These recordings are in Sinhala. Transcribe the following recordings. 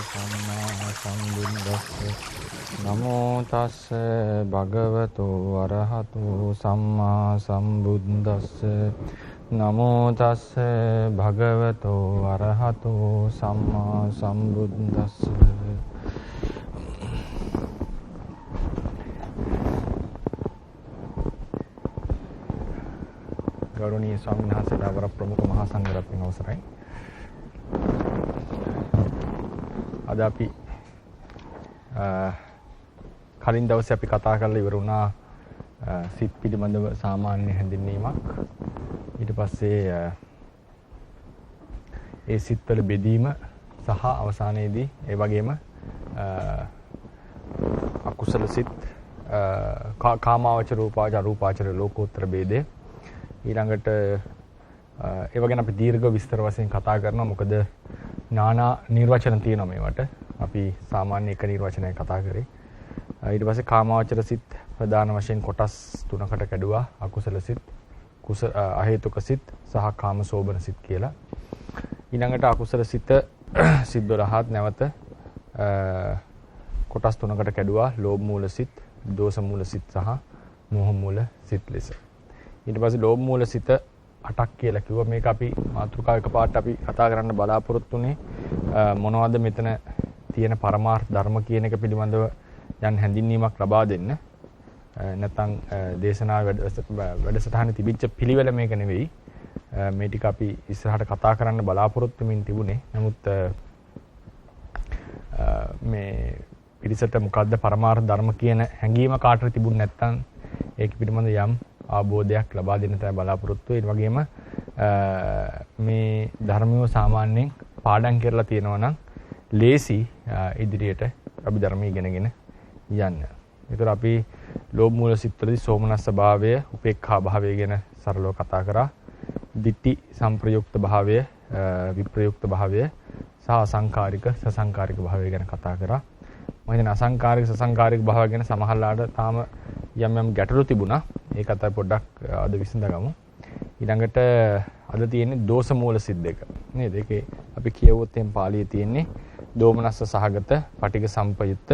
සම්මා සම්බුද්දස්ස නමෝ තස්ස භගවතු අරහතු සම්මා සම්බුද්දස්ස නමෝ තස්ස භගවතු අරහතු සම්මා සම්බුද්දස්ස ගෞරවනීය ස්වාමීන් වහන්සේලා වර ප්‍රමුඛ මහා සංඝරත්නයන් අවසරයි. අද අපි කලින් දවසේ අපි කතා කරලා ඉවර වුණා සිත් පිළිබඳව සාමාන්‍ය හැඳින්වීමක්. ඊට පස්සේ ඒ සිත්වල බෙදීම සහ අවසානයේදී ඒ වගේම අකුසල සිත් කාමාවචර රූපාවචර අරූපාවචර ලෝකෝත්තර ભેදය ඊළඟට ඒ වගේම අපි දීර්ඝ විස්තර වශයෙන් කතා කරනවා. මොකද නානා නිර්වචන තියෙනවා මේවට. අපි සාමාන්‍ය එක නිර්වචනයක් කතා කරේ. ඊට පස්සේ කාමාවචර සිත් ප්‍රධාන වශයෙන් කොටස් තුනකට කැඩුවා. අකුසල සිත්, අහේතුක සිත් සහ කාමසෝබන සිත් කියලා. ඊළඟට අකුසල සිත් 12ත් නැවත කොටස් තුනකට කැඩුවා. ලෝභ මූල සිත්, දෝෂ මූල සිත් සහ මෝහ මූල සිත් ලෙස. ඊට පස්සේ ලෝභ මූල සිත 8ක් කියලා කිව්වා. මේක අපි මාතෘකාව එකපාරට අපි කතා කරන්න බලාපොරොත්තු වෙන්නේ මොනවද මෙතන තියෙන පරමාර්ථ ධර්ම කියන එක පිළිබඳව යම් හැඳින්වීමක් ලබා දෙන්න. නැත්නම් දේශනාවේ වැඩසටහනේ තිබිච්ච පිළිවෙල මේක නෙවෙයි. මේ ටික අපි ඉස්සරහට කතා කරන්න බලාපොරොත්තු වෙමින් තිබුණේ. නමුත් මේ පිළිසෙට මොකද්ද පරමාර්ථ ධර්ම කියන හැඟීම කාටද තිබුණ නැත්නම් ඒක පිළිබඳ යම් ආબોධයක් ලබා දෙන්න තමයි බලාපොරොත්තු වෙන්නේ. ඒ වගේම මේ ධර්මිය සාමාන්‍යයෙන් පාඩම් කරලා තියෙනවා නම් ලේසි ඉදිරියට අපි ධර්මය ඉගෙනගෙන යන්න. ඒතර අපි ලෝභ මූල සිත්වලදී සෝමනස්ස භාවය, උපේක්ඛා භාවය ගැන සරලව කතා කරා. ditthi සම්ප්‍රයුක්ත භාවය, විප්‍රයුක්ත භාවය සහ අසංකාරික සසංකාරික භාවය ගැන කතා කරා. මම හිතන්නේ අසංකාරික සසංකාරික භාවය ගැන සමහරලාට තාම යම් ගැටලු තිබුණා. ඒකත් අපි පොඩ්ඩක් අද විසඳගමු. ඊළඟට අද තියෙන්නේ දෝෂ මූල සිත් දෙක. නේද? ඒකේ අපි කියවුවොත් එම් පාළියේ තියෙන්නේ දෝමනස්ස සහගත, පටිඝ සම්පයුක්ත,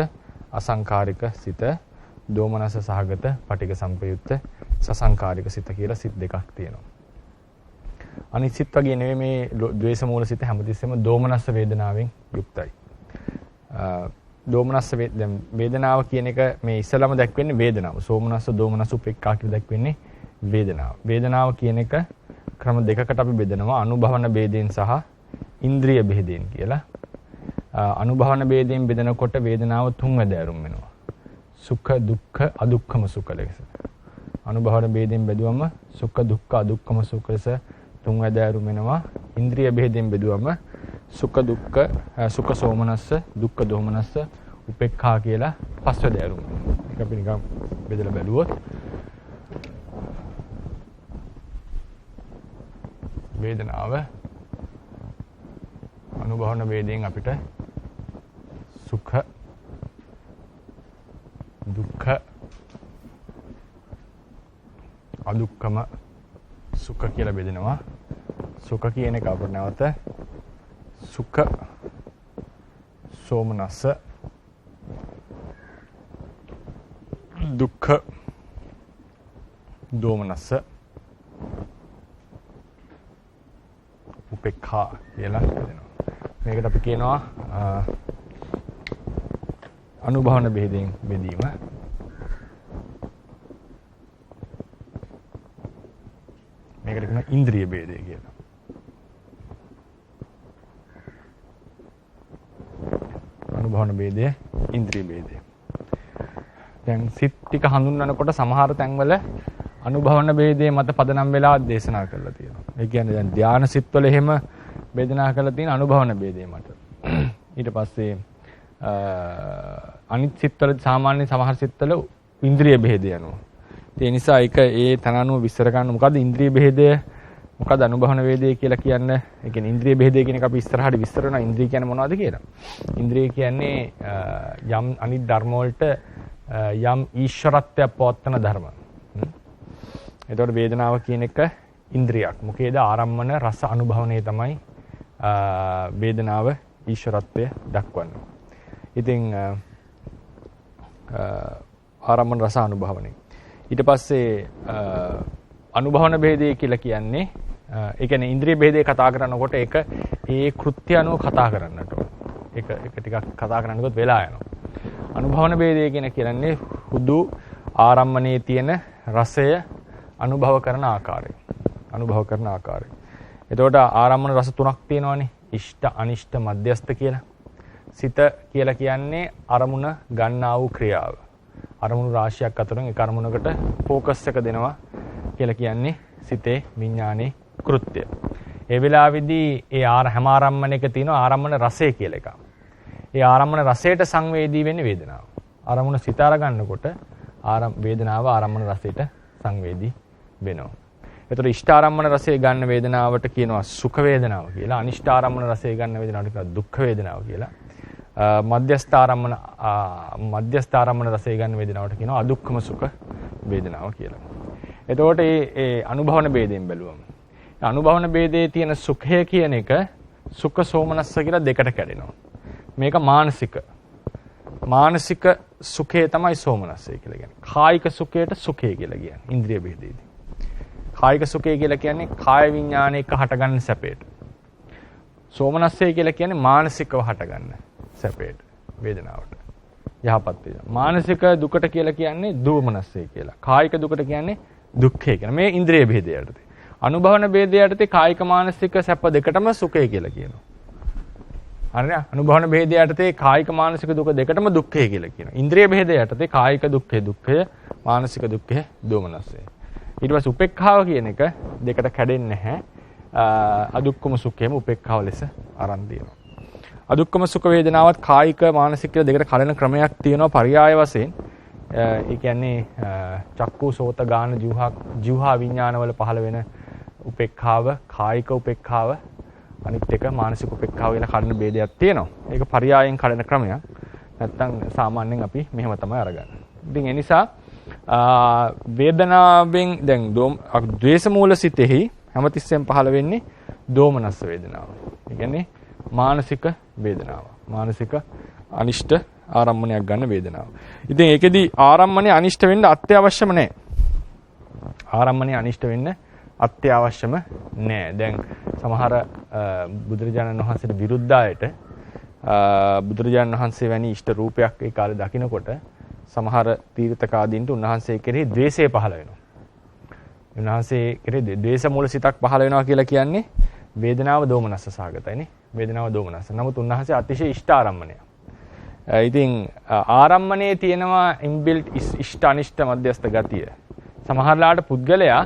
අසංකාරික සිත, දෝමනස්ස සහගත, පටිඝ සම්පයුක්ත, සසංකාරික සිත කියලා සිත් දෙකක් තියෙනවා. අනිත් සිත් වගේ නෙවෙයි මේ ද්වේෂ මූල සිත හැමතිස්සෙම දෝමනස්ස වේදනාවෙන් යුක්තයි. දෝමනස්ස වේදනාව කියන එක මේ ඉස්සලම දැක්වෙන්නේ වේදනාව. සෝමනස්ස, දෝමනස්ස, උපේක්ඛා කියලා දැක්වෙන්නේ වේදනාව. වේදනාව කියන එක ක්‍රම දෙකකට අපි බෙදනවා. අනුභවන ભેදයෙන් සහ ඉන්ද්‍රිය ભેදයෙන් කියලා. අනුභවන ભેදයෙන් බෙදනකොට වේදනාව තුන් වැදෑරුම් වෙනවා. සුඛ, දුක්ඛ, අදුක්ඛම සුඛ ලෙස. අනුභවන ભેදයෙන් බෙදුවම සුඛ, දුක්ඛ, අදුක්ඛම සුඛ ලෙස තුන් වැදෑරුම් වෙනවා. ඉන්ද්‍රිය ભેදයෙන් බෙදුවම සුඛ දුක්ඛ, සුඛ සෝමනස්ස, දුක්ඛ දෝමනස්ස, උපේක්ඛා කියලා පස් වැදෑරුම්. ඒක අපි නිකන් බෙදලා බැලුවොත් වේදනාව අනුභවන ભેදයෙන් අපිට සුඛ, දුක්ඛ, අදුක්ඛම සුඛ කියලා බෙදෙනවා. සුඛ කියන එක අපිට නැවත සුඛ සෝමනස්ස, දුක්ඛ දෝමනස්ස, උපේක්ඛා කියලා කියනවා. මේකට අපි කියනවා අනුභවන ભેදයෙන් බෙදීම. මේකට කියනවා ඉන්ද්‍රිය ભેදය කියලා. අනුභවන ભેදය, ඉන්ද්‍රිය ભેදය. දැන් සිත් ටික හඳුන්වනකොට සමහර තැන්වල අනුභවන ભેදයේ මත පදනම් වෙලා දේශනා කරලා තියෙනවා. ඒ කියන්නේ දැන් ධානා සිත්වල එහෙම වේදනා කරලා තියෙන අනුභවන ભેදයේ මත. ඊට පස්සේ අනිත් සිත්වල සාමාන්‍ය සමහර සිත්වල ඉන්ද්‍රිය ભેදය යනවා. ඒ නිසා ඒක ඒ තනනුව විස්තර කරන්න මොකද්ද ඉන්ද්‍රිය ભેදය, මොකද්ද අනුභවන ભેදය කියලා කියන්නේ. ඒ කියන්නේ ඉන්ද්‍රිය ભેදය කියන එක අපි ඉස්සරහට විස්තර කරනවා. ඉන්ද්‍රිය කියන්නේ මොනවද කියලා. ඉන්ද්‍රිය කියන්නේ යම් අනිත් ධර්ම වලට යම් ඊශ්වරත්වයක් පවත්වන ධර්ම. එතකොට වේදනාව කියන එක ඉන්ද්‍රියක්. මොකේද ආරම්මන රස අනුභවණය තමයි වේදනාව ඊශ්වරත්වය දක්වන්නේ. ඉතින් ආරම්මන රස අනුභවණය. ඊට පස්සේ අනුභවන භේදය කියලා කියන්නේ ඒ කියන්නේ ඉන්ද්‍රිය භේදය කතා කරනකොට ඒක ඒ කෘත්‍ය අනුව කතා කරන්නට ඕන. ඒක ටිකක් කතා කරන්නකොත් වෙලා යනවා. අනුභවන භේදය කියන්නේ හුදු ආරම්මණයේ තියෙන රසය අනුභව කරන ආකාරය. අනුභව කරන ආකාරය. එතකොට ආරම්මන රස තුනක් තියෙනවානේ. ඉෂ්ට, අනිෂ්ට, මධ්‍යස්ථ කියලා. සිත කියලා කියන්නේ අරමුණ ගන්නා වූ ක්‍රියාව. අරමුණු රාශියක් අතරින් එක අරමුණකට ફોකස් එක දෙනවා කියලා කියන්නේ සිතේ විඥානයේ කෘත්‍ය. ඒ වෙලාවේදී ඒ හැම ආරම්මණයක තියෙන ආරම්මන රසය කියලා එකක්. ඒ ආරම්මන රසයට සංවේදී වෙන්නේ වේදනාව. අරමුණ සිත අර ගන්නකොට වේදනාව ආරම්මන රසයට සංවේදී වෙනවා. එතකොට ඉෂ්ඨ ආරම්මන රසය ගන්න වේදනාවට කියනවා සුඛ වේදනාව කියලා. අනිෂ්ඨ ආරම්මන රසය ගන්න වේදනාවට කියනවා දුක්ඛ වේදනාව කියලා. මධ්‍යස්ථ ආරම්මන රසය ගන්න වේදනාවට කියනවා අදුක්ඛම සුඛ වේදනාව කියලා. එතකොට මේ අනුභවන ભેදයෙන් බැලුවම අනුභවන ભેදයේ තියෙන සුඛය කියන එක සුඛ සෝමනස්ස කියලා දෙකට කැඩෙනවා. මේක මානසික සුඛය තමයි සෝමනස්සය කියලා කියන්නේ. කායික සුඛයට සුඛය කියලා කියන්නේ ඉන්ද්‍රිය ભેදයේදී. කායික සුඛය කියලා කියන්නේ කාය විඥානයක හටගන්න සැපයට. සෝමනස්සය කියලා කියන්නේ මානසිකව හටගන්න සැපයට, වේදනාවට. යහපත් වේදනාව. මානසික දුකට කියලා කියන්නේ දෝමනස්සය කියලා. කායික දුකට කියන්නේ දුක්ඛය කියලා. මේ ඉන්ද්‍රිය ભેදය යටතේ. අනුභවන ભેදය යටතේ කායික මානසික සැප දෙකටම සුඛය කියලා කියනවා. හරිද? අනුභවන ભેදය යටතේ කායික මානසික දුක දෙකටම දුක්ඛය කියලා කියනවා. ඉන්ද්‍රිය ભેදය යටතේ කායික දුක්ඛය, මානසික දුක්ඛය, දෝමනස්සය. ඊට පස්සේ උපේක්ඛාව කියන එක දෙකට කැඩෙන්නේ නැහැ. අදුක්කම සුඛයම උපේක්ඛාව ලෙස අරන් තියෙනවා. අදුක්කම සුඛ වේදනාවත් කායික මානසික කියලා දෙකට කඩන ක්‍රමයක් තියෙනවා පරියාය වශයෙන්. ඒ කියන්නේ චක්කු සෝත ගාන ජීවහා විඥානවල පහළ වෙන උපේක්ඛාව, කායික උපේක්ඛාව, අනිත් එක මානසික උපේක්ඛාව කියලා කඩන ભેදයක් තියෙනවා. ඒක පරියායෙන් කඩන ක්‍රමයක්. නැත්තම් සාමාන්‍යයෙන් අපි මෙහෙම තමයි අරගන්නේ. ඉතින් ඒ නිසා වේදනාවෙන් දැන් ද්වේෂ මූල සිතෙහි හැමතිස්සෙම පහළ වෙන්නේ දෝමනස්ස වේදනාව. ඒ කියන්නේ මානසික වේදනාව. මානසික අනිෂ්ට ආරම්මණයක් ගන්න වේදනාව. ඉතින් ඒකෙදි ආරම්මණය අනිෂ්ට වෙන්න අත්‍යවශ්‍යම නැහැ. ආරම්මණය අනිෂ්ට වෙන්න අත්‍යවශ්‍යම නැහැ. දැන් සමහර බුදුරජාණන් වහන්සේට විරුද්ධ අයට බුදුරජාණන් වහන්සේ වැනි ඉෂ්ට රූපයක් ඒ කාලේ දකිනකොට සමහර තීර්ථකාදීන්ට උන්වහන්සේ කෙරෙහි ද්වේෂය පහළ වෙනවා. උන්වහන්සේ කෙරෙහි ද්වේෂ මූල සිතක් පහළ වෙනවා කියලා කියන්නේ වේදනාව දෝමනස්ස සහගතයිනේ. වේදනාව දෝමනස්ස. නමුත් උන්වහන්සේ අතිශය ඉෂ්ඨ ආරම්මණය. ඉතින් ආරම්මණයේ තියෙනවා ඉන්බිල්ට් ඉෂ්ඨ අනිෂ්ඨ මධ්‍යස්ථ ගතිය. සමහරලාට පුද්ගලයා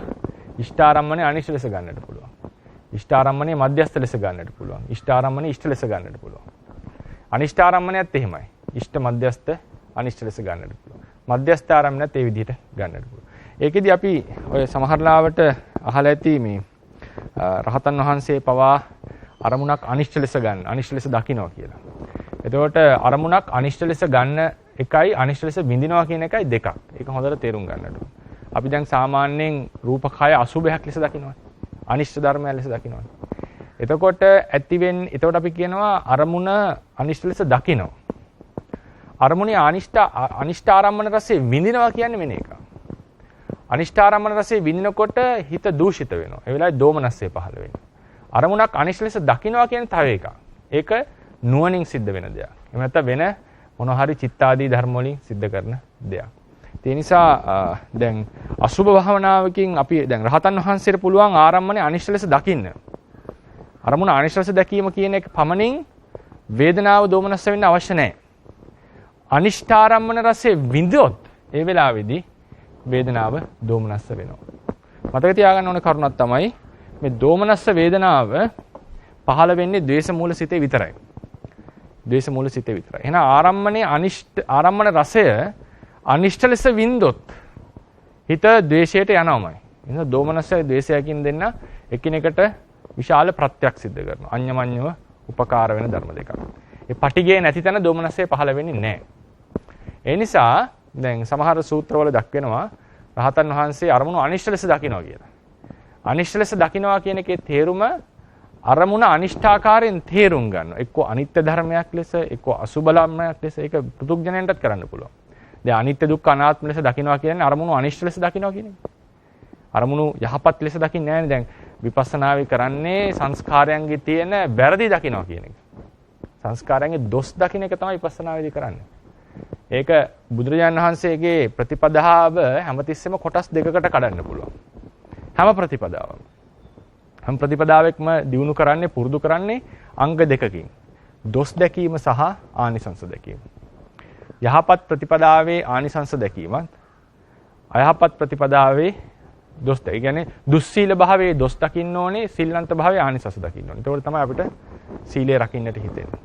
ඉෂ්ඨ ආරම්මණය අනිෂ්ඨ ලෙස ගන්නට පුළුවන්. ඉෂ්ඨ ආරම්මණය මධ්‍යස්ථ ලෙස ගන්නට පුළුවන්. ඉෂ්ඨ ආරම්මණය ඉෂ්ඨ ලෙස ගන්නට පුළුවන්. අනිෂ්ඨ ආරම්මණයත් එහෙමයි. ඉෂ්ඨ මධ්‍යස්ථ අනිෂ්ඨ ලෙස ගන්නට පුළුවන්. මධ්‍යස්ථ ආරම්මණයත් ඒ විදිහට ගන්නට පුළුවන්. ඒකෙදි අපි ඔය සමහරලාවට අහලා ඇති මේ රහතන් වහන්සේ පවා අරමුණක් අනිෂ්ඨ ලෙස ගන්න, අනිෂ්ඨ ලෙස දකින්නවා කියලා. එතකොට අරමුණක් අනිෂ්ඨ ලෙස ගන්න එකයි අනිෂ්ඨ ලෙස විඳිනවා කියන එකයි දෙකක්. ඒක හොඳට තේරුම් ගන්නට ඕන. අපි දැන් සාමාන්‍යයෙන් රූපකය අසුභයක් ලෙස දකින්නවා. අනිෂ්ඨ ධර්මයක් ලෙස දකින්නවා. එතකොට එතකොට අපි කියනවා අරමුණ අනිෂ්ඨ ලෙස දකින්නවා. අරමුණේ අනිෂ්ඨ ආරම්මන රසය විඳිනවා කියන්නේ වෙන එකක්. අනිෂ්ඨ ආරම්මන රසය විඳිනකොට හිත දූෂිත වෙනවා. ඒ වෙලාවේ දෝමනස්සය පහළ වෙනවා. අරමුණක් අනිෂ්ඨ ලෙස දකින්නවා කියන්නේ තව එකක්. ඒක නුවණින් සිද්ධ වෙන දෙයක්. එහෙම නැත්නම් වෙන මොන හරි චිත්තාදී ධර්ම වලින් සිද්ධ කරන දෙයක්. ඒ නිසා දැන් අසුභ භාවනාවකින් අපි දැන් රහතන් වහන්සේට පුළුවන් ආරම්මනේ අනිෂ්ඨ ලෙස දකින්න. අරමුණ අනිෂ්ඨ ලෙස දැකීම කියන එක පමණින් වේදනාව දෝමනස්ස වෙන්න අවශ්‍ය නැහැ. අනිෂ්ඨ ආරම්මන රසය විඳොත් ඒ වෙලාවේදී වේදනාව දෝමනස්ස වෙනවා. මතක තියාගන්න ඕන කරුණක් තමයි මේ දෝමනස්ස වේදනාව පහළ වෙන්නේ ද්වේෂ මූල සිතේ විතරයි. ද්වේෂ මූල සිතේ විතරයි. එහෙනම් ආරම්මන රසය අනිෂ්ඨ ලෙස විඳොත් හිත ද්වේෂයට යනවාමයි. එහෙනම් දෝමනස්සයි ද්වේෂයකින් දෙන්න එකිනෙකට විශාල ප්‍රත්‍යක් සිද්ධ කරනවා. අඤ්ඤමඤ්ඤව උපකාර වෙන ධර්ම දෙකක්. ඒ පටිගය නැති තැන දෝමනස්සය පහළ වෙන්නේ නැහැ. ඒ නිසා දැන් සමහර සූත්‍රවල දක්වනවා රහතන් වහන්සේ අරමුණු අනිෂ්ඨ ලෙස දකින්නවා කියලා. අනිෂ්ඨ ලෙස දකින්නවා කියන එකේ තේරුම අරමුණ අනිෂ්ඨාකාරයෙන් තේරුම් ගන්නවා. එක්කෝ අනිත්‍ය ධර්මයක් ලෙස, එක්කෝ අසුබ ධර්මයක් ලෙස ඒක පෘථුග්ජනයන්ටත් කරන්න පුළුවන්. දැන් අනිත්‍ය දුක්ඛ අනාත්ම ලෙස දකිනවා කියන්නේ අරමුණු අනිෂ්ඨ ලෙස දකිනවා කියන එක. අරමුණු යහපත් ලෙස දකින්නේ නැහැ නේ. දැන් විපස්සනාවේ කරන්නේ සංස්කාරයන්ගේ තියෙන වැරදි දකිනවා කියන එක. සංස්කාරයන්ගේ දොස් දකින්න එක තමයි විපස්සනාවේදී කරන්නේ. ඒක බුදුරජාණන් වහන්සේගේ ප්‍රතිපදාව හැමතිස්සෙම කොටස් දෙකකට කඩන්න පුළුවන්. හැම ප්‍රතිපදාවම. හැම ප්‍රතිපදාවෙක්ම දිනු කරන්නේ පුරුදු කරන්නේ අංග දෙකකින්. දොස් දැකීම සහ ආනිසංස දැකීම. යහපත් ප්‍රතිපදාවේ ආනිසංස දැකීමත් අයහපත් ප්‍රතිපදාවේ දොස් දැක. ඒ කියන්නේ දුස්සීල භාවයේ දොස් දකින්න ඕනේ, සිල්වන්ත භාවයේ ආනිසංස දකින්න ඕනේ. ඒකෝට තමයි අපිට සීලය රකින්නට හිතෙන්නේ.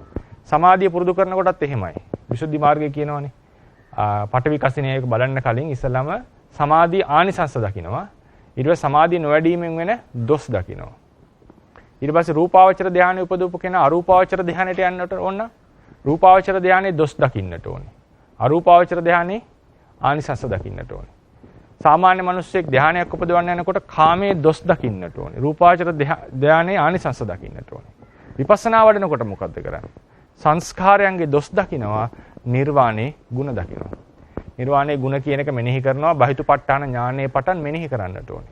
සමාධිය පුරුදු කරනකොටත් එහෙමයි. විසුද්ධි මාර්ගය කියනවනේ. පඨවි කසිනියක බලන්න කලින් ඉස්සලම සමාධි ආනිසංස දකින්නවා. ඊට පස්සේ සමාධිය නොවැඩීමෙන් වෙන දොස් දකින්නවා. ඊට පස්සේ රූපාවචර ධානය උපදවපු කෙනා අරූපාවචර ධානයට යන්නට ඕන. රූපාවචර ධානයේ දොස් දකින්නට ඕනේ. අරූපාවචර ධානයේ ආනිසංස දකින්නට ඕනේ. සාමාන්‍ය මිනිස්සෙක් ධානයක් උපදවන්න යනකොට කාමයේ දොස් දකින්නට ඕනේ. රූපාවචර ධානයේ ආනිසංස දකින්නට ඕනේ. විපස්සනා වඩනකොට මොකද්ද කරන්නේ? සංස්කාරයන්ගේ දොස් දකිනවා, නිර්වාණේ ගුණ දකිනවා. නිර්වාණේ ගුණ කියන එක මෙනෙහි කරනවා බහිතුපට්ඨාන ඥානයේ පටන් මෙනෙහි කරන්නට ඕනේ.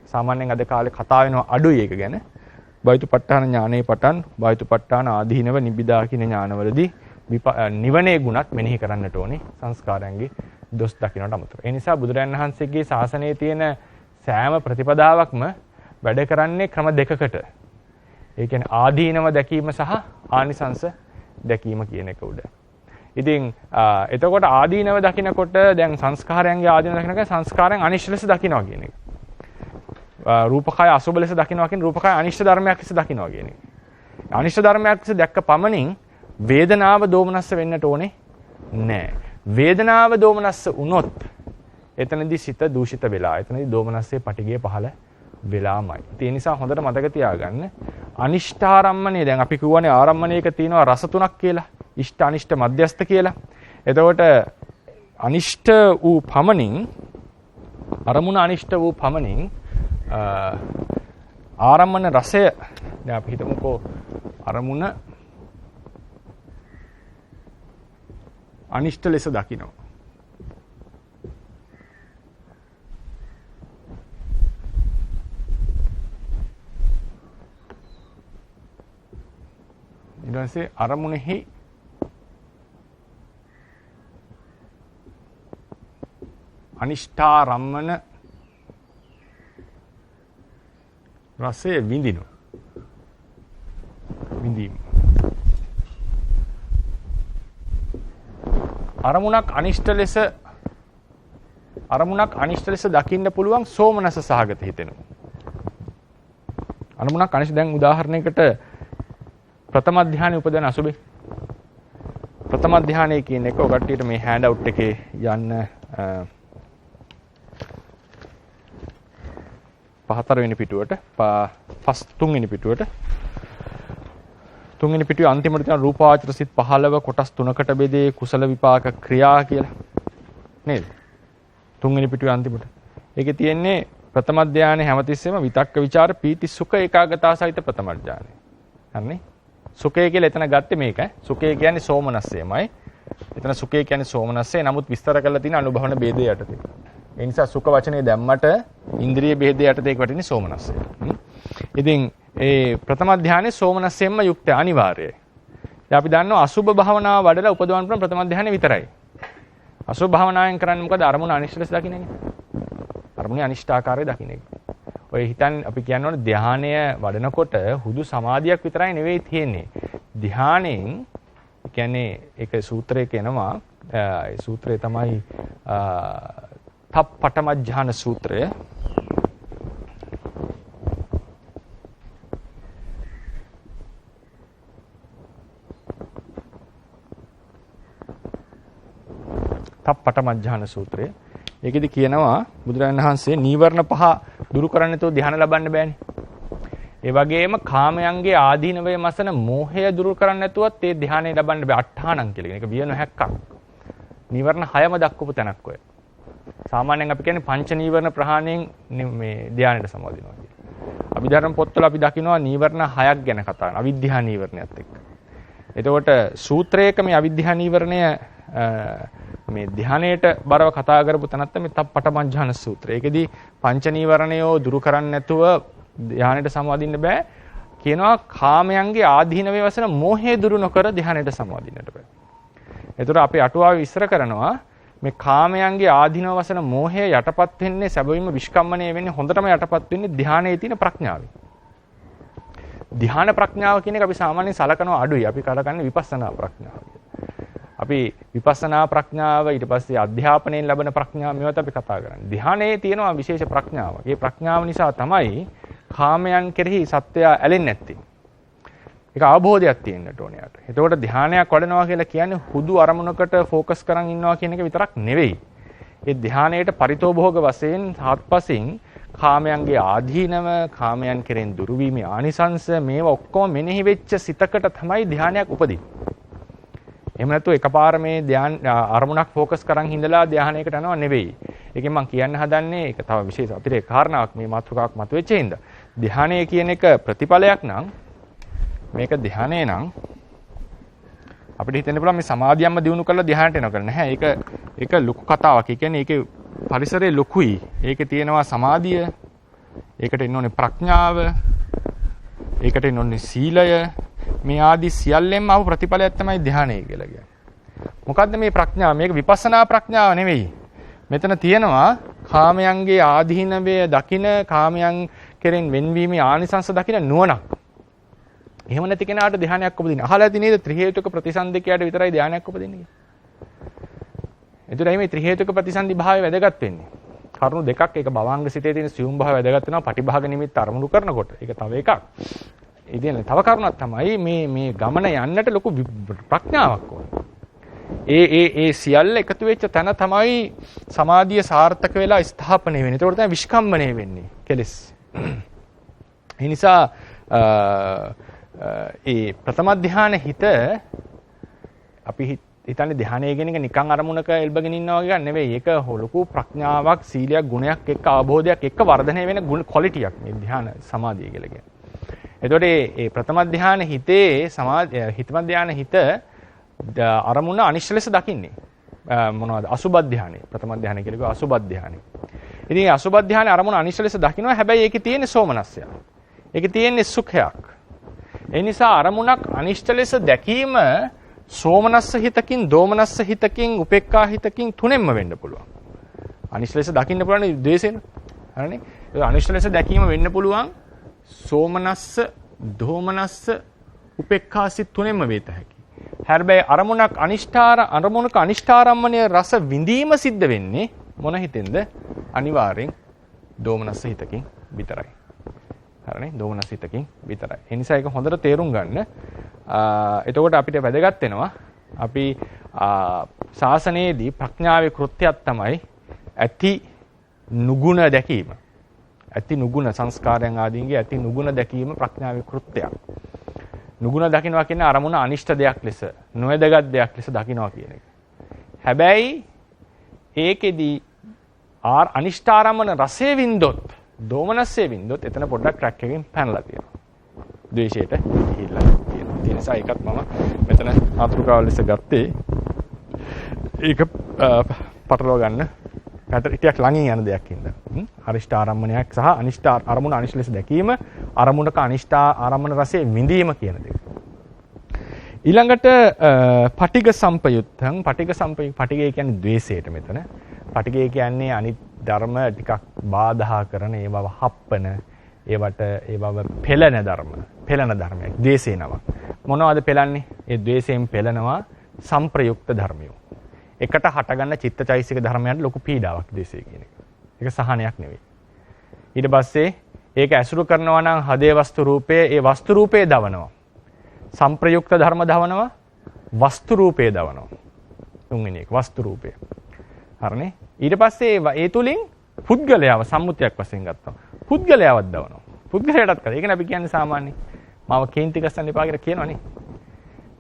සාමාන්‍යයෙන් අද කාලේ කතා වෙනවා අඩුයි ඒක ගැන. බහිතුපට්ඨාන ඥානයේ පටන් බහිතුපට්ඨාන ආදීනව නිබ්බිදා කියන ඥානවලදී නිවනේ ගුණත් මෙනෙහි කරන්නට ඕනේ සංස්කාරයන්ගේ දොස් දකින්නට අමතරව. ඒ නිසා බුදුරජාණන් වහන්සේගේ ශාසනයේ තියෙන සෑම ප්‍රතිපදාවක්ම වැඩ කරන්නේ ක්‍රම දෙකකට. ඒ කියන්නේ ආදීනව දැකීම සහ ආනිසංස දැකීම කියන එක උඩ. ඉතින් එතකොට ආදීනව දකිනකොට දැන් සංස්කාරයන්ගේ ආදීනව දකිනකොට සංස්කාරයන් අනිෂ්ඨ ලෙස දකිනවා කියන එක. රූපකය අසුබ ලෙස දකිනවා කියන්නේ රූපකය අනිෂ්ඨ ධර්මයක් ලෙස දකිනවා කියන එක. අනිෂ්ඨ ධර්මයක් ලෙස දැක්ක පමණින් වේදනාව දෝමනස්ස වෙන්නට ඕනේ නැහැ. වේදනාව දෝමනස්ස වුණොත් එතනදී සිත දූෂිත වෙලා එතනදී දෝමනස්සේ පටිගය පහළ වෙලාමයි. ඒ නිසා හොඳට මතක තියාගන්න අනිෂ්ඨාරම්මණය දැන් අපි කියවනේ ආරම්මණයක තියෙනවා රස තුනක් කියලා. ඉෂ්ඨ අනිෂ්ඨ මධ්‍යස්ථ කියලා. එතකොට අනිෂ්ඨ වූ පමණින් අරමුණ අනිෂ්ඨ වූ පමණින් ආරම්මන රසය දැන් අපි හිතමුකෝ අරමුණ අනිෂ්ඨ ලෙස දකිනවා. ඊට පස්සේ අරමුණෙහි අනිෂ්ඨාරම්මන රසය විඳිනු. විඳීම. අරමුණක් අනිෂ්ඨ ලෙස දකින්න පුළුවන් සෝමනස සහගත හිතෙනවා. අරමුණක් අනිෂ්ඨ දැන් උදාහරණයකට ප්‍රථම ධානය උපදවන අසුබේ. ප්‍රථම ධානය කියන එක ඔයගොල්ලන්ට මේ හෑන්ඩ් අවුට් එකේ යන්න 4 වෙනි පිටුවට 3 වෙනි පිටුවට 3 වෙනි පිටුවේ අන්තිමට තියෙන රූපාවචර සිත් 15 කොටස් 3කට බෙදේ කුසල විපාක ක්‍රියා කියලා නේද? 3 වෙනි පිටුවේ අන්තිමට. ඒකේ තියෙන්නේ ප්‍රථම ධානයේ හැමතිස්සෙම විතක්ක ਵਿਚාර පීති සුඛ ඒකාගතා සහිත ප්‍රථම ධානය. හරිනේ? සුඛය කියලා එතන ගත්තේ මේක. සුඛය කියන්නේ සෝමනස්සයමයි. එතන සුඛය කියන්නේ සෝමනස්සය. නමුත් විස්තර කරලා තියෙන අනුභවන ભેදය යටතේ. ඒ නිසා සුඛ වචනේ දැම්මට ඉන්ද්‍රිය ભેදය යටතේ ඒක වටින්නේ සෝමනස්සය. ඉතින් ඒ ප්‍රථම ධානයේ සෝමනස්සයෙන්ම යුක්ත අනිවාර්යයි. දැන් අපි දන්නවා අසුභ භාවනාව වඩලා උපදවන්න පුළුවන් ප්‍රථම ධානය විතරයි. අසුභ භාවනාවෙන් කරන්නේ මොකද? අරමුණ අනිෂ්ඨ ලෙස දකින්න එක. අරමුණේ අනිෂ්ඨාකාරය දකින්න එක. ඔය හිතන් අපි කියන්නේ ධානය වඩනකොට හුදු සමාධියක් විතරයි නෙවෙයි තියෙන්නේ. ධානයෙන් කියන්නේ ඒක සූත්‍රයක එනවා. ඒ සූත්‍රය තමයි තප්පටමඥාන සූත්‍රය. තප්පටමඥාන සූත්‍රය. ඒකෙදි කියනවා බුදුරජාණන් වහන්සේ නීවරණ පහ දුරු කරන්න නැතුව ධ්‍යාන ලබන්න බෑනේ. ඒ වගේම කාමයන්ගේ ආදීනවය මසන මෝහය දුරු කරන්න නැතුවත් ඒ ධ්‍යානෙ ලබන්න බෑ. අට්ඨානං කියලා. ඒක වියන හැක්කක්. නීවරණ හයම දක්වපු තැනක් ඔය. සාමාන්‍යයෙන් අපි කියන්නේ පංච නීවරණ ප්‍රහාණයෙන් මේ ධ්‍යානෙට සමාදිනවා කියලා. අභිධර්ම පොත්වල අපි දකිනවා නීවරණ 6ක් ගැන කතා කරනවා. අවිද්‍යා නීවරණයත් එක්ක. එතකොට සූත්‍රයක මේ අවිද්‍යා නීවරණය මේ ධානයේට බරව කතා කරපු තැනත් මේ තප්පටමඥාන සූත්‍රය. ඒකෙදි පංච නීවරණයෝ දුරු කරන්නේ නැතුව ධානයට සමවදින්න බෑ. කියනවා කාමයන්ගේ ආධීනවේ වසන මෝහය දුරු නොකර ධානයට සමවදින්නට බෑ. එතකොට අපි අටුවාවේ විස්තර කරනවා මේ කාමයන්ගේ ආධීනව වසන මෝහය යටපත් වෙන්නේ සැබවින්ම විස්කම්මණය වෙන්නේ හොඳටම යටපත් වෙන්නේ ධානයේ තියෙන ප්‍රඥාවෙන්. ධාන ප්‍රඥාව කියන එක අපි සාමාන්‍යයෙන් සලකනවා අඩුයි. අපි කලකන්නේ විපස්සනා ප්‍රඥාව. අපි විපස්සනා ප්‍රඥාව ඊට පස්සේ අධ්‍යාපනයෙන් ලැබෙන ප්‍රඥාව මේවත් අපි කතා කරන්නේ. ධානයේ තියෙනවා විශේෂ ප්‍රඥාවක්. ඒ ප්‍රඥාව නිසා තමයි කාමයන් කෙරෙහි සත්‍යය ඇලෙන්නේ නැත්තේ. ඒක අවබෝධයක් තියෙන්නට ඕනේ යට. එතකොට ධානයක් වඩනවා කියලා කියන්නේ හුදු අරමුණකට ફોકસ කරන් ඉන්නවා කියන එක විතරක් නෙවෙයි. ඒ ධානයේට පරිතෝභෝග වශයෙන් හත්පසින් කාමයන්ගේ ආධීනව, කාමයන් කෙරෙන් දුරු වීමේ ආනිසංස මේවා ඔක්කොම මෙනෙහි වෙච්ච සිතකට තමයි ධානයක් උපදින්නේ. එහෙම නැත්නම් එකපාර මේ ධාන අරමුණක් ફોકસ කරන් හිඳලා ධානයකට යනවා නෙවෙයි. ඒකෙන් මම කියන්න හදන්නේ ඒක තව විශේෂ අපිට කාරණාවක් මේ මාතෘකාවක් මතුවෙච්ච හින්දා. ධානය කියන එක ප්‍රතිඵලයක් නම් මේක ධානය නම් අපිට හිතෙන්න පුළුවන් මේ සමාධියක්ම දිනු කරලා ධානයට එනවා කියලා. නැහැ. ඒක ලොකු කතාවක්. ඒ කියන්නේ ඒකේ පරිසරය ලොකුයි. ඒකේ තියෙනවා සමාධිය. ඒකට එන්න ඕනේ ප්‍රඥාව. ඒකට එන්න ඕනේ සීලය. මේ ආදී සියල්ලෙන්ම ආපු ප්‍රතිඵලයක් තමයි ධානය කියලා කියන්නේ. මොකද්ද මේ ප්‍රඥාව? මේක විපස්සනා ප්‍රඥාව නෙවෙයි. මෙතන තියෙනවා කාමයන්ගේ ආධීනවය දකින, කාමයන් කෙරෙන් වෙන්වීමේ ආනිසංස දකින නුවණක්. එහෙම නැති කෙනාට ධානයක් උපදින්නේ. අහලා ඇති නේද ත්‍රි හේතුක ප්‍රතිසන්දිකයට විතරයි ධානයක් උපදින්නේ කියලා. එතකොට මේ ත්‍රි හේතුක ප්‍රතිසන්දි භාවය වැදගත් වෙන්නේ. කරුණු දෙකක්. ඒක භවංග සිතේ තියෙන සියුම් භාවය වැදගත් වෙනවා. පටිභාග නිමිත්ත අරමුණු කරනකොට. ඒක තව එකක්. ඉතින් තව කරුණක් තමයි මේ ගමන යන්නට ලොකු ප්‍රඥාවක් ඕනේ. ඒ සියල්ල එකතු වෙච්ච තැන තමයි සමාධිය සාර්ථක වෙලා ස්ථාපනය වෙන්නේ. ඒකට තමයි විස්කම්මණය වෙන්නේ. කෙලස්. ඒ නිසා ඒ ප්‍රථම ධානය හිත අපි හිතන්නේ ධානය කියන එක නිකන් අරමුණක එල්බගෙන ඉන්නවා වගේ නෙවෙයි. ඒක ලොකු ප්‍රඥාවක්, සීලයක්, ගුණයක් එක්ක අවබෝධයක් එක්ක වර්ධනය වෙන ක්වොලිටියක් මේ ධාන සමාධිය කියලා කියන්නේ. එතකොට මේ ප්‍රථම ධානය හිතේ හිතම ධානය හිත අරමුණ අනිශ්චල ලෙස දකින්නේ. මොනවද? අසුබ ධානය. ප්‍රථම ධානය කියලා කිව්ව අසුබ ධානය. ඉතින් අසුබ ධානය අරමුණ අනිශ්චල ලෙස දකිනවා. හැබැයි ඒකේ තියෙන සෝමනස්සය. ඒකේ තියෙන සුඛයක්. ඒ නිසා අරමුණක් අනිශ්චල ලෙස දැකීම සෝමනස්ස හිතකින්, දෝමනස්ස හිතකින්, උපේක්ඛා හිතකින් තුනෙන්ම වෙන්න පුළුවන්. අනිශ්චල ලෙස දකින්න පුළුවන් ද්වේෂයෙන්. හරිනේ? ඒ අනිශ්චල ලෙස දැකීම වෙන්න පුළුවන් සෝමනස්ස, දෝමනස්ස, උපේක්ඛා සිත් තුනෙන්ම වේත හැකි. හැබැයි අරමුණක අනිෂ්ඨාරම්මණය රස විඳීම සිද්ධ වෙන්නේ මොන හිතෙන්ද? අනිවාර්යෙන් දෝමනස්ස හිතකින් විතරයි. හරිනේ? දෝමනස්ස හිතකින් විතරයි. ඒ නිසා ඒක හොඳට තේරුම් ගන්න. එතකොට අපිට වැදගත් වෙනවා අපි ශාසනයේදී ප්‍රඥාවේ කෘත්‍යයක් තමයි ඇති නුගුණ දැකීම. ඇති නුගුණ සංස්කාරයන් ආදීන්ගේ ඇති නුගුණ දැකීම ප්‍රඥාවේ කෘත්‍යයක්. නුගුණ දකින්නවා කියන්නේ අරමුණ අනිෂ්ට දෙයක් ලෙස, නොවැදගත් දෙයක් ලෙස දකින්නවා කියන එක. හැබැයි ඒකෙදි අනිෂ්ඨාරම්මන රසයේ වින්දොත්, දෝමනස්සේ වින්දොත් එතන පොඩ්ඩක් ට්‍රැක් එකකින් පැනලා තියෙනවා. ද්වේෂයට ගිහිල්ලා තියෙනවා. ඒ නිසා ඒකත් මම මෙතන මාතෘකාව ලෙස ගත්තේ. ඒක පටලවා ගන්න ටිකක් ළඟින් යන දෙයක් හින්දා. අනිෂ්ඨ ආරම්මණයක් සහ අනිෂ්ඨ අරමුණ අනිෂ්ඨ ලෙස දැකීම, අරමුණක අනිෂ්ඨ ආරම්මන රසයේ විඳීම කියන දේ. ඊළඟට පටිඝ සම්පයුත්තං පටිඝය කියන්නේ ද්වේෂයට මෙතන. පටිඝය කියන්නේ අනිත් ධර්ම ටිකක් බාධා කරන, ඒවව හප්පන, ඒවව පෙළන ධර්මයක්. ද්වේෂේ නම. මොනවද පෙළන්නේ? ඒ ද්වේෂයෙන් පෙළනවා සංප්‍රයුක්ත ධර්මයෝ. එකට හටගන්න චිත්තචෛසික ධර්මයන්ට ලොකු පීඩාවක් ද්වේෂය කියන එක. ඒක සහනයක් නෙවෙයි. ඊට පස්සේ ඒක ඇසුරු කරනවා නම් හදේ වස්තු රූපයේ ඒ වස්තු රූපේ දවනවා. සංප්‍රයුක්ත ධර්ම දවනවා, වස්තු රූපේ දවනවා. තුන්වෙනි එක වස්තු රූපය. හරිනේ? ඊට පස්සේ ඒ තුලින් පුද්ගලයාව සම්මුතියක් වශයෙන් ගත්තා. පුද්ගලයාවත් දවනවා. පුද්ගලයාටත් කරා. ඒකනේ අපි කියන්නේ සාමාන්‍යයෙන්. මාව කේන්ති ගස්සන්න එපා කියලා කියනවනේ.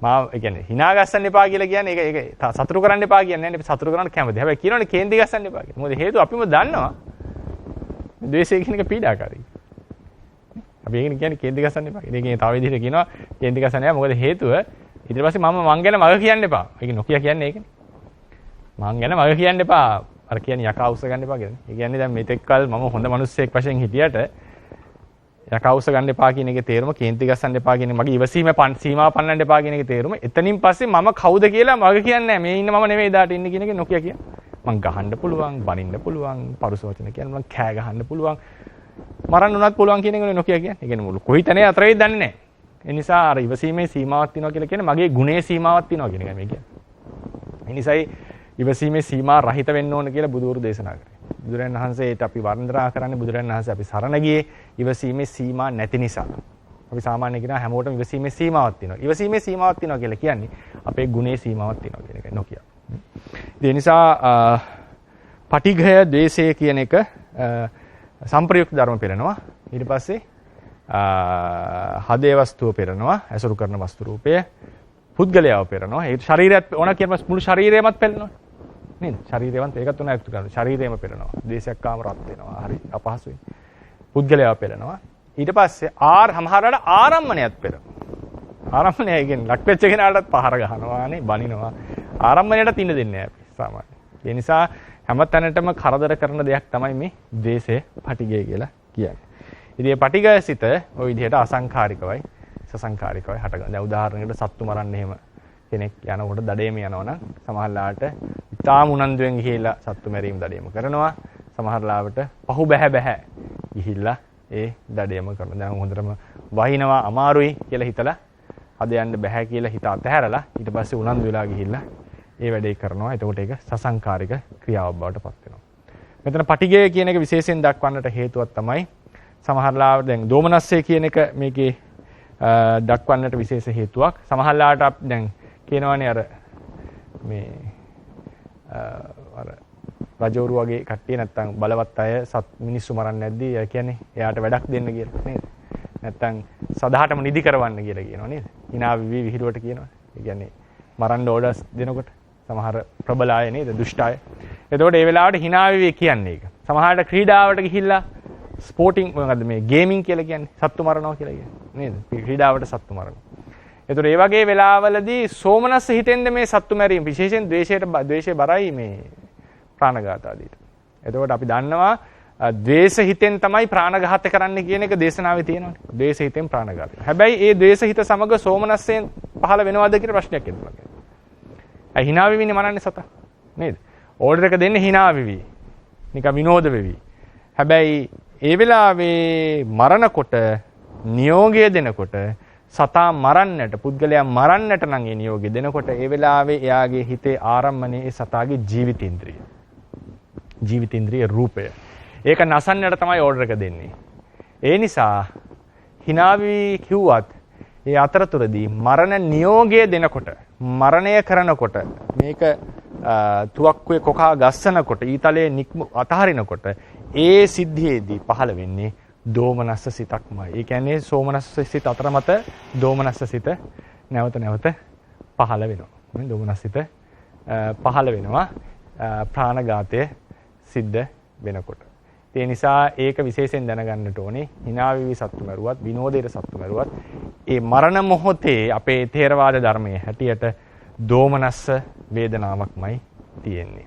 මාව ඒ කියන්නේ hina ගස්සන්න එපා කියලා කියන්නේ ඒක සතුටු කරන්න එපා කියන්නේ නැහැ. අපි සතුටු කරන්න කැමති. හැබැයි කියනවනේ කේන්ති ගස්සන්න එපා කියලා. මොකද හේතුව අපිම දන්නවා. ද්වේෂය කියන එක පීඩාකාරී. අපි ඒක කියන්නේ කේන්ති ගසන්න එපා. ඒකේ තව විදිහට කියනවා කේන්ති ගසන්න එපා. මොකද හේතුව ඊට පස්සේ මං ගැන මග කියන්න එපා. ඒක නොකිය කියන්නේ ඒකනේ. මං ගැන මග කියන්න එපා. අර කියන්නේ යකා උස්ස ගන්න එපා කියන්නේ. ඒ කියන්නේ දැන් මෙතෙක්කල් මම හොඳ මිනිස්සෙක් වශයෙන් හිටියට යකා උස්ස ගන්න එපා කියන එකේ තේරුම කේන්ති ගසන්න එපා කියන මගේ ඉවසීම සීමාව පන්නන්න එපා කියන එකේ තේරුම. එතනින් පස්සේ මම කවුද කියලා මග කියන්නේ නැහැ. මේ ඉන්න මම නෙවෙයි දාට ඉන්නේ කියන එක නොකිය කියන්නේ. මං ගහන්න පුළුවන්, බනින්න පුළුවන්, පරුස වචන කියන්න මං කෑ ගහන්න පුළුවන්. මරන්න උනත් පුළුවන් කියන එක නොකිය කියන්නේ. ඒ කියන්නේ මුළු කොයි තැනේ අතර වෙයිද දන්නේ නැහැ. ඒ නිසා අර ඉවසීමේ සීමාවක් තියෙනවා කියලා කියන්නේ මගේ ගුණේ සීමාවක් තියෙනවා කියන එකයි මේ කියන්නේ. ඒ නිසායි ඉවසීමේ සීමා රහිත වෙන්න ඕන කියලා බුදුවරු දේශනා කරේ. බුදුරජාණන් වහන්සේට අපි වන්දනා කරන්නේ බුදුරජාණන් වහන්සේ අපි සරණ ගියේ ඉවසීමේ සීමා නැති නිසා. අපි සාමාන්‍ය කියනවා හැමෝටම ඉවසීමේ සීමාවක් තියෙනවා. ඉවසීමේ සීමාවක් තියෙනවා කියලා කියන්නේ අපේ ගුණේ සීමාවක් තියෙනවා කියන එකයි නොකිය. ඒ නිසා පටිඝය ද්වේෂය කියන එක සම්ප්‍රයුක්ත ධර්ම පෙරනවා. ඊට පස්සේ හදේ වස්තුව පෙරනවා. ඇසුරු කරන වස්තු රූපය පුද්ගලයාව පෙරනවා. ඒ ශරීරයත් ඕන කියන මුළු ශරීරයමත් පෙරනවා. නේද? ශරීරයවත් ඒකත් උනා එකතු කරනවා. ශරීරයම පෙරනවා. ද්වේෂයක් කාම රත් වෙනවා. හරි අපහසුයි. පුද්ගලයාව පෙරනවා. ඊට පස්සේ සමහරවල් ආරම්මණයත් පෙරනවා. ආරම්මණය කියන්නේ ලක් වෙච්ච කෙනාටත් පහර ගහනවානේ, බනිනවා. ආරම්මණයට තින්න දෙන්නේ නැහැ අපි සාමාන්‍යයෙන්. ඒ නිසා හැම තැනටම කරදර කරන දෙයක් තමයි මේ ද්වේෂය, පටිඝය කියලා කියන්නේ. ඉතින් මේ පටිඝයසිත ওই විදිහට අසංඛාරිකවයි, සසංඛාරිකවයි හටගන්න. දැන් උදාහරණයකට සත්තු මරන්න එහෙම කෙනෙක් යනකොට දඩේම යනවනම් සමහරලාට ඉතාම උනන්දුවෙන් ගිහිල්ලා සත්තු මැරීම දඩේම කරනවා. සමහරලාවට පහු බැහැ ගිහිල්ලා ඒ දඩේම කරනවා. දැන් හොඳටම වහිනවා අමාරුයි කියලා හිතලා අද යන්න බෑ කියලා හිත අතහැරලා ඊට පස්සේ උනන්දු වෙලා ගිහිල්ලා ඒ වැඩේ කරනවා. එතකොට ඒක සසංකාරික ක්‍රියාවක් බවට පත් වෙනවා. මෙතන පටිඝය කියන එක විශේෂයෙන් දක්වන්නට හේතුවක් තමයි සමහරලාට දැන් දෝමනස්සය කියන එක මේකේ දක්වන්නට විශේෂ හේතුවක්. සමහරලාට දැන් කියනවනේ අර මේ අර රජවරු වගේ කට්ටිය නැත්තම් බලවත් අය මිනිස්සු මරන්නේ නැද්දී? ඒ කියන්නේ එයාට වැඩක් දෙන්න කියලා නේද? නැත්තම් සදාටම නිදි කරවන්න කියලා කියනවා නේද? hina විවි විහිළුවට කියනවා. ඒ කියන්නේ මරන්න ඕඩර්ස් දෙනකොට සමහර ප්‍රබල අය නේද? දුෂ්ට අය. එතකොට ඒ වෙලාවට hina විවි කියන්නේ ඒක. සමහරට ක්‍රීඩාවට ගිහිල්ලා ස්පෝටිං මොකද්ද මේ ගේමින් කියලා කියන්නේ? සත්තු මරනවා කියලා කියන්නේ නේද? ක්‍රීඩාවට සත්තු මරනවා. එතකොට ඒ වගේ වෙලාවලදී සෝමනස්ස හිතෙන්ද මේ සත්තු මැරීම විශේෂයෙන් ද්වේෂය බරයි මේ ප්‍රාණඝාත ආදීට. එතකොට අපි දන්නවා ද්වේෂ හිතෙන් තමයි ප්‍රාණඝාත කරන්න කියන එක දේශනාවේ තියෙනවානේ. ද්වේෂ හිතෙන් ප්‍රාණඝාත. හැබැයි ඒ ද්වේෂ හිත සමග සෝමනස්සෙන් පහළ වෙනවද කියලා ප්‍රශ්නයක් එනවා. අය hina වෙවිනේ මරන්නේ සතා. නේද? ඕඩර් එක දෙන්නේ hina වෙවි. නිකන් විනෝද වෙවි. හැබැයි ඒ වෙලාවේ මරණකොට නියෝගය දෙනකොට සතා මරන්නට පුද්ගලයා මරන්නට නම් ඒ නියෝගය දෙනකොට ඒ වෙලාවේ එයාගේ හිතේ ආරම්මණය ඒ සතාගේ ජීවිතේන්ද්‍රිය රූපය. ඒක නසන්නට තමයි ඕඩර් එක දෙන්නේ. ඒ නිසා hinawi කිව්වත් ඒ අතරතුරදී මරණ නියෝගය දෙනකොට මරණය කරනකොට මේක තුවක්කුවේ කොකා ගස්සනකොට ඊතලයේ නික්ම අතහරිනකොට ඒ සිද්ධියේදී පහළ වෙන්නේ දෝමනස්ස සිතක්මයි. ඒ කියන්නේ සෝමනස්ස සිත අතර මත දෝමනස්ස සිත නැවත පහළ වෙනවා. දෝමනස්ස සිත පහළ වෙනවා ප්‍රාණඝාතය සිද්ධ වෙනකොට. ඒ නිසා ඒක විශේෂයෙන් දැනගන්නට ඕනේ. hina විවි සත්තු මරුවත්, විනෝදයේ සත්තු මරුවත් ඒ මරණ මොහොතේ අපේ ථේරවාද ධර්මයේ හැටියට දෝමනස්ස වේදනාවක්මයි තියෙන්නේ.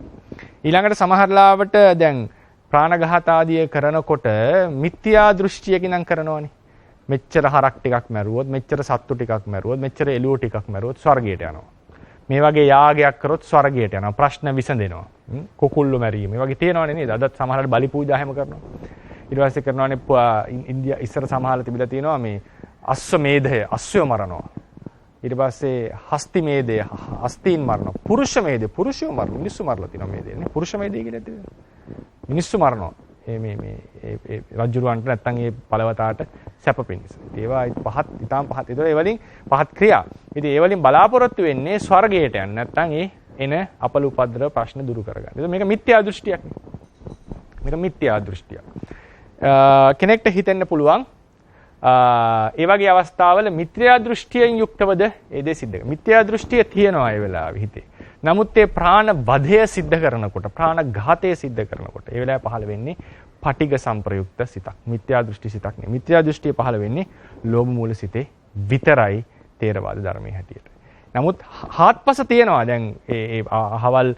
ඊළඟට සමහරලාවට දැන් ප්‍රාණඝාත ආදිය කරනකොට මිත්‍යා දෘෂ්ටියකින් නම් කරනවනේ. මෙච්චර හරක් ටිකක් මැරුවොත්, මෙච්චර සත්තු ටිකක් මැරුවොත්, මෙච්චර එළුව ටිකක් මැරුවොත් ස්වර්ගයට යනවා. මේ වගේ යාගයක් කරොත් ස්වර්ගයට යනවා. ප්‍රශ්න විසඳෙනවා. කුකුල්ලු මැරීම. මේ වගේ තියෙනවනේ නේද? අදත් සමහරවල් බලි පූජා හැම කරනවා. ඊට පස්සේ කරනවනේ ඉන්දියා ඉස්සර සමහරවල් තිබිලා තියෙනවා මේ අස්ව මේධය, අස්වැය මරනවා. ඊට පස්සේ හස්ති මේධය, හස්තීන් මරනවා. පුරුෂ මේධය, පුරුෂයෝ මරනවා. මිනිස්සු මරලා තියෙනවා මේධය නේ. පුරුෂ මේධය කියලා තියෙනවා. මිනිස්සු මරනවා. මේ රජුරවන්ට නැත්තම් ඒ බලවතාට සැප පිණිස. ඒවා පහත්, ඊටාම් පහත්. ඒ වලින් පහත් ක්‍රියා. ඉතින් ඒ වලින් බලාපොරොත්තු වෙන්නේ ස්වර්ගයට යන්න. නැත්තම් එන අපල උපද්‍රව ප්‍රශ්න දුරු කරගන්න. ඒක මේක මිත්‍යා දෘෂ්ටියක් නේ. මේක මිත්‍යා දෘෂ්ටියක්. කෙනෙක්ට හිතෙන්න පුළුවන් ඒ වගේ අවස්ථාවල මිත්‍යා දෘෂ්ටියෙන් යුක්තවද ඒ දේ සිද්ධ කරනවා. මිත්‍යා දෘෂ්ටිය තියෙනවා ඒ වෙලාවේ හිතේ. නමුත් ඒ ප්‍රාණ වධය සිද්ධ කරනකොට ප්‍රාණ ඝාතය සිද්ධ කරනකොට ඒ වෙලාවේ පහළ වෙන්නේ පටිඝ සංප්‍රයුක්ත සිතක්. මිත්‍යා දෘෂ්ටි සිතක් නෙවෙයි. මිත්‍යා දෘෂ්ටිය පහළ වෙන්නේ ලෝභ මූල සිතේ විතරයි තේරවාද ධර්මයේ හැටියට. නමුත් හාත්පස තියනවා දැන් ඒ අහවල්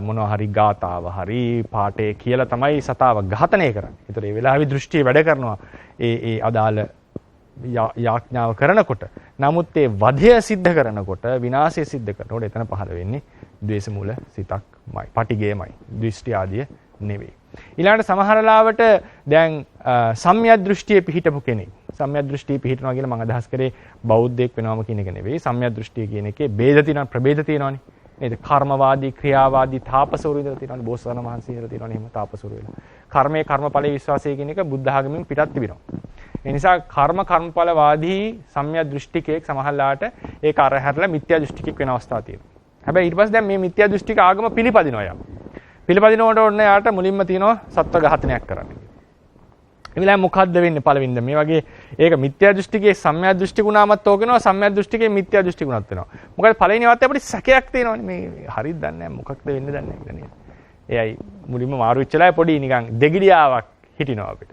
මොනවා හරි ගාතාව හරි පාඨය කියලා තමයි සතාව ඝාතනය කරන්නේ. ඒතර ඒ වෙලාවේ දෘෂ්ටිය වැඩ කරනවා ඒ අදාළ යාඥාව කරනකොට. නමුත් ඒ වධය සිද්ධ කරනකොට විනාශය සිද්ධ කරනකොට එතන පහළ වෙන්නේ ද්වේෂ මූල සිතක්මයි. පටිඝයමයි. දෘෂ්ටි ආදිය නෙවෙයි. ඊළඟට සමහර ලාවට දැන් සම්‍යක් දෘෂ්ටියේ පිහිටපු කෙනෙක් සම්‍යක් දෘෂ්ටියේ පිහිටනවා කියලා මම අදහස් කරේ බෞද්ධයෙක් වෙනවම කියන එක නෙවෙයි. සම්‍යක් දෘෂ්ටිය කියන එකේ ભેද තියෙනවා ප්‍රභේද තියෙනවානේ. නේද? කර්මවාදී ක්‍රියාවාදී තාපසවරු ඉඳලා තියෙනවානේ. බෝසතාණන් වහන්සේ ඉඳලා තියෙනවානේ එහෙම තාපසවරු වෙලා. කර්මයේ කර්මඵලයේ විශ්වාසය කියන එක බුද්ධ ආගමෙන් පිටත් තිබෙනවා. ඒ නිසා කර්මඵලවාදී සම්‍යක් දෘෂ්ටිකයෙක් සමහරලාට ඒක අරහැරලා මිත්‍යා දෘෂ්ටිකෙක් වෙන අවස්ථා තියෙනවා. හැබැයි ඊට පස්සේ දැන් මේ මිත්‍යා දෘෂ්ටික ආගම පිළිපදිනවා යා. පිළිපදිනකොට ඔන්න යාට මුලින්ම තියෙනවා සත්ව ඝාතනයක් කරන්න. ඒ වෙලාවේ මොකද්ද වෙන්නේ පළවෙනිද මේ වගේ ඒක මිත්‍යා දෘෂ්ටිකේ සම්‍යක් දෘෂ්ටි ගුණාමත් ඕකනවා සම්‍යක් දෘෂ්ටිකේ මිත්‍යා දෘෂ්ටි ගුණත් වෙනවා. මොකද පළවෙනි අවස්ථාවේ අපිට සැකයක් තියෙනවානේ මේ හරිද දන්නේ නැහැ මොකක්ද වෙන්නේ දන්නේ නැහැ කියලා නේද. එයයි මුලින්ම මාරු වෙච්චලා පොඩි නිකන් දෙගිඩියාවක් හිටිනවා අපිට.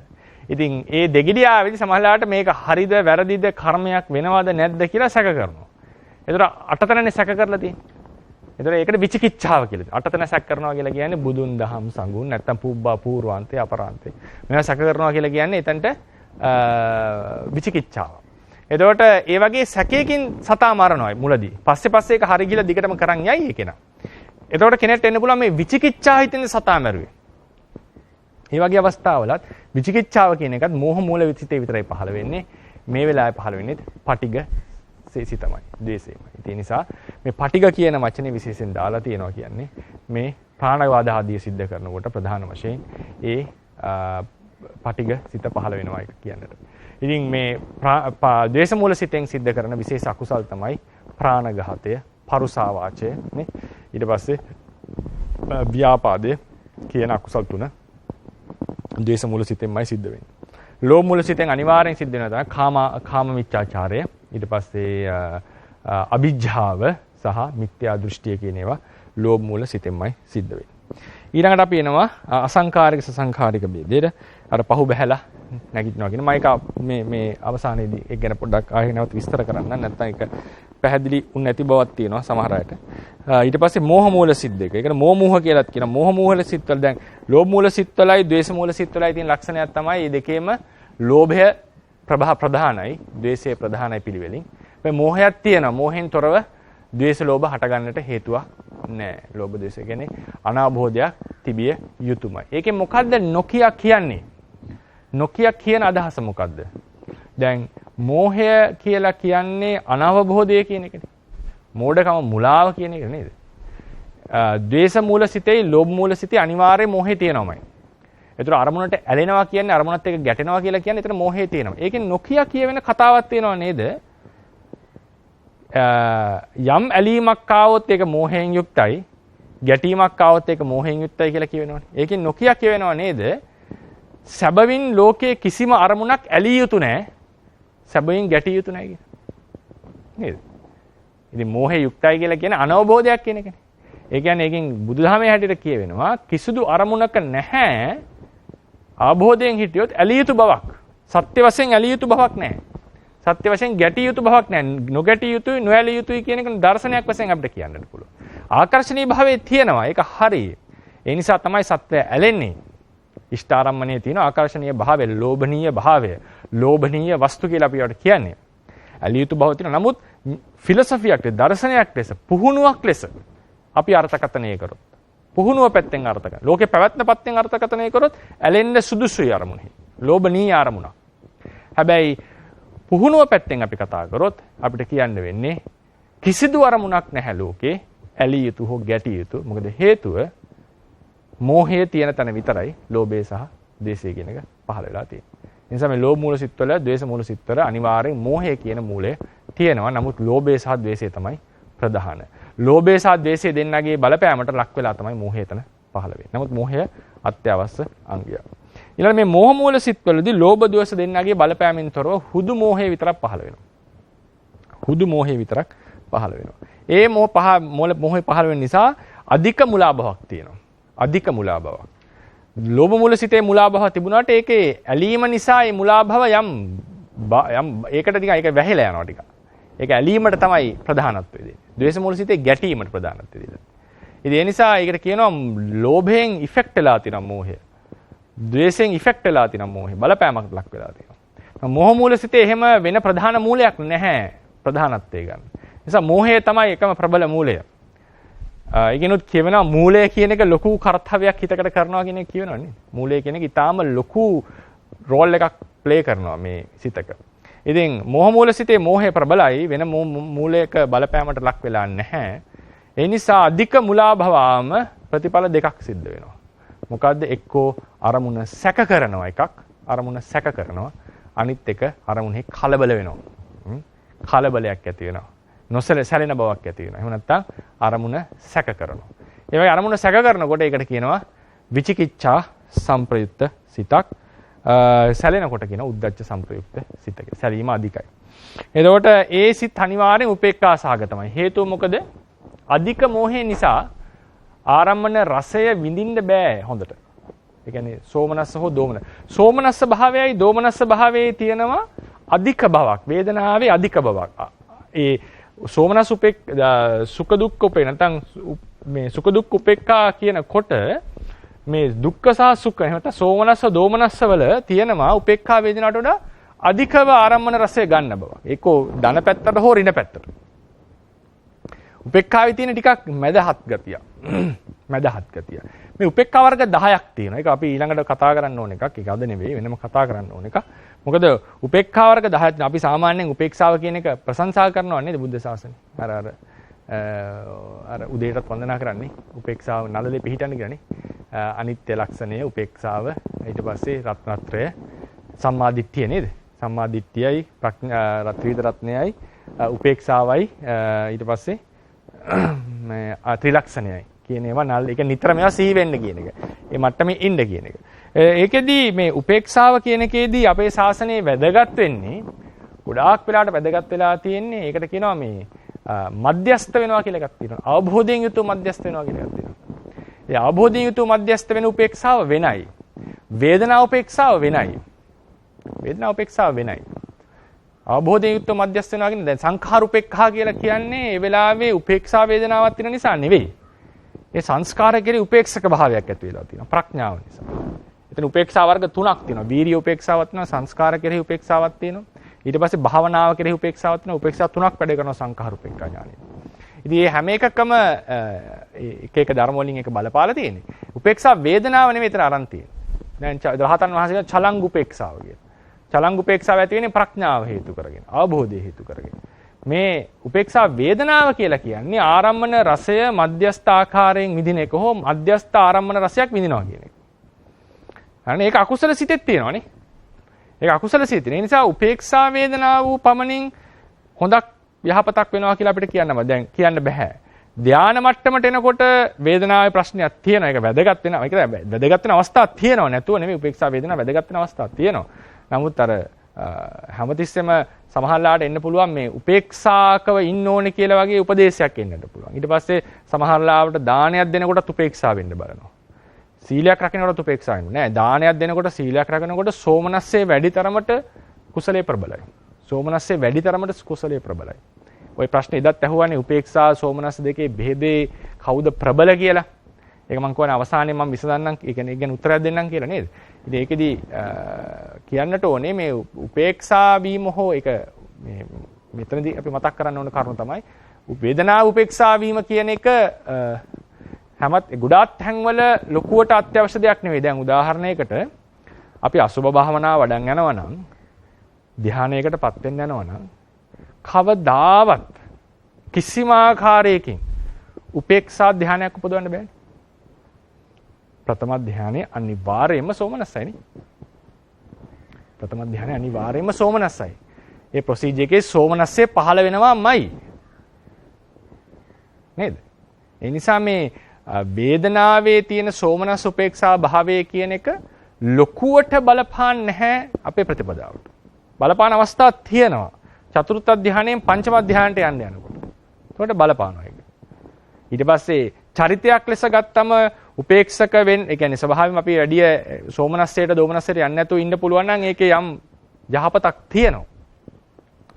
ඉතින් ඒ දෙගිඩියාවේදී සමහරලාට මේක හරිද වැරදිද කර්මයක් වෙනවද නැද්ද කියලා සැක කරනවා. ඒතර අටතනනේ සැක කරලා තියෙන්නේ. ඒතර ඒකට විචිකිච්ඡාව කියලා. අටතන සැක කරනවා කියලා කියන්නේ බුදුන් දහම් සංගුණ නැත්තම් පුබ්බා පූර්වාන්තේ අපරාන්තේ. මේවා සැක කරනවා කියලා කියන්නේ එතනට විචිකිච්ඡාව. එතකොට ඒ වගේ සැකයකින් සතා මරනවා මුලදී. පස්සේ ඒක හරි ගිහලා දිගටම කරන් යයි ඒ කෙනා. එතකොට කෙනෙක්ට එන්න පුළුවන් මේ විචිකිච්ඡාව හිතෙන් සතා මැරුවේ. මේ වගේ අවස්ථාවලත් විචිකිච්ඡාව කියන එකත් මෝහ මූල විචිතේ විතරයි පහළ වෙන්නේ. මේ වෙලාවේ පහළ වෙන්නේ පටිඝ සිතමයි, ද්වේෂයමයි. ඒ නිසා මේ පටිඝ කියන වචනේ විශේෂයෙන් දාලා තියෙනවා කියන්නේ මේ ප්‍රාණවාද ආදී සිද්ධ කරනකොට ප්‍රධාන වශයෙන් ඒ පටිඝ සිත පහළ වෙනවා කියන්නට. ඉතින් මේ ද්වේෂ මූල සිතෙන් සිද්ධ කරන විශේෂ අකුසල් තමයි ප්‍රාණඝාතය, පරුසා වාචය නේ. ඊට පස්සේ ව්‍යාපාදය කියන අකුසල් තුන ද්වේෂ මූල සිතෙන්මයි සිද්ධ වෙන්නේ. ලෝභ මූල සිතෙන් අනිවාර්යෙන් සිද්ධ වෙනවා තමයි කාම මිච්ඡාචාරය. ඊට පස්සේ අවිජ්ජාව සහ මිත්‍යා දෘෂ්ටිය කියන ඒවා ලෝභ මූල සිතෙන්මයි සිද්ධ වෙන්නේ. ඊළඟට අපි එනවා අසංකාරික සසංකාරික ભેදයට. අර පහු බහැලා නැගිටිනවා කියන මේ අවසානයේදී ඒක ගැන පොඩ්ඩක් ආයෙ නැවත විස්තර කරන්න. නැත්නම් ඒක පැහැදිලි වුණ නැති බවක් තියෙනවා සමහර අයට. ඊට පස්සේ මෝහ මූල සිත් දෙක. ඒකට මෝහ කියලාත් කියනවා. මෝහ මූල සිත්වල දැන් ලෝභ මූල සිත්වලයි ද්වේෂ මූල සිත්වලයි තියෙන ලක්ෂණයක් තමයි මේ දෙකේම ලෝභය ප්‍රධානයි, ද්වේෂය ප්‍රධානයි පිළිවෙලින්. මේ මෝහයක් තියෙනවා. මෝහෙන් තොරව ද්වේෂ ලෝභ හට ගන්නට හේතුවක් නැහැ. ලෝභ ද්වේෂ කියන්නේ අනාභෝධයක් තිබිය යුතුයමයි. ඒකෙන් මොකද්ද නොකිය කියන්නේ? නොකිය කියන අදහස මොකද්ද? දැන් මෝහය කියලා කියන්නේ අනවබෝධය කියන එකනේ. මෝඩකම මුලාව කියන එක නේද? ද්වේෂ මූල සිතේ ලෝභ මූල සිතේ අනිවාර්යයෙන් මෝහය තියෙනවාමයි. ඒතර අරමුණට ඇලෙනවා කියන්නේ අරමුණත් එක්ක ගැටෙනවා කියලා කියන්නේ එතන මෝහය තියෙනවා. ඒකෙන් නොකිය කියවෙන කතාවක් තියෙනව නේද? යම් ඇලීමක් ආවොත් ඒක මෝහයෙන් යුක්තයි. ගැටීමක් ආවොත් ඒක මෝහයෙන් යුක්තයි කියලා කියවෙනවනේ. ඒකෙන් නොකිය කියවෙනව නේද? සැබවින් ලෝකයේ කිසිම අරමුණක් ඇලිය යුතු නැහැ. සැබවින් ගැටිය යුතු නැහැ නේද? ඉතින් මෝහේ යුක්තයි කියලා කියන්නේ අනවබෝධයක් කියන එකනේ. ඒ කියන්නේ ඒකෙන් බුදුදහමේ හැටියට කියවෙනවා කිසිදු අරමුණක නැහැ ආභෝධයෙන් හිටියොත් ඇලිය යුතු බවක්. සත්‍ය වශයෙන් ඇලිය යුතු බවක් නැහැ. සත්‍ය වශයෙන් ගැටිය යුතු බවක් නැහැ. නොගැටිය යුතුයි, නොඇලිය යුතුයි කියන එක දර්ශනයක් වශයෙන් අපිට කියන්නත් පුළුවන්. ආකර්ෂණීය භාවයේ තියෙනවා. ඒක හරි. ඒ නිසා තමයි සත්‍ය ඇලෙන්නේ. ඉෂ්ඨාරම්මණයේ තියෙන ආකර්ෂණීය භාවය, ලෝභනීය භාවය, ලෝභනීය වස්තු කියලා අපි ඒවට කියන්නේ. ඇලිය යුතු බව තියෙනවා. නමුත් ෆිලොසොෆියක්, දර්ශනයක් ලෙස, පුහුණුවක් ලෙස අපි අර්ථකථනය කරොත්, පුහුණුව පැත්තෙන් අර්ථකථනය, ලෝකේ පැවැත්ම පැත්තෙන් අර්ථකථනය කරොත් ඇලෙන්න සුදුසුයි අරමුණේ. ලෝභනීය අරමුණක්. හැබැයි පුහුණුව පැත්තෙන් අපි කතා කරොත් අපිට කියන්න වෙන්නේ කිසිදු අරමුණක් නැහැ ලෝකේ ඇලිය යුතු හෝ ගැටිය යුතු. මොකද හේතුව මෝහයේ තියෙන තැන විතරයි ලෝභය සහ ද්වේෂය කියන එක පහළ වෙලා තියෙන්නේ. ඒ නිසා මේ ලෝභ මූල සිත්වල, ද්වේෂ මූල සිත්වල අනිවාර්යෙන් මෝහය කියන මූලය තියෙනවා. නමුත් ලෝභය සහ ද්වේෂය තමයි ප්‍රධාන. ලෝභය සහ ද්වේෂය දෙන්නගේ බලපෑමට ලක් වෙලා තමයි මෝහය එතන පහළ වෙන්නේ. නමුත් මෝහය අත්‍යවශ්‍ය අංගයක්. ඊළඟ මේ මෝහ මූල සිත්වලදී ලෝභ ද්වේෂ දෙන්නගේ බලපෑමෙන් තොරව හුදු මෝහය විතරක් පහළ වෙනවා. හුදු මෝහය විතරක් පහළ වෙනවා. ඒ මොහේ පහළ වෙන නිසා අධික මුලාභාවක් තියෙනවා. අධික මුලාභාවක්. ලෝභ මූල සිතේ මුලාභාව තිබුණාට ඒකේ ඇලීම නිසා ඒ මුලාභාව යම් ඒකට ටික ඒක වැහිලා යනවා ටික. ඒක ඇලීමට තමයි ප්‍රධානත්වය දෙන්නේ. ද්වේෂ මූල සිතේ ගැටීමට ප්‍රධානත්වය දෙන්නේ. ඉතින් ඒ නිසා ඒකට කියනවා ලෝභයෙන් ඉෆෙක්ට් වෙලා තියෙනවා මෝහය. ද්වේෂයෙන් ඉෆෙක්ට් වෙලා තියෙනවා මෝහය. බලපෑමකට ලක් වෙලා තියෙනවා. මෝහ මූල සිතේ එහෙම වෙන ප්‍රධාන මූලයක් නැහැ ප්‍රධානත්වය ගන්න. නිසා මෝහය තමයි එකම ප්‍රබල මූලය. ඒකිනුත් කියවෙනවා මූලය කියන එක ලොකු කර්තව්‍යයක් හිතකට කරනවා කියන එක කියවෙනවා නේ. මූලය කියන එක ඊටාම ලොකු රෝල් එකක් ප්ලේ කරනවා මේ සිතක. ඉතින් මෝහ මූල සිතේ මෝහය ප්‍රබලයි වෙන මූලයක බලපෑමට ලක් වෙලා නැහැ. ඒ නිසා අධික මුලාභවාම ප්‍රතිඵල දෙකක් සිද්ධ වෙනවා. මොකද්ද? එක්කෝ අරමුණ සැක කරනවා එකක්. අරමුණ සැක කරනවා. අනිත් එක අරමුණේ කලබල වෙනවා. කලබලයක් ඇති වෙනවා. නොසැලෙන බවක් ඇති වෙනවා. එහෙම නැත්නම් අරමුණ සැක කරනවා. ඒ වගේ අරමුණ සැක කරනකොට ඒකට කියනවා විචිකිච්ඡා සංප්‍රයුක්ත සිතක්. සැලෙනකොට කියනවා උද්ධච්ච සංප්‍රයුක්ත සිතක. සැලීම අධිකයි. එතකොට ඒ සිත් අනිවාර්යෙන් උපේක්ඛා සහගතමයි. හේතුව මොකද? අධික මෝහය නිසා ආරම්මන රසය විඳින්න බෑ හොඳට. ඒ කියන්නේ සෝමනස්ස හෝ දෝමනස්ස. සෝමනස්ස භාවයයි දෝමනස්ස භාවයේ තියෙනවා අධික බවක්. වේදනාවේ අධික බවක්. ඒ සෝමනස් සුඛ දුක්ඛ උපේ නැත්නම් මේ සුඛ දුක්ඛ උපේක්ඛා කියනකොට මේ දුක්ඛ සහ සුඛ එහෙම නැත්නම් සෝමනස්ස දෝමනස්ස වල තියෙනවා උපේක්ඛා වේදනාවට වඩා අධිකව ආරම්මන රසය ගන්න බව. ඒකෝ ධන පැත්තට හෝ ඍණ පැත්තට. උපේක්ඛාවේ තියෙන ටිකක් මැදහත් ගතිය. මැදහත් ගතිය. මේ උපේක්ඛා වර්ග 10ක් තියෙනවා. ඒක අපි ඊළඟට කතා කරන්න ඕන එකක්. ඒක අද නෙවෙයි වෙනම කතා කරන්න ඕන එකක්. මොකද උපේක්ඛා වර්ග 10ක් අපි සාමාන්‍යයෙන් උපේක්ෂාව කියන එක ප්‍රශංසා කරනවා නේද බුද්ධ ශාසනය. අර උදේටත් වන්දනා කරන්නේ උපේක්ෂාව නළලේ පිහිටන්න කියලානේ. අනිත්‍ය ලක්ෂණය උපේක්ෂාව ඊට පස්සේ රත්නත්‍රය සම්මාදිට්ඨිය නේද? සම්මාදිට්ඨියයි ත්‍රිවිධ රත්නයයි උපේක්ෂාවයි ඊට පස්සේ මේ ත්‍රිලක්ෂණයයි කියන ඒවා නල් ඒක නිතරම ඒවා සිහි වෙන්න කියන එක. ඒ මට්ටමේ ඉන්න කියන එක. ඒකෙදී මේ උපේක්ෂාව කියන එකේදී අපේ ශාසනයේ වැදගත් වෙන්නේ ගොඩාක් වෙලාවට වැදගත් වෙලා තියෙන්නේ ඒකට කියනවා මේ මධ්‍යස්ත වෙනවා කියලා එකක් තියෙනවා. අවබෝධයෙන් යුතුව මධ්‍යස්ත වෙනවා කියලා එකක් තියෙනවා. ඒ අවබෝධයෙන් යුතුව මධ්‍යස්ත වෙන උපේක්ෂාව වෙනයි. වේදනා උපේක්ෂාව වෙනයි. වේදනා උපේක්ෂාව වෙනයි. අවබෝධයෙන් යුතුව මධ්‍යස්ත වෙනවා කියන්නේ දැන් සංඛාර උපේක්ඛා කියලා කියන්නේ ඒ වෙලාවේ උපේක්ෂා වේදනාවක් තියෙන නිසා නෙවෙයි. ඒ සංස්කාර කෙරෙහි උපේක්ෂක භාවයක් ඇති වෙලා තියෙනවා ප්‍රඥාව නිසා. එතන උපේක්ෂා වර්ග තුනක් තියෙනවා. වීර්ය උපේක්ෂාවක් තියෙනවා, සංස්කාර කෙරෙහි උපේක්ෂාවක් තියෙනවා. ඊට පස්සේ භාවනාව කෙරෙහි උපේක්ෂාවක් තියෙනවා. උපේක්ෂා තුනක් වැඩ කරනවා සංඛාර උපේක්ඛා ඥානය. ඉතින් මේ හැම එකකම එක එක ධර්ම වලින් එක බලපාලා තියෙන්නේ. උපේක්ෂා වේදනාව නෙමෙයි එතන අරන් තියෙන්නේ. දැන් රහතන් වහන්සේලා චලංග උපේක්ෂාව කියන. චලංග උපේක්ෂාව ඇති වෙන්නේ ප්‍රඥාව හේතු කරගෙන, අවබෝධය හේතු කරගෙන. මේ උපේක්ෂා වේදනාව කියලා කියන්නේ ආරම්මන රසය මධ්‍යස්ථ ආකාරයෙන් විඳින එක හෝ මධ්‍යස්ථ ආරම්මන රසයක් විඳිනවා කියන එක. හරිනේ ඒක අකුසල සිතෙත් තියෙනවානේ. ඒක අකුසල සිතේ. ඒ නිසා උපේක්ෂා වේදනාව වූ පමණින් හොඳක් යහපතක් වෙනවා කියලා අපිට කියන්න බෑ. දැන් කියන්න බෑ. ධානා මට්ටමට එනකොට වේදනාවේ ප්‍රශ්නයක් තියෙනවා. ඒක වැදගත් වෙනවා. ඒක වැදගත් වෙන අවස්ථාවක් තියෙනවා. නැතුව නෙමෙයි උපේක්ෂා වේදනාව වැදගත් වෙන අවස්ථාවක් තියෙනවා. නමුත් අර හැමතිස්සෙම සමහරලාට එන්න පුළුවන් මේ උපේක්ෂාකව ඉන්න ඕනේ කියලා වගේ උපදේශයක් එන්නට පුළුවන්. ඊට පස්සේ සමහරලාට දානයක් දෙනකොටත් උපේක්ෂා වෙන්න බලනවා. සීලයක් රකින්නකොටත් උපේක්ෂා වෙන්නේ නැහැ. දානයක් දෙනකොට සීලයක් රකින්නකොට සෝමනස්සේ වැඩි තරමට කුසලයේ ප්‍රබලයි. සෝමනස්සේ වැඩි තරමට කුසලයේ ප්‍රබලයි. ওই ප්‍රශ්නේ ඉදත් ඇහුවානේ උපේක්ෂා සෝමනස්ස දෙකේ භේදේ කවුද ප්‍රබල කියලා. ඒක මම කියන්නේ අවසානයේ මම විසඳන්නම්. ඒ කියන්නේ ඉගෙන උත්තරයක් දෙන්නම් කියලා නේද? ඉතින් ඒකෙදි කියන්නට ඕනේ මේ උපේක්ෂා වීම හෝ ඒක මේ මෙතනදී අපි මතක් කරන්න ඕන කරුණ තමයි වේදනාව උපේක්ෂා වීම කියන එක හැමත් ගොඩාක් තැන්වල ලොකුවට අත්‍යවශ්‍ය දෙයක් නෙවෙයි. දැන් උදාහරණයකට අපි අසුබ භාවනාව වඩන් යනවා නම් ධානයකටපත් වෙන්න යනවා නම් කවදාවත් කිසිම ආකාරයකින් උපේක්ෂා ධානයක් උපදවන්න බෑනේ. ප්‍රථම ධානයේ අනිවාර්යයෙන්ම සෝමනස්සයිනේ. ප්‍රථම ධානයේ අනිවාර්යයෙන්ම සෝමනස්සයි. ඒ ප්‍රොසීජර් එකේ සෝමනස්සේ පහළ වෙනවාමයි. නේද? ඒ නිසා මේ වේදනාවේ තියෙන සෝමනස් උපේක්ෂා භාවය කියන එක ලොකුවට බලපාන්නේ නැහැ අපේ ප්‍රතිපදාවට. බලපාන අවස්ථා තියෙනවා. චතුර්ථ ධානයෙන් පංචම ධානයට යන්න යනකොට. එතකොට බලපානවා ඒක. ඊට පස්සේ චරිතයක් ලෙස ගත්තම උපේක්ෂක වෙන්න, ඒ කියන්නේ ස්වභාවයෙන්ම අපි වැඩි සෝමනස්සයට දෝමනස්සයට යන්නේ නැතුව ඉන්න පුළුවන් නම් ඒකේ යම් යහපතක් තියෙනවා.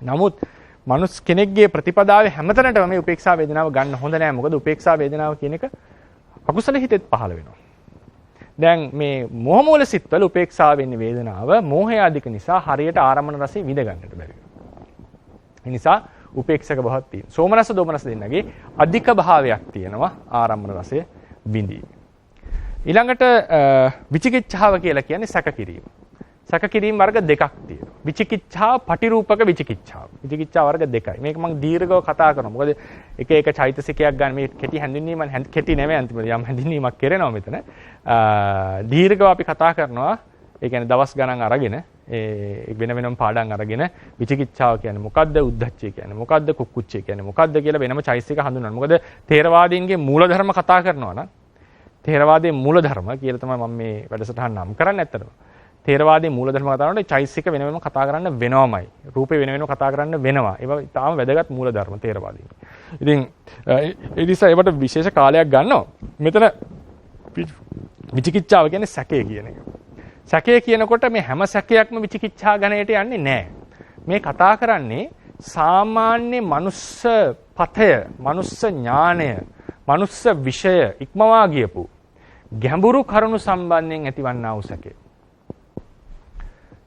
නමුත් මනුස්ස කෙනෙක්ගේ ප්‍රතිපදාවේ හැමතැනටම මේ උපේක්ෂා වේදනාව ගන්න හොඳ නෑ. මොකද උපේක්ෂා වේදනාව කියන එක අකුසල හිතෙත් පහළ වෙනවා. දැන් මේ මෝහ මූල සිත්වල උපේක්ෂා වෙන්නේ වේදනාව මෝහය අධික නිසා හරියට ආරම්මන රසය විඳ ගන්නට බැරි වෙනවා. ඒ නිසා උපේක්ෂක භාවයක් තියෙනවා. සෝමනස්ස දෝමනස්ස දෙන්නගේ අධික භාවයක් තියෙනවා ආරම්මන රසය විඳීම. ඊළඟට විචිකිච්ඡාව කියලා කියන්නේ සැක කිරීම. සැක කිරීම වර්ග දෙකක් තියෙනවා. විචිකිච්ඡාව, පටිරූපක විචිකිච්ඡාව. විචිකිච්ඡා වර්ග දෙකයි. මේක මම දීර්ඝව කතා කරනවා. මොකද එක චෛතසිකයක් ගන්න මේ කෙටි හැඳින්වීම කෙටි නෙමෙයි අන්තිමට යම් හැඳින්වීමක් කරනවා මෙතන. දීර්ඝව අපි කතා කරනවා. ඒ කියන්නේ දවස් ගණන් අරගෙන ඒ වෙන වෙනම පාඩම් අරගෙන විචිකිච්ඡාව කියන්නේ මොකද්ද, උද්ධච්චය කියන්නේ මොකද්ද, කුක්කුච්චය කියන්නේ මොකද්ද කියලා වෙනම චෛතසික හඳුන්වනවා. මොකද තේරවාදීන්ගේ මූලධර්ම කතා කරනවා නම් තේරවාදයේ මූලධර්ම කියලා තමයි මම මේ වැඩසටහන නම් කරන්නේ ඇත්තටම. තේරවාදයේ මූලධර්ම කතා කරනකොට චෛතසික වෙන වෙනම කතා කරන්න වෙනවමයි. රූපේ වෙන වෙනම කතා කරන්න වෙනවා. ඒවා තාම වැදගත් මූලධර්ම තේරවාදීන්. ඉතින් ඒ නිසා ඒවට විශේෂ කාලයක් ගන්නවා. මෙතන විචිකිච්ඡාව කියන්නේ සැකය කියන එක. සැකය කියනකොට මේ හැම සැකයක්ම විචිකිච්ඡා ගණයට යන්නේ නැහැ. මේ කතා කරන්නේ සාමාන්‍ය මනුස්ස පතය, මනුස්ස ඥානය, මනුස්ස විෂය ඉක්මවා ගියපු ගැඹුරු කරුණු සම්බන්ධයෙන් ඇතිවන්නා වූ සැකය.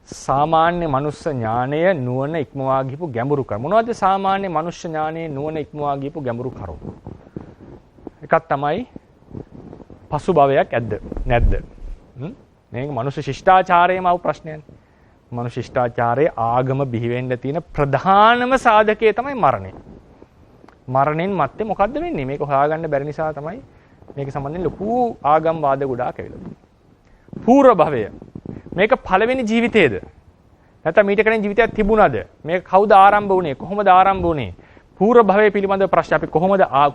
සාමාන්‍ය මනුස්ස ඥානය නුවණ ඉක්මවා ගියපු ගැඹුරු කරුණු. මොනවද සාමාන්‍ය මනුස්ස ඥානයේ නුවණ ඉක්මවා ගියපු ගැඹුරු කරුණු? එකක් තමයි පසු භවයක් ඇද්ද නැද්ද? මේක මනුෂ්‍ය ශිෂ්ටාචාරයේම ආව ප්‍රශ්නයක්. මනුෂ්‍ය ශිෂ්ටාචාරයේ ආගම බිහි වෙන්න තියෙන ප්‍රධානම සාධකය තමයි මරණය. මරණයෙන් මත්තේ මොකද්ද වෙන්නේ? මේක හොයාගන්න බැරි නිසා තමයි මේක සම්බන්ධයෙන් ලොකු ආගම් වාද ගොඩාක් ඇවිල්ලා තියෙන්නේ. පූර්ව භවය. මේක පළවෙනි ජීවිතේද? නැත්නම් මීට කලින් ජීවිතයක් තිබුණාද? මේක කවුද ආරම්භ වුණේ? කොහොමද ආරම්භ වුණේ? පූර්ව භවය පිළිබඳව ප්‍රශ්න. අපි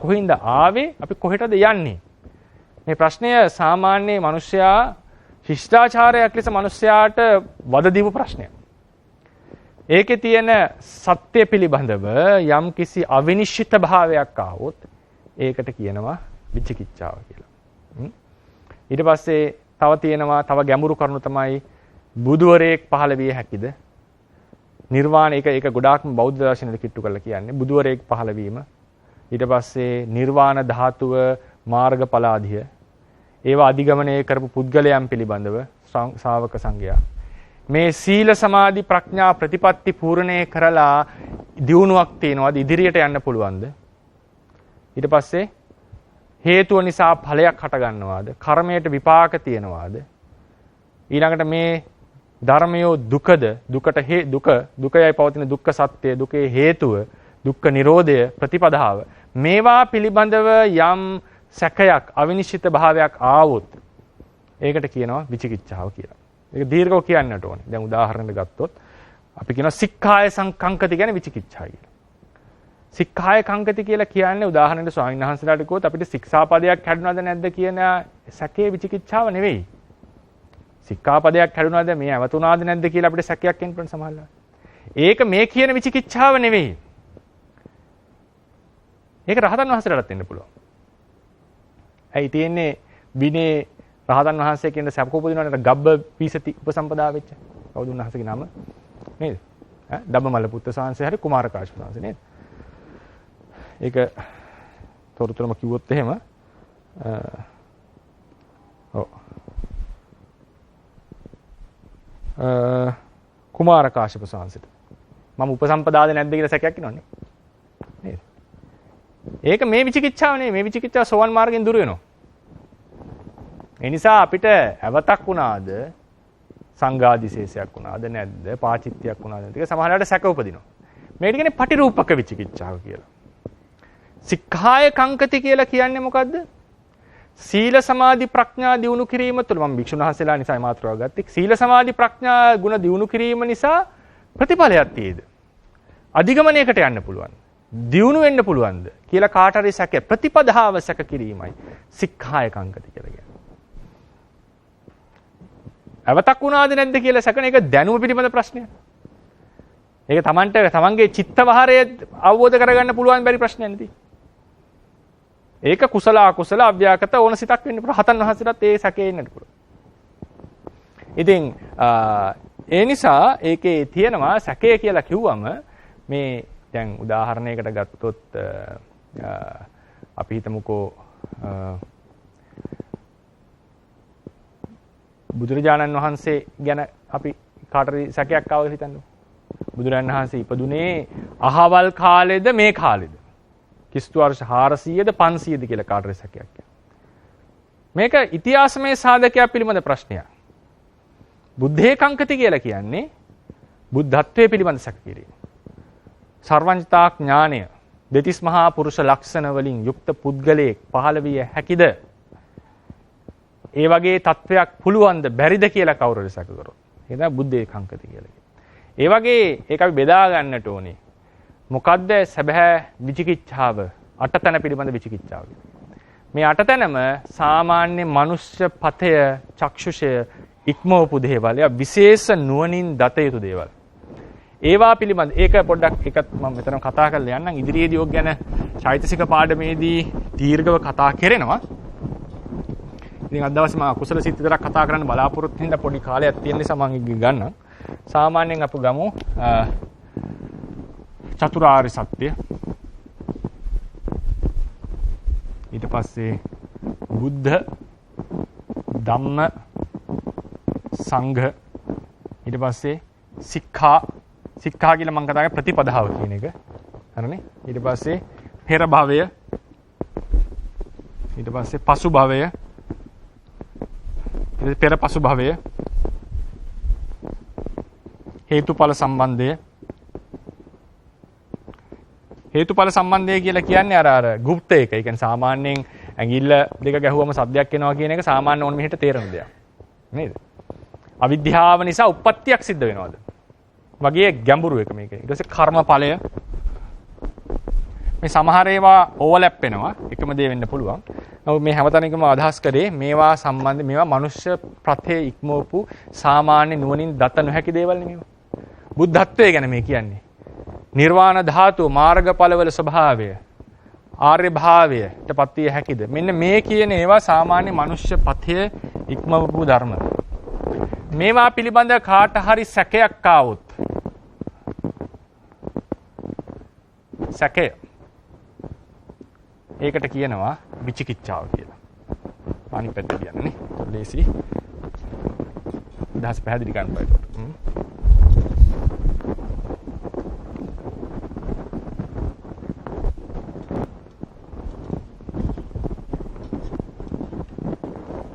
කොහින්ද ආවේ? අපි කොහෙටද යන්නේ? මේ ප්‍රශ්නය සාමාන්‍ය මිනිසයා ශිෂ්ටාචාරයක් ලෙස මිනිසයාට වද දීපු ප්‍රශ්නයක්. ඒකේ තියෙන සත්‍ය පිළිබඳව යම් කිසි අවිනිශ්චිත භාවයක් ආවොත් ඒකට කියනවා විචිකිච්ඡාව කියලා. ඊට පස්සේ තව තියෙනවා තව ගැඹුරු කරුණු තමයි බුදුවරයෙක් පහළ විය හැකිද? නිර්වාණ ඒක ගොඩාක්ම බෞද්ධ දර්ශනෙට කිට්ටු කරලා කියන්නේ බුදුවරයෙක් පහළ වීම. ඊට පස්සේ නිර්වාණ ධාතුව, මාර්ගඵලාදිය ඒවා අධිගමනය කරපු පුද්ගලයන් පිළිබඳව ශාවක සංඝයා මේ සීල සමාධි ප්‍රඥා ප්‍රතිපatti පූර්ණේ කරලා දියුණුවක් තියනවාද? ඉදිරියට යන්න පුළුවන්ද? ඊට පස්සේ හේතුව නිසා ඵලයක් හට ගන්නවාද? කර්මයට විපාක තියනවාද? ඊළඟට මේ ධර්මයෝ දුකද? දුකයයි පවතින දුක්ඛ සත්‍ය, දුකේ හේතුව, දුක්ඛ නිරෝධය, ප්‍රතිපදාව මේවා පිළිබඳව යම් සැකයක්, අවිනිශ්චිත භාවයක් ආවොත් ඒකට කියනවා විචිකිච්ඡාව කියලා. ඒක දීර්ඝව කියන්නට ඕනේ. දැන් උදාහරණයක් ගත්තොත් අපි කියනවා සික්ඛාය සංකංකති කියන්නේ විචිකිච්ඡාය කියලා. සික්ඛාය කංකති කියලා කියන්නේ උදාහරණයක් ස්වාමීන් වහන්සේලාට කිව්වොත් අපිට ශික්ෂාපදයක් හැදුනද නැද්ද කියන සැකේ විචිකිච්ඡාව නෙවෙයි. සික්ඛාපදයක් හැදුනද මේ අවතුනාද නැද්ද කියලා අපිට සැකයක් එන්න පුළුවන් සමහරවිට. ඒක මේ කියන විචිකිච්ඡාව නෙවෙයි. ඒක රහතන් වහන්සේලාටත් එන්න පුළුවන්. ඇයි තියෙන්නේ විනේ රහතන් වහන්සේ කියන සැපක උපදිනවනේ ගබ්බ පීසති උපසම්පදා වෙච්ච. කවුද උන්වහන්සේගේ නම? නේද? ධම්මමල්ල පුත්ත සාංශය හරි කුමාරකාශ්‍යප සාංශය නේද? ඒක තොරතුරම කිව්වොත් එහෙම කුමාරකාශ්‍යප සාංශයට මම උපසම්පදාද නැද්ද කියලා සැකයක් එනවනේ. නේද? ඒක මේ විචිකිච්ඡාව නෙවෙයි. මේ විචිකිච්ඡාව සෝවන් මාර්ගෙන් දුර වෙනවා. ඒ නිසා අපිට අවතක් වුණාද, සංඝාදිශේෂයක් වුණාද නැද්ද, පාචිත්‍යයක් වුණාද නැද්ද කියලා සමහරවිට සැක උපදිනවා. මේකට කියන්නේ පටිරූපක විචිකිච්ඡාව කියලා. සික්ඛාය කංකති කියලා කියන්නේ මොකද්ද? සීල සමාධි ප්‍රඥා දියුණු කිරීම තුළ මම භික්ෂුන් වහන්සේලා නිසා මාතෘකාව ගත්තේ. සීල සමාධි ප්‍රඥා ගුණ දියුණු කිරීම නිසා ප්‍රතිඵලයක් තියෙද? අධිගමනයකට යන්න පුළුවන්. දියුණු වෙන්න පුළුවන්ද කියලා කාට හරි සැක ප්‍රතිපදාව සැක කිරීමයි සික්ඛාය කංකති කියලා කියන්නේ. අවතක් වුණාද නැද්ද කියලා සැකන එක දැනුම පිළිබඳ ප්‍රශ්නයක්. ඒක තමන්ගේ චිත්ත වහරය අවබෝධ කරගන්න පුළුවන් බැරි ප්‍රශ්නයක් නෙදී. ඒක කුසල අකුසල අව්‍යාකත ඕන සිතක් වෙන්න පුළුවන්. රහතන් වහන්සේලාට ඒ සැකේ ඉන්නට පුළුවන්. ඉතින් ඒ නිසා ඒකේ තියෙනවා සැකය කියලා කිව්වම මේ දැන් උදාහරණයකට ගත්තොත් අපි හිතමුකෝ බුදුරජාණන් වහන්සේ ගැන අපි කාටරි සැකයක් ආවද හිතන්නකෝ. බුදුරජාණන් වහන්සේ ඉපදුනේ අහවල් කාලෙද මේ කාලෙද? කිස්තු වර්ෂ 400ද 500ද කියලා කාටරි සැකයක්. මේක ඉතිහාසමය සාධකයක් පිළිබඳ ප්‍රශ්නයක්. බුද්ධේකංකති කියලා කියන්නේ බුද්ධත්වයේ පිළිබඳ සැක කිරීම. සර්වඥතා ඥානය දෙතිස් මහා පුරුෂ ලක්ෂණ වලින් යුක්ත පුද්ගලයෙක් පහළ විය හැකිද? ඒ වගේ තත්වයක් පුළුවන්ද බැරිද කියලා කවුරුහරි සැක කරොත්. ඒක තමයි බුද්ධේකංකති කියලා කියන්නේ. ඒ වගේ ඒක අපි බෙදා ගන්නට ඕනේ. මොකද්ද සැබෑ විචිකිච්ඡාව? අටතන පිළිබඳ විචිකිච්ඡාව. මේ අටතනම සාමාන්‍ය මනුෂ්‍ය පතය චක්ෂුෂය ඉක්මවපු දේවල්. ඒ විශේෂ නුවණින් දත යුතු දේවල්. ඒවා පිළිබඳ ඒක පොඩ්ඩක් එකත් මම මෙතන කතා කරලා යන්නම්. ඉදිරියේදී ඔක් ගැන චෛතසික පාඩමේදී දීර්ඝව කතා කරනවා. ඉතින් අද දවසේ මම කුසල සිත් විතරක් කතා කරන්න බලාපොරොත්තු වෙන පොඩි කාලයක් තියෙන නිසා මම ගන්නම්. සාමාන්‍යයෙන් අපි ගමු චතුරාර්ය සත්‍ය. ඊට පස්සේ බුද්ධ ධම්ම සංඝ ඊට පස්සේ සික්ඛා කියලා මම කතා කරේ ප්‍රතිපදාව කියන එක. හරිනේ? ඊට පස්සේ පෙර භවය ඊට පස්සේ පසු භවය ඊට පෙර පසු භවය හේතුඵල සම්බන්ධය හේතුඵල සම්බන්ධය කියලා කියන්නේ අර গুপ্ত එක. ඒ කියන්නේ සාමාන්‍යයෙන් ඇඟිල්ල දෙක ගැහුවම සද්දයක් එනවා කියන එක සාමාන්‍ය ඕන මෙහෙට තේරෙන දෙයක්. නේද? අවිද්‍යාව නිසා උප්පත්තියක් සිද්ධ වෙනවද? වගේ ගැඹුරු එක මේක. ඊට පස්සේ කර්මඵලය මේ සමහර ඒවා ඕවර්ලැප් වෙනවා. එකම දේ වෙන්න පුළුවන්. නමුත් මේ හැමතැනකම අදහස් කරේ මේවා සම්බන්ධ මේවා මනුෂ්‍ය ප්‍රත්‍ය ඉක්මවපු සාමාන්‍ය නුවණින් දත නොහැකි දේවල් නෙමෙයි. බුද්ධත්වයේ ගැන මේ කියන්නේ. නිර්වාණ ධාතුව මාර්ගඵලවල ස්වභාවය ආර්ය භාවයට පත් විය හැකිද? මෙන්න මේ කියන ඒවා සාමාන්‍ය මනුෂ්‍ය පතය ඉක්මවපු ධර්ම. මේවා පිළිබඳ කාට හරි සැකයක් ආවොත් සැකය ඒකට කියනවා විචිකිච්ඡාව කියලා. අනිත් පැත්ත කියන්නේ නේ. ලේසි. දහස් පැහැදිලි කරන්න බෑ.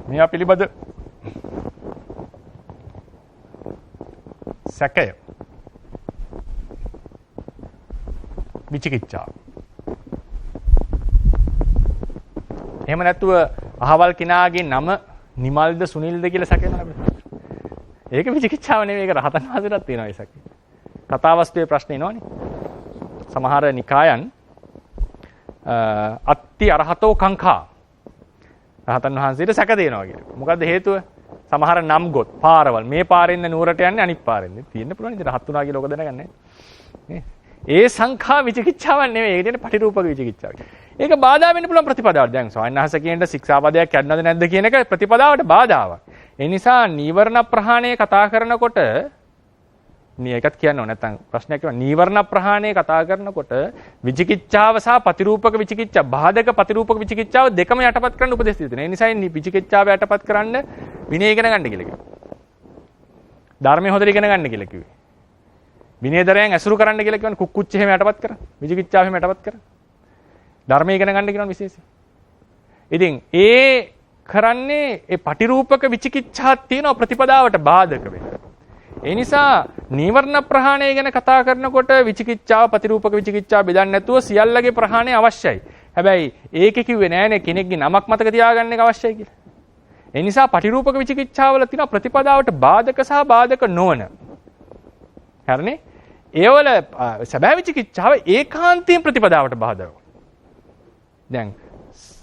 මේවා පිළිබඳ සැකය විචිකිච්ඡාව. එහෙම නැතුව අහවල් කිනාගේ නම නිමල්ද සුනිල්ද කියලා සැකේනවා අපිට. ඒක විචිකිච්ඡාව නෙවෙයි. ඒක රහතන් වහන්සේටත් තියෙනවා ඒ සැකේ. කතාවස්තුවේ ප්‍රශ්නේ එනවනේ. සමහර නිකායන් අත්ති අරහතෝ කංඛා රහතන් වහන්සේට සැක දෙනවා කියලා. මොකද්ද හේතුව? සමහර නම් ගොත් පාරවල් මේ පාරෙන්ද නුවරට යන්නේ අනිත් පාරෙන්ද තියෙන්න පුළුවන්. ඉතින් රහත් වුණා කියලා ඔක දැනගන්නේ නේ. ඒ සංඛා විචිකිච්ඡාවක් නෙවෙයි. ඒක කියන්නේ පටිරූපක විචිකිච්ඡාවක්. ඒක බාධා වෙන්න පුළුවන් ප්‍රතිපදාවට. දැන් ස්වාමීන් කියනට ශික්ෂාපදයක් කැඩනවද නැද්ද කියන එක ප්‍රතිපදාවට බාධාවක්. ඒ නිසා නීවරණ ප්‍රහාණය කතා කරනකොට ඒකත් කියන්න ඕන. නැත්නම් ප්‍රශ්නයක් කියනවා නීවරණ ප්‍රහාණය කතා කරනකොට විචිකිච්ඡාව සහ ප්‍රතිරූපක විචිකිච්ඡා බාධක ප්‍රතිරූපක විචිකිච්ඡාව දෙකම යටපත් කරන්න උපදෙස් දෙනවා. ඒ නිසා විචිකිච්ඡාව යටපත් කරන්න විනය ඉගෙන ගන්න කියලා කිව්වා. ධර්මයේ හොඳට ඉගෙන ගන්න කියලා කිව්වේ. විනයදරයන් ඇසුරු කරන්න කියලා කියන්නේ කුක්කුච්ච එහෙම යටපත් කරා. විචිකිච්ඡාව එහෙම යටපත් කරා. ධර්මයේ ඉගෙන ගන්න කියනවා විශේෂයෙන්. ඉතින් ඒ කරන්නේ ඒ පටිරූපක විචිකිච්ඡාත් තියෙන ප්‍රතිපදාවට බාධක වෙනවා. ඒ නිසා නීවරණ ප්‍රහාණය ගැන කතා කරනකොට විචිකිච්ඡාව ප්‍රතිරූපක විචිකිච්ඡාව බෙදන්නේ නැතුව සියල්ලගේ ප්‍රහාණය අවශ්‍යයි. හැබැයි ඒකේ කිව්වේ නෑනේ කෙනෙක්ගේ නමක් මතක තියාගන්න එක අවශ්‍යයි කියලා. ඒ නිසා පටිරූපක විචිකිච්ඡාවල තියෙන ප්‍රතිපදාවට බාධක සහ බාධක නොවන. හරිනේ? ඒවල සැබෑ විචිකිච්ඡාව ඒකාන්තයෙන් ප්‍රතිපදාවට බාධක. දැන්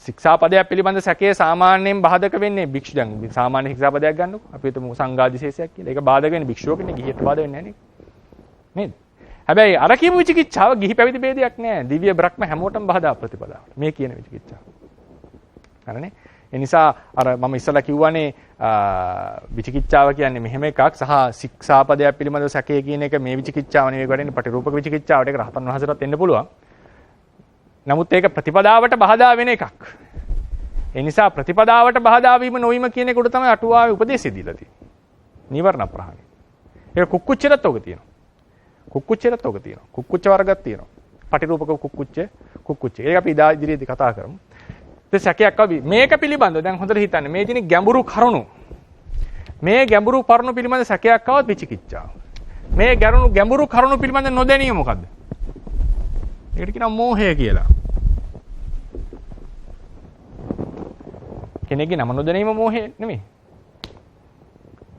ශික්ෂාපදයක් පිළිබඳ සැකයේ සාමාන්‍යයෙන් බාධක වෙන්නේ භික්ෂු. දැන් සාමාන්‍ය ශික්ෂාපදයක් ගන්නකො අපි හිතමු සංඝාදිශේෂයක් කියලා. ඒක බාධක වෙන්නේ භික්ෂුවකනේ, ගිහියට බාධා වෙන්නේ නැහැ නේද? හැබැයි අර කියපු විචිකිච්ඡාව ගිහි පැවිදි ભેදයක් නෑ. දිව්‍ය බ්‍රහ්ම හැමෝටම බාධා ප්‍රතිපදාවට. මේ කියන විචිකිච්ඡාව. හරිනේ. ඒ නිසා අර මම ඉස්සලා කිව්වනේ විචිකිච්ඡාව කියන්නේ මෙහෙම එකක් සහ ශික්ෂාපදයක් පිළිබඳව සැකය කියන එක මේ විචිකිච්ඡාව නෙවෙයි වඩන්නේ පටිරූපක විචිකිච්ඡාවට ඒක රහතන් වහන්සේටත් එන්න පුළුවන්. නමුත් ඒක ප්‍රතිපදාවට බාධා වෙන එකක්. ඒ නිසා ප්‍රතිපදාවට බාධා වීම නොවීම කියන එකට තමයි අටුවාවේ උපදේශය දීලා තියෙන්නේ. නීවරණ ප්‍රහාණය. ඒක කුක්කුච්චෙලත් ඔක තියෙනවා. කුක්කුච්චෙලත් ඔක තියෙනවා. කුක්කුච්ච වර්ගයක් තියෙනවා. පටිරූපක කුක්කුච්ච. ඒක අපි ඉදිරියේදී කතා කරමු. ඉතින් සැකයක් ආවි. මේක පිළිබඳව දැන් හොඳට හිතන්න. මේ තියෙන ගැඹුරු කරුණු. මේ ගැඹුරු කරුණු පිළිබඳ සැකයක් ආවොත් විචිකිච්ඡාව. මේ ගැඹුරු කරුණු පිළිබඳ නොදැනීම මොකද්ද? ඒකට කියනවා මෝහය කියලා. කෙනෙක්ගේ නම නොදැනීම මෝහය නෙමෙයි.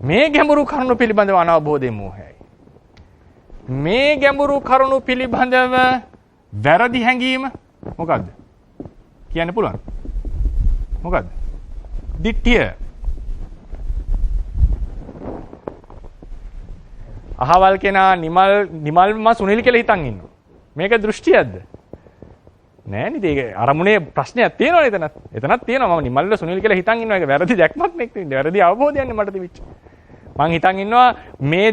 මේ ගැඹුරු කරුණු පිළිබඳව අනවබෝධයේ මෝහයයි. මේ ගැඹුරු කරුණු පිළිබඳව වැරදි හැඟීම මොකද්ද? කියන්න පුළුවන්. මොකද්ද? දිට්ඨිය. අහවල් කෙනා නිමල්ම සුනිල් කියලා හිතන් ඉන්නවා. මේක දෘෂ්ටියක්ද? නෑ නේද? ඒක අරමුණේ ප්‍රශ්නයක් තියෙනවනේ එතනත්. එතනත් තියෙනවා මම නිමල්ල සුනිල් කියලා හිතන් ඉන්නවා. ඒක වැරදි දැක්මක් නෙක්ද? වැරදි අවබෝධයක් නේ මට තිබිච්ච. මං හිතන් ඉන්නවා මේ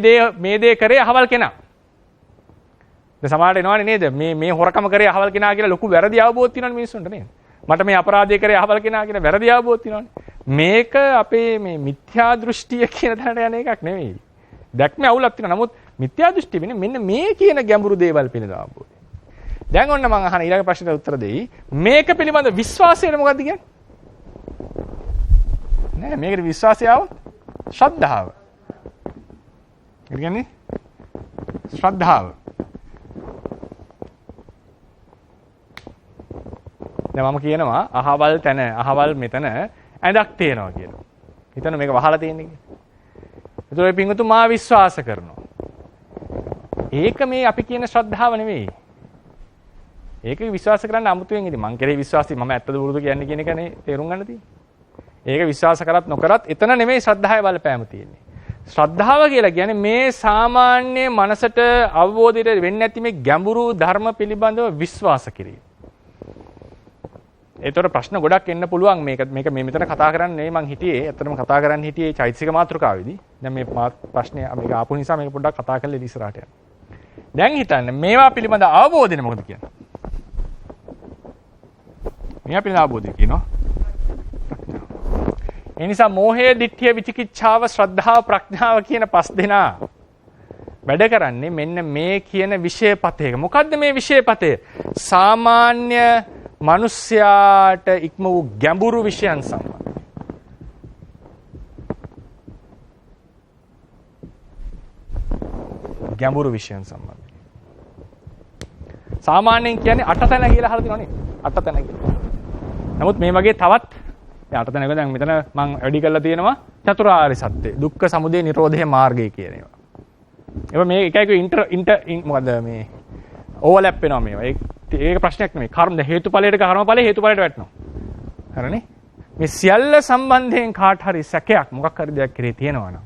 දේ කරේ අහවල් කෙනා. දැන් සමහරට එනවනේ නේද? මේ හොරකම කරේ අහවල් කෙනා කියලා ලොකු වැරදි අවබෝධ තියෙනවනේ මිනිස්සුන්ට නේද? මට මේ අපරාධය කරේ අහවල් කෙනා කියලා වැරදි අවබෝධ තියෙනවනේ. මේක අපේ මේ මිත්‍යා දෘෂ්ටිය කියන තැනට යන එකක් නෙවෙයි. දැක්මේ අවුලක් තියෙනවා. නමුත් මිත්‍යා දෘෂ්ටි වෙන්නේ මෙන්න මේ කියන ගැඹුරු දේවල් පිළිබඳව අවබෝධය. දැන් ඔන්න මම අහන ඊළඟ ප්‍රශ්නෙට උත්තර දෙයි. මේක පිළිබඳ විශ්වාසය මොකක්ද කියන්නේ? නෑ මේකට විශ්වාසය આવොත් ශ්‍රද්ධාව. ඒ කියන්නේ ශ්‍රද්ධාව. දැන් මම කියනවා අහවල් මෙතන ඇඳක් තියෙනවා කියලා. හිතන්න මේක වහලා තියෙන්නේ කියලා. ඒතකොට පින්වතුන් මා විශ්වාස කරනවා. ඒක මේ අපි කියන ශ්‍රද්ධාව නෙවෙයි. ඒක විශ්වාස කරන්න අමුතුවෙන් ඉතින් මං කෙරේ විශ්වාසයි මම ඇත්තද වුරුදු කියන්නේ කියන එකනේ තේරුම් ගන්න තියෙන්නේ. ඒක විශ්වාස කරත් නොකරත් එතන නෙමෙයි ශ්‍රද්ධාවේ බලපෑම තියෙන්නේ. ශ්‍රද්ධාව කියලා කියන්නේ මේ සාමාන්‍ය මනසට අවබෝධයට වෙන්නේ නැති මේ ගැඹුරු ධර්ම පිළිබඳව විශ්වාස කිරීම. ඒතර ප්‍රශ්න ගොඩක් එන්න පුළුවන් මේක මේ මෙතන කතා කරන්නේ නෙවෙයි මං හිටියේ. ඇත්තටම කතා කරන්න හිටියේ චෛතසික මාතෘකාවේදී. දැන් මේ ප්‍රශ්නේ මේක ආපු නිසා මේක පොඩ්ඩක් කතා කරලා ඉස්සරහට යන්න. දැන් හිතන්න මේවා පිළිබඳ අවබෝධය මොකද කියන්නේ? මේවා පිළිබඳ අවබෝධය කියනවා. ඒ නිසා මෝහය, ditthිය, විචිකිච්ඡාව, ශ්‍රද්ධාව, ප්‍රඥාව කියන පස් දෙනා වැඩ කරන්නේ මෙන්න මේ කියන විෂයපතේක. මොකද්ද මේ විෂයපතේ? සාමාන්‍ය මිනිස්යාට ඉක්ම වූ ගැඹුරු විෂයන් සම්බන්ධ. ගැඹුරු විෂයන් සම්බන්ධ. සාමාන්‍යයෙන් කියන්නේ අටතැන කියලා අහලා තියෙනවනේ. අටතැන කියලා. නමුත් මේ වගේ තවත් අටතැනක දැන් මෙතන මම වැඩි කරලා තියෙනවා චතුරාර්ය සත්‍ය, දුක්ඛ සමුදය නිරෝධය මාර්ගය කියන ඒවා. ඒවා මේ එක එක මොකද මේ ඕවර්ලැප් වෙනවා මේවා. ඒක ප්‍රශ්නයක් නෙමෙයි. කර්ම හේතුඵලයට කර්මඵලය හේතුඵලයට වැටෙනවා. හරිනේ? මේ සියල්ල සම්බන්ධයෙන් කාට හරි සැකයක් මොකක් හරි දෙයක් කෙරේ තියෙනවා නම්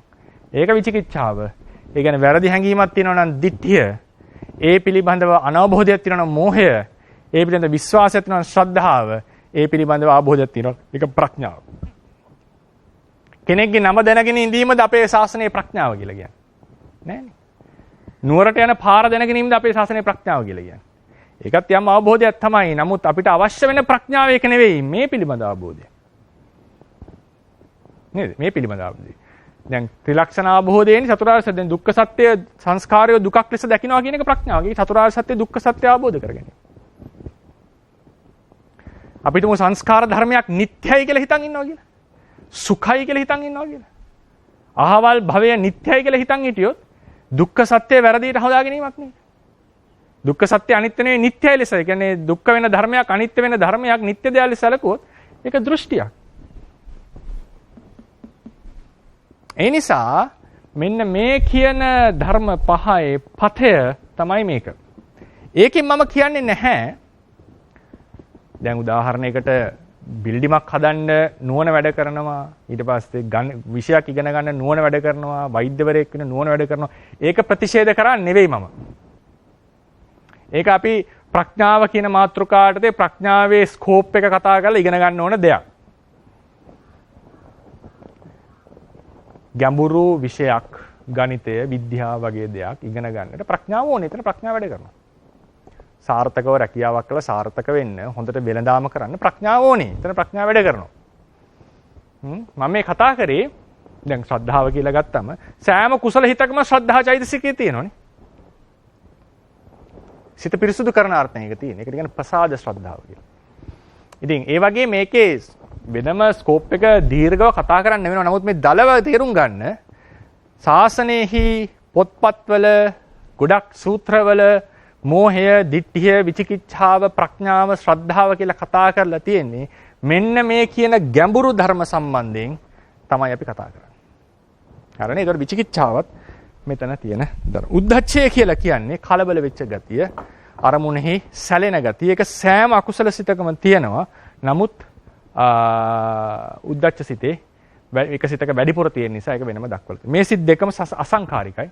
ඒක විචිකිච්ඡාව. ඒ කියන්නේ වැරදි හැඟීමක් තියෙනවා නම් ditthිය. ඒ පිළිබඳව අනවබෝධයක් තියෙනවා නම් මෝහය. ඒ පිළිබඳව විශ්වාසයක් තියෙනවා නම් ශ්‍රද්ධාව. ඒ පිළිබඳව අවබෝධයක් තියෙනවා ඒක ප්‍රඥාව. කෙනෙක්ගේ නම දැනගෙන ඉඳීමද අපේ ශාසනයේ ප්‍රඥාව කියලා කියන්නේ. නෑනේ. නුවරට යන පාර දැනගෙන ඉඳීමද අපේ ශාසනයේ ප්‍රඥාව කියලා කියන්නේ. ඒකත් යම් අවබෝධයක් තමයි. නමුත් අපිට අවශ්‍ය වෙන ප්‍රඥාව ඒක නෙවෙයි. මේ පිළිබඳ අවබෝධය. නේද? මේ පිළිබඳ අවබෝධය. දැන් ත්‍රිලක්ෂණ අවබෝධයෙන් චතුරාර්ය සත්‍ය දුක්ඛ සත්‍ය සංස්කාරය දුකක් ලෙස දකිනවා කියන එක ප්‍රඥාව. ඒ චතුරාර්ය සත්‍ය දුක්ඛ සත්‍ය අවබෝධ කරගන්න. අපිට මො සංස්කාර ධර්මයක් නිට්ටයයි කියලා හිතන් ඉන්නවා කියලා. සුඛයි කියලා හිතන් ඉන්නවා කියලා. අහවල් භවය නිට්ටයයි කියලා හිතන් හිටියොත් දුක්ඛ සත්‍ය වැරදියට හොදා ගැනීමක් නෙවෙයි. දුක්ඛ සත්‍ය අනිත්‍ය නෙවෙයි නිට්ටයයි ලෙස. ඒ කියන්නේ දුක්ඛ වෙන ධර්මයක් අනිත්‍ය වෙන ධර්මයක් නිට්ටය දෙයක් ලෙස සැලකුවොත් ඒක දෘෂ්ටියක්. ඒ නිසා මෙන්න මේ කියන ධර්ම පහේ පතය තමයි මේක. ඒකෙන් මම කියන්නේ නැහැ දැන් උදාහරණයකට බිල්ඩිමක් හදන්න නුවණ වැඩ කරනවා ඊට පස්සේ විෂයක් ඉගෙන ගන්න නුවණ වැඩ කරනවා වෛද්‍යවරයෙක් වෙන නුවණ වැඩ කරනවා ඒක ප්‍රතිෂේධ කරන්නේ නෙවෙයි මම. ඒක අපි ප්‍රඥාව කියන මාතෘකාවටදී ප්‍රඥාවේ ස්කෝප් එක කතා කරලා ඉගෙන ගන්න ඕන දෙයක්. ගැඹුරු විෂයක් ගණිතය විද්‍යාව වගේ දෙයක් ඉගෙන ගන්නට ප්‍රඥාව ඕනේ. එතන ප්‍රඥාව වැඩ කරනවා. සාර්ථකව රැකියාවක් කළා සාර්ථක වෙන්න හොඳට වෙළඳාම කරන්න ප්‍රඥාව ඕනේ. එතන ප්‍රඥාව වැඩ කරනවා. මම මේ කතා කරේ දැන් ශ්‍රද්ධාව කියලා ගත්තම සෑම කුසල හිතකම ශ්‍රද්ධා චෛතසිකයේ තියෙනවනේ. සිත පිරිසුදු කරන අර්ථයක තියෙන. ඒකට කියන්නේ ප්‍රසාද ශ්‍රද්ධාව කියලා. ඉතින් ඒ වගේ මේකේ වෙනම ස්කෝප් එක දීර්ඝව කතා කරන්න වෙනවා. නමුත් මේ දලව තේරුම් ගන්න ශාසනයේහි පොත්පත්වල ගොඩක් සූත්‍රවල මෝහය, ditthිය, විචිකිච්ඡාව, ප්‍රඥාව, ශ්‍රද්ධාව කියලා කතා කරලා තියෙන්නේ මෙන්න මේ කියන ගැඹුරු ධර්ම සම්බන්ධයෙන් තමයි අපි කතා කරන්නේ. හරිනේ? ඒතකොට විචිකිච්ඡාවත් මෙතන තියෙන ධර්ම. උද්ධච්චය කියලා කියන්නේ කලබල වෙච්ච ගතිය, අරමුණෙහි සැලෙන ගතිය. ඒක සෑම අකුසල සිතකම තියෙනවා. නමුත් උද්ධච්ච සිතේ එක සිතක වැඩිපුර තියෙන නිසා ඒක වෙනම දක්වලා තියෙනවා. මේ සිත් දෙකම අසංකාරිකයි.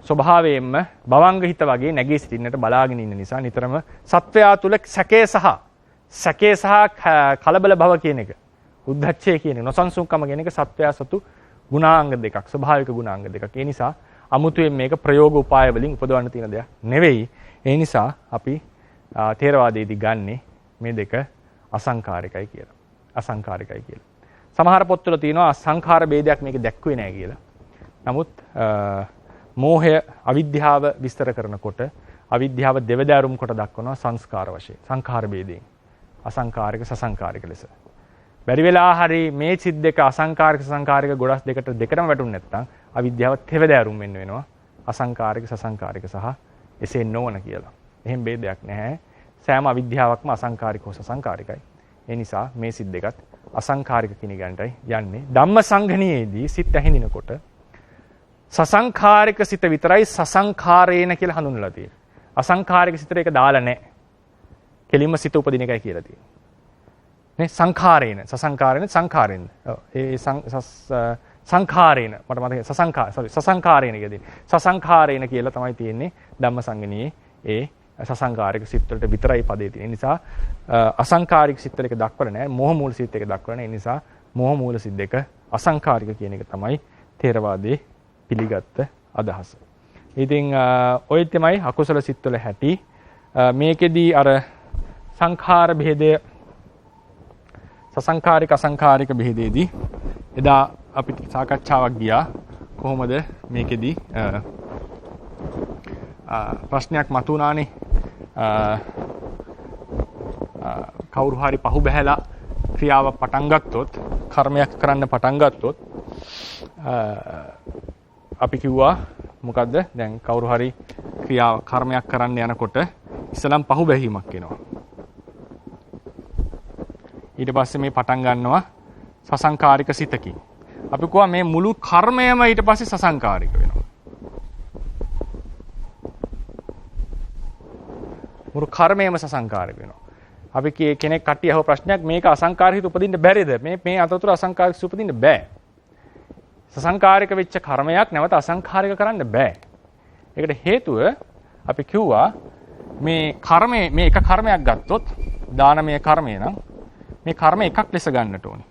ස්වභාවයෙන්ම භවංග හිත වගේ නැගී සිටින්නට බලාගෙන ඉන්න නිසා නිතරම සත්වයා තුල සැකේ සහ කලබල භව කියන එක උද්ධච්චය කියන නොසන්සුන්කම කියන එක සත්වයා සතු ගුණාංග දෙකක්, ස්වභාවික ගුණාංග දෙකක්. ඒ නිසා අමුතුවෙන් මේක ප්‍රයෝග උපාය වලින් උපදවන්න තියෙන දෙයක් නෙවෙයි. ඒ නිසා අපි තේරවාදයේදී ගන්නේ මේ දෙක අසංකාරිකයි කියලා. අසංකාරිකයි කියලා. සමහර පොත්වල තියෙනවා සංඛාර ભેදයක් මේක දැක්කුවේ නැහැ කියලා. නමුත් මෝහය අවිද්‍යාව විස්තර කරනකොට අවිද්‍යාව දෙවදාරුම් කොට දක්වනවා සංස්කාර වශයෙන්. සංඛාර ભેදයෙන්. අසංකාරික සසංකාරික ලෙස. බැරි වෙලා හරි මේ සිත් දෙක අසංකාරික සසංකාරික ගොඩස් දෙකටම වැටුනේ නැත්නම් අවිද්‍යාව තෙවදාරුම් වෙන්න වෙනවා. අසංකාරික සසංකාරික සහ එසේ නොවන කියලා. එහෙම ભેදයක් නැහැ. සෑම අවිද්‍යාවක්ම අසංකාරිකව සසංකාරිකයි. ඒ නිසා මේ සිත් දෙකත් අසංකාරික කිනිගන්ටයි යන්නේ. ධම්ම සංගණියේදී සිත් ඇහිඳිනකොට සසංකාරික සිත විතරයි සසංකාරේන කියලා හඳුන්වලා තියෙන්නේ. අසංකාරික සිතට ඒක දාලා නැහැ. කෙලින්ම සිත උපදින එකයි කියලා තියෙන්නේ. නේ සංඛාරේන සසංකාරේන සංඛාරෙන්. ඔව් ඒ සංඛාරේන මට මතකයි සසංකාරේන කියදී. සසංකාරේන කියලා තමයි තියෙන්නේ ධම්ම සංගණියේ ඒ සසංකාරික සිත් වලට විතරයි පදේ තියෙන්නේ. ඒ නිසා අසංකාරික සිත් වල එක දක්වලා නැහැ. මෝහ මූල සිත් එක දක්වලා නැහැ. ඒ නිසා මෝහ මූල සිත් දෙක අසංකාරික කියන එක තමයි ථේරවාදයේ පිළිගත්ත අදහස. ඉතින් ඔය තමයි අකුසල සිත් වල හැටි. මේකෙදී අර සංඛාර භේදය සසංකාරික අසංකාරික භේදයේදී එදා අපි සාකච්ඡාවක් ගියා කොහොමද මේකෙදී ප්‍රශ්නයක් මතුණානේ කවුරු හරි පහු බැහැලා ක්‍රියාව පටන් ගත්තොත් කර්මයක් කරන්න පටන් ගත්තොත් අපි කිව්වා මොකද්ද දැන් කවුරු හරි කර්මයක් කරන්න යනකොට ඉස්සලම් පහු බැහිමක් එනවා ඊට පස්සේ මේ පටන් ගන්නවා සසංකාරික සිතකින් අපි කිව්වා මේ මුළු කර්මයම ඊට පස්සේ සසංකාරික වෙනවා මුළු කර්මයම සසංකාරික වෙනවා අපි කෙනෙක් කට්ටිය අහුව ප්‍රශ්නයක් මේක අසංකාරික උපදින්න බැරිද මේ අතරතුර අසංකාරික උපදින්න බෑ සසංකාරික වෙච්ච කර්මයක් නැවත අසංකාරික කරන්න බෑ ඒකට හේතුව අපි කිව්වා මේ කර්මයේ මේ එක කර්මයක් ගත්තොත් දානමය කර්මය නම් මේ කර්ම එකක් ලෙස ගන්නට ඕනේ.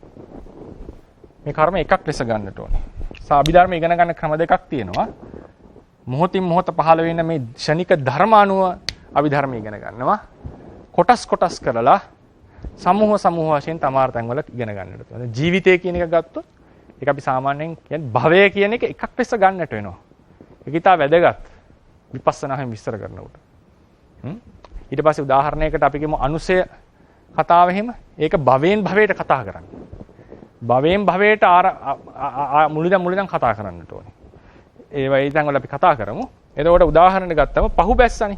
මේ කර්ම එකක් ලෙස ගන්නට ඕනේ. සාභිධර්ම ඉගෙන ගන්න ක්‍රම දෙකක් තියෙනවා. මොහොතින් මොහොත පහළ වෙන මේ ෂණික ධර්ම අනුව අභිධර්ම ඉගෙන ගන්නවා. කොටස් කරලා සමූහ වශයෙන් තමාර තැන් වල ඉගෙන ගන්නට ඕනේ. ජීවිතය කියන එක ගත්තොත් ඒක අපි සාමාන්‍යයෙන් කියන්නේ භවය කියන එක එකක් ලෙස ගන්නට වෙනවා. ඒක ඉතා වැදගත්. විපස්සනාවෙන් විස්තර කරනකොට. ඊට පස්සේ උදාහරණයකට අපි කියමු අනුසය කතාව එහෙම ඒක භවයෙන් භවයට කතා කරන්නේ. භවයෙන් භවයට මුලින්ම කතා කරන්නට ඕනේ. ඒ වගේ තැන් වල අපි කතා කරමු. එතකොට උදාහරණයක් ගත්තම පහුබැස්සනේ.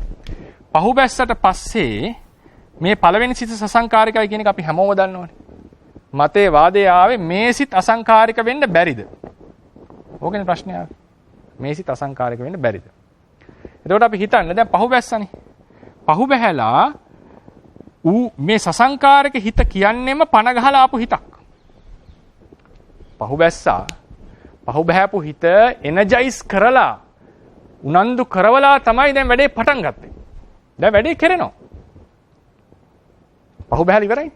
පහුබැස්සට පස්සේ මේ පළවෙනි සිත සසංකාරිකයි කියන එක අපි හැමෝම දන්නවනේ. මතේ වාදයේ ආවේ මේ සිත අසංකාරික වෙන්න බැරිද? ඕකනේ ප්‍රශ්නේ ආවේ. මේ සිත අසංකාරික වෙන්න බැරිද? එතකොට අපි හිතන්නේ දැන් පහුබැස්සනේ. පහුබැහැලා මේ සසංකාරික හිත කියන්නේම පණ ගහලා ආපු හිතක්. පහුබැහැපු හිත එනර්ජයිස් කරලා උනන්දු කරවලා තමයි දැන් වැඩේ පටන් ගත්තේ. දැන් වැඩේ කරනවා. පහුබැහැලා ඉවරයි.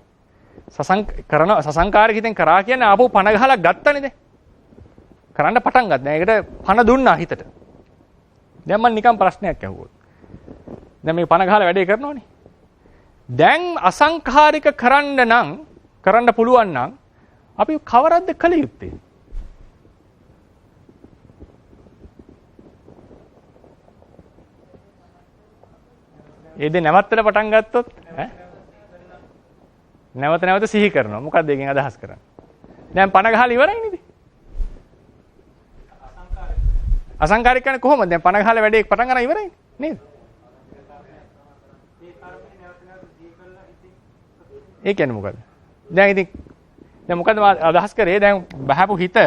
සසංකාරික හිතෙන් කරා කියන්නේ ආපහු පණ ගහලා ගත්තනේ දැන්. කරන්න පටන් ගත්තා. ඒකට පණ දුන්නා හිතට. දැන් මම නිකන් ප්‍රශ්නයක් අහුවොත්. දැන් මේ පණ ගහලා වැඩේ කරනවනේ. දැන් අසංඛාරික කරන්න පුළුවන් නම් අපි කවරක්ද කළ යුත්තේ? ඒ දේ නැවත්තට පටන් ගත්තොත් නැවත සිහි කරනවා. මොකක්ද ඒකෙන් අදහස් කරන්නේ? දැන් පණ ගහලා ඉවරයි නේද? අසංකාරික කියන්නේ කොහොමද? දැන් පණ ගහලා වැඩේ පටන් ගන්න ඉවරයි නේද? ඒ කියන්නේ මොකද්ද? දැන් මොකද්ද අදහස් කරේ? දැන් බහපු හිත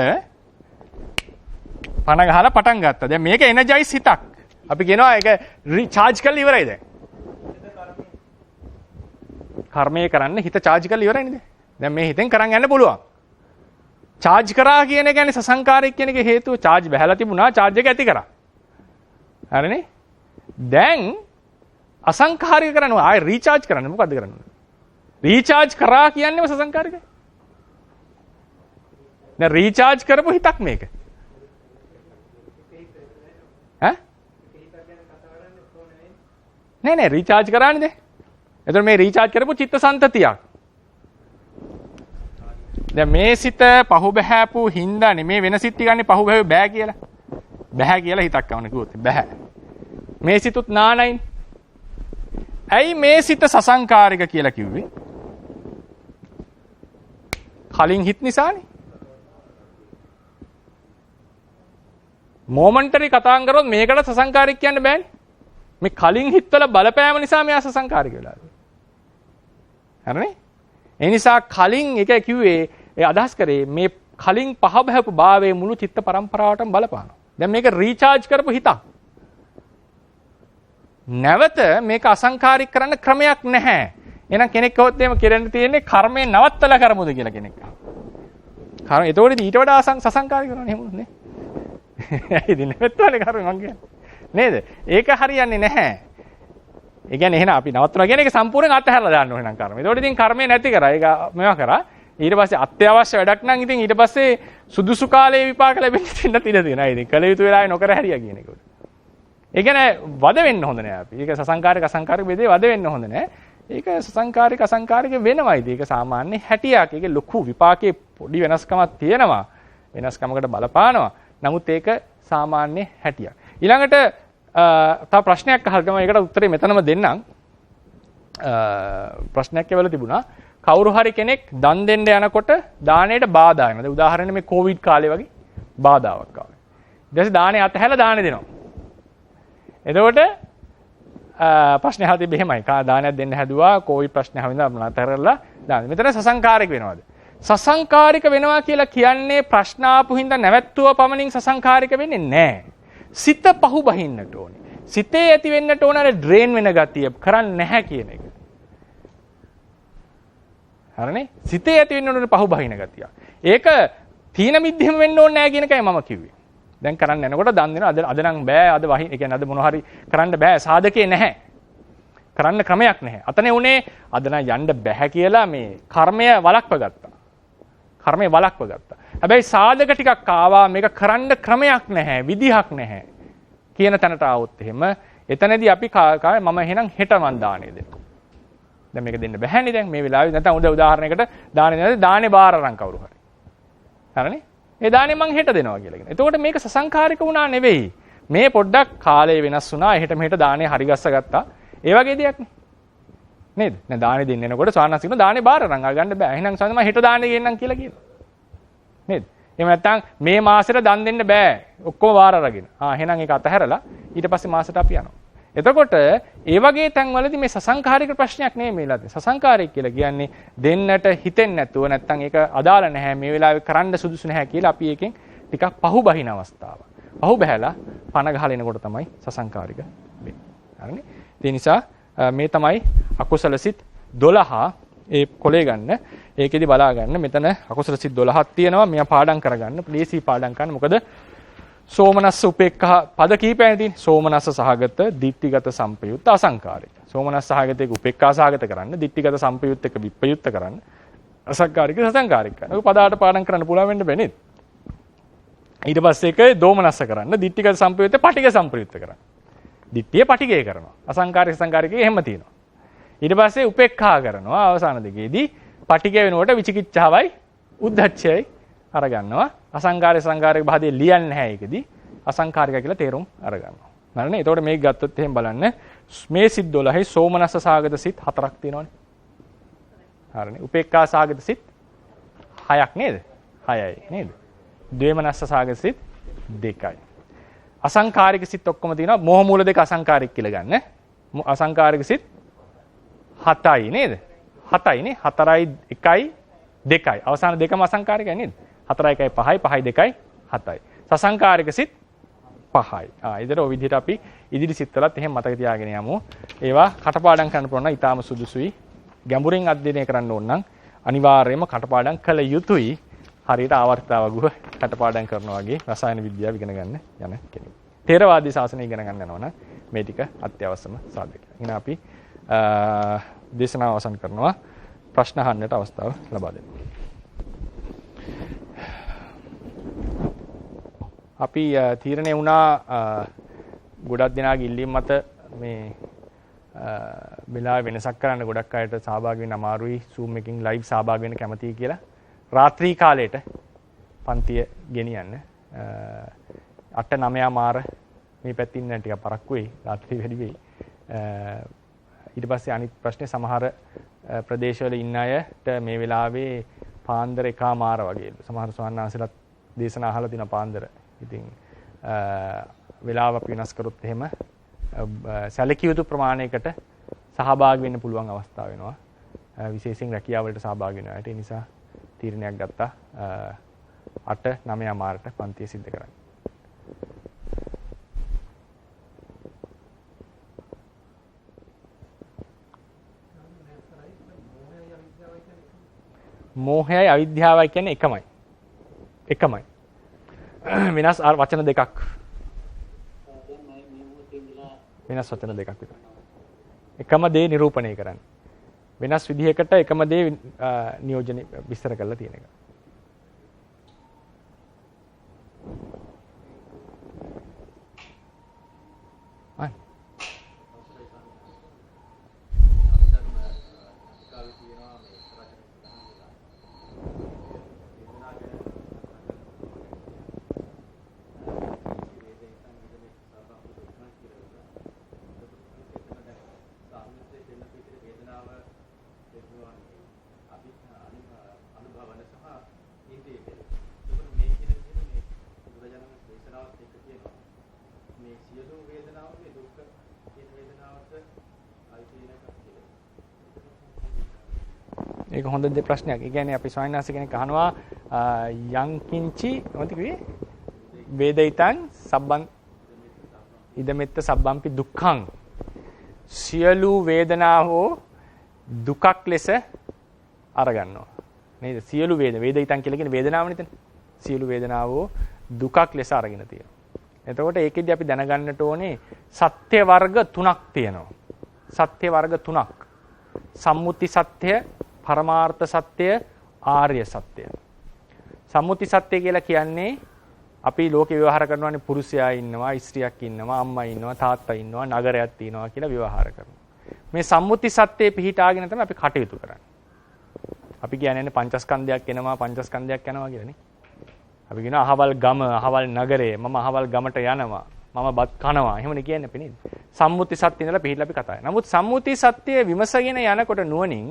පණ ගහලා පටන් ගත්තා. දැන් මේක එනර්ජයිස් හිතක්. අපි කියනවා ඒක රීචාර්ජ් කරලා ඉවරයි දැන්. කර්මය කරන්න හිත චාර්ජ් කරලා ඉවරයි නේද? දැන් මේ හිතෙන් කරන් යන්න පුළුවන්. චාර්ජ් කරා කියන එක කියන්නේ සසංකාරික කියන එකේ හේතුව චාර්ජ් බහැලා තිබුණා චාර්ජ් එක ඇති කරා. හරිනේ? දැන් අසංකාරික කරනවා ආයෙ රීචාර්ජ් කරන්න මොකද්ද කරන්නේ? රීචාර්ජ් කරා කියන්නේම සසංකාරිකයි. දැන් රීචාර්ජ් කරපු හිතක් මේක. ඈ? නෑ රීචාර්ජ් කරානේ දැන්. එතකොට මේ රීචාර්ජ් කරපු චිත්තසංතතියක්. දැන් මේ සිත පහු බහැපු හින්දා නෙමේ වෙන සිත් ටිකන්නේ පහු බහැවේ බෑ කියලා. බෑ කියලා හිතක් આવන කිව්වොත් බෑ. මේ සිතුත් නානයින්. ඇයි මේ සිත සසංකාරික කියලා කිව්වේ? කලින් හිත නිසානේ. මොමන්ටරි කතා කරොත් මේකට සසංකාරික කියන්න බෑනේ. මේ කලින් හිතවල බලපෑම නිසා මෙයා සසංකාරික වෙලා. හරිනේ? ඒ නිසා කලින් එක කිව්වේ ඒ අදහස් කරේ මේ කලින් පහ බහපු භාවයේ මුළු චිත්ත පරම්පරාවටම බලපානවා. දැන් මේක රීචාර්ජ් කරපු හිතක්. නැවත මේක අසංකාරික කරන්න ක්‍රමයක් නැහැ. එහෙනම් කෙනෙක් කවොත් එහෙම කෙරෙන්න තියෙන්නේ කර්මය නවත්තලා කරමුද කියලා කෙනෙක්. කර්ම එතකොට ඊට වඩා සසංකාරික කරනවා නෙමෙයි නේ. ඇයිද නැවත්තලා කර්මය මං කියන්නේ. නේද? ඒක හරියන්නේ නැහැ. ඒ කියන්නේ එහෙනම් අපි නවත්තනවා කියන එක සම්පූර්ණයෙන් අත්හැරලා දාන්න ඕනේ නම් කර්ම. ඒතකොට ඉතින් කර්මය නැති කරා. ඒක මේවා කරා. ඊට පස්සේ අත්‍යවශ්‍ය වැඩක් නම් ඉතින් ඊට පස්සේ සුදුසු කාලයේ විපාක ලැබෙන්න ඉන්න තියෙනවා. ඉතින් කල යුතු වෙලාවේ නොකර හැරියා කියන එක. ඒ කියන්නේ වද වෙන්න හොඳ නෑ අපි. ඒක සසංකාරික අසංකාරික බෙදේ වද වෙන්න හොඳ නෑ. ඒක සසංකාරික අසංකාරික වෙනවයි. ඒක සාමාන්‍ය හැටියක්. ඒක ලොකු විපාකයේ පොඩි වෙනස්කමක් තියෙනවා. වෙනස්කමකට බලපානවා. නමුත් ඒක සාමාන්‍ය හැටියක්. ඊළඟට තව ප්‍රශ්නයක් අහලා ගම ඒකට උත්තරේ මෙතනම දෙන්නම්. ප්‍රශ්නයක් ඇවිල්ලා තිබුණා. කවුරු හරි කෙනෙක් දන් දෙන්න යනකොට දාණයට බාධා වෙනවා. දැන් උදාහරණයක් මේ කොවිඩ් කාලේ වගේ බාධාවක් ආවා. ඊට පස්සේ දාණය අතහැලා දාණය දෙනවා. එතකොට ප්‍රශ්නේ අහලා තිබෙ එහෙමයි. දානයක් දෙන්න හැදුවා කොවිඩ් ප්‍රශ්නේ හැවින්දා අතහැරලා දාන්න. මෙතන සසංකාරික වෙනවද? සසංකාරික වෙනවා කියලා කියන්නේ ප්‍රශ්න ආපු හින්දා නැවැත්තුව පමණින් සසංකාරික වෙන්නේ නැහැ. සිත පහු බහින්නට ඕනේ. සිතේ ඇති වෙන්නට ඕන අර ඩ්‍රේන් වෙන ගතිය කරන්නේ නැහැ කියන එක. හරිනේ? සිතේ ඇති වෙන්න ඕනේ පහු බහින ගතිය. ඒක තීන මිද්දෙම වෙන්න ඕනේ නැහැ කියන එකයි මම කිව්වේ. දැන් කරන්න යනකොට දන් දෙනවා අද නම් බෑ අද වහින් ඒ කියන්නේ අද මොනවා හරි කරන්න බෑ සාධකේ නැහැ. කරන්න ක්‍රමයක් නැහැ. අතනේ උනේ අද නම් යන්න බෑ කියලා මේ කර්මය වළක්ව ගත්තා. කර්මය වළක්ව ගත්තා. හැබැයි සාධක ටිකක් ආවා මේක කරන්න ක්‍රමයක් නැහැ විදිහක් නැහැ කියන තැනට ආවොත් එහෙම එතනදී අපි මම එහෙනම් හෙට මන් දාණය දෙනවා. දැන් මේක දෙන්න බෑනේ දැන් මේ වෙලාවේ නැත්නම් උදාහරණයකට දාණය බාර අරන් කවුරු හරි. හරිනේ? ඒ දාණය මං හෙට දෙනවා කියලා කියන. එතකොට මේක සසංකාරික වුණා නෙවෙයි. මේ පොඩ්ඩක් කාලය වෙනස් වුණා. එහෙට මෙහෙට දාණය හරි ගස්ස ගත්තා. ඒ වගේ දෙයක් නේ. නේද? දැන් දාණය දෙන්න එනකොට ස්වාමීන් දාණය බාර අරන් ගන්න බෑ. එහෙනම් ස්වාමීන් මම හෙට දාණය ගෙන්නම් කියලා කියනවා. නේද? එහෙම නැත්නම් මේ මාසෙට දන් දෙන්න බෑ. ඔක්කොම වාර අරගෙන. එහෙනම් ඒක අතහැරලා ඊට පස්සේ මාසෙට අපි යනවා. එතකොට ඒ වගේ තැන්වලදී මේ සසංකාරික ප්‍රශ්නයක් නෙමෙයි මේලා තියෙන්නේ. සසංකාරික කියලා කියන්නේ දෙන්නට හිතෙන්නේ නැතුව නැත්නම් ඒක අදාළ නැහැ මේ වෙලාවේ කරන්න සුදුසු නැහැ කියලා අපි එකෙන් ටිකක් පහු බහින අවස්ථාව. පහු බහැලා පණ ගහලා එනකොට තමයි සසංකාරික වෙන්නේ. හරිනේ? ඒ නිසා මේ තමයි අකුසල සිත් 12 ඒ කොලේ ගන්න. ඒකෙදි බලා ගන්න මෙතන අකුසල සිත් 12ක් තියෙනවා. මෙයා පාඩම් කරගන්න. ප්ලීසි පාඩම් කරන්න. මොකද සෝමනස්ස උපේක්ඛා පද කීපයක්ද තියෙන්නේ? සෝමනස්ස සහගත, ditthිගත සම්පයුත්ත අසංකාරික. සෝමනස්ස සහගත එක උපේක්ඛා සහගත කරන්න, ditthිගත සම්පයුත්ත එක විප්පයුත්ත කරන්න, අසංකාරික සසංකාරික කරන්න. ඔය පදාට පාඩම් කරන්න පුළුවන් වෙන්න බෑ නේද? ඊට පස්සේ ඒක දෝමනස්ස කරන්න, දිට්ඨික සම්ප්‍රයුක්ත පටිඝ සම්ප්‍රයුක්ත කරන්න. දිට්ඨිය පටිඝය කරනවා. අසංකාරික සංකාරිකේ එහෙම තියෙනවා. ඊට පස්සේ උපේක්ඛා කරනවා. අවසාන දෙකේදී පටිඝය වෙනකොට විචිකිච්ඡාවයි උද්ධච්චයයි අරගන්නවා. අසංකාරික සංකාරික භාදයේ ලියන්නේ නැහැ ඒකෙදී. අසංකාරික කියලා තේරුම් අරගන්නවා. හරිනේ? එතකොට මේක ගත්තොත් එහෙම බලන්න මේ සිත් 12යි සෝමනස්ස සාගත සිත් 4ක් තියෙනවානේ. හරිනේ? උපේක්ඛා සාගත සිත් 6ක් නේද? 6යි නේද? ද්වේමනස්ස සාගත සිත් 2යි. අසංකාරික සිත් ඔක්කොම තියෙනවා. මෝහ මූල දෙක අසංකාරික කියලා ගන්න. අසංකාරික සිත් 7යි නේද? 7යි නේ. 4යි 1යි 2යි. අවසාන දෙකම අසංකාරිකයි නේද? 4යි 1යි 5යි 5යි 2යි 7යි. සසංකාරික සිත් 5යි. ඊදර ඔය විදිහට අපි ඉදිරි සිත්වලත් එහෙම මතක තියාගෙන යමු. ඒවා කටපාඩම් කරන්න පුළුවන් නම් ඊටාම සුදුසුයි. ගැඹුරින් අධ්‍යයනය කරන්න ඕන නම් අනිවාර්යයෙන්ම කටපාඩම් කළ යුතුයි. හරියට ආවර්තාවගුව කටපාඩම් කරනවා වගේ රසායන විද්‍යාව ඉගෙන ගන්න යන කෙනෙක්. ථේරවාදී ශාසනය ඉගෙන ගන්න යනවා නම් මේ ටික අත්‍යවශ්‍යම සාධකයක්. එහෙනම් අපි දේශනාව අවසන් කරනවා. ප්‍රශ්න අහන්නට අවස්ථාව ලබා දෙන්න. අපි තීරණය වුණා ගොඩක් දෙනාගේ ඉල්ලීම් මත මේ වෙලාව වෙනසක් කරන්න ගොඩක් අයට සහභාගී වෙන්න අමාරුයි Zoom එකකින් live සහභාගී වෙන්න කැමතියි කියලා. රාත්‍රී කාලයට පන්තිය ගෙනියන්න 8-9 මාර මේ පැත්තේ ඉන්න ටික පරක්කු වෙයි. රාත්‍රී වැඩි වෙයි. ඊට පස්සේ අනිත් ප්‍රශ්නේ සමහර ප්‍රදේශවල ඉන්න අයට මේ වෙලාවේ පාන්දර 1 මාර වගේ සමහර ස්වාමීන් වහන්සේලාත් දේශනා අහලා තියෙන පාන්දර. ඉතින් වෙලාව අපි වෙනස් කරොත් එහෙම සැලකිය යුතු ප්‍රමාණයකට සහභාගී වෙන්න පුළුවන් අවස්ථාව වෙනවා. විශේෂයෙන් රැකියාවලට සහභාගී වෙන අයට. ඒ නිසා තීරණයක් ගත්තා 8-9 මාරට පන්තිය සිද්ධ කරන්න. මෝහයයි අවිද්‍යාවයි කියන්නේ එකමයි. එකමයි. වෙනස් වචන දෙකක්. වෙනස් වචන දෙකක් විතරයි. එකම දේ නිරූපණය කරන්න. වෙනස් විදිහකට එකම දේ නියෝජනය විස්තර කරලා තියෙන එක. ඒක හොඳ ප්‍රශ්නයක්. ඒ කියන්නේ අපි ස්වාමීන් වහන්සේ කෙනෙක් අහනවා යං කිංචි මොකද කිව්වේ? වේදිතං සබ්බං ඉදමෙත්ත සබ්බම්පි දුක්ඛං. සියලු වේදනාවෝ දුකක් ලෙස අරගන්නවා. නේද? සියලු වේදිතං කියලා කියන්නේ වේදනාවනේ එතන. සියලු වේදනාවෝ දුකක් ලෙස අරගෙන තියෙනවා. එතකොට ඒකෙදි අපි දැනගන්නට ඕනේ සත්‍ය වර්ග 3ක් තියෙනවා. සත්‍ය වර්ග 3ක්. සම්මුති සත්‍ය, පරමාර්ථ සත්‍ය, ආර්ය සත්‍ය. සම්මුති සත්‍ය කියලා කියන්නේ අපි ලෝකේ ව්‍යවහාර කරනවානේ පුරුෂයා ඉන්නවා, ස්ත්‍රියක් ඉන්නවා, අම්මා ඉන්නවා, තාත්තා ඉන්නවා, නගරයක් තියෙනවා කියලා ව්‍යවහාර කරනවා. මේ සම්මුති සත්‍යයේ පිහිටාගෙන තමයි අපි කටයුතු කරන්නේ. අපි කියන්නේ පංචස්කන්ධයක් එනවා, පංචස්කන්ධයක් යනවා කියලානේ. අපි කියනවා අහවල් ගම, අහවල් නගරේ, මම අහවල් ගමට යනවා, මම බත් කනවා. එහෙමනේ කියන්නේ අපි නේද? සම්මුති සත්‍ය ඉඳලා පිළිලා අපි කතා කරනවා. නමුත් සම්මුති සත්‍ය විමසගෙන යනකොට නුවණින්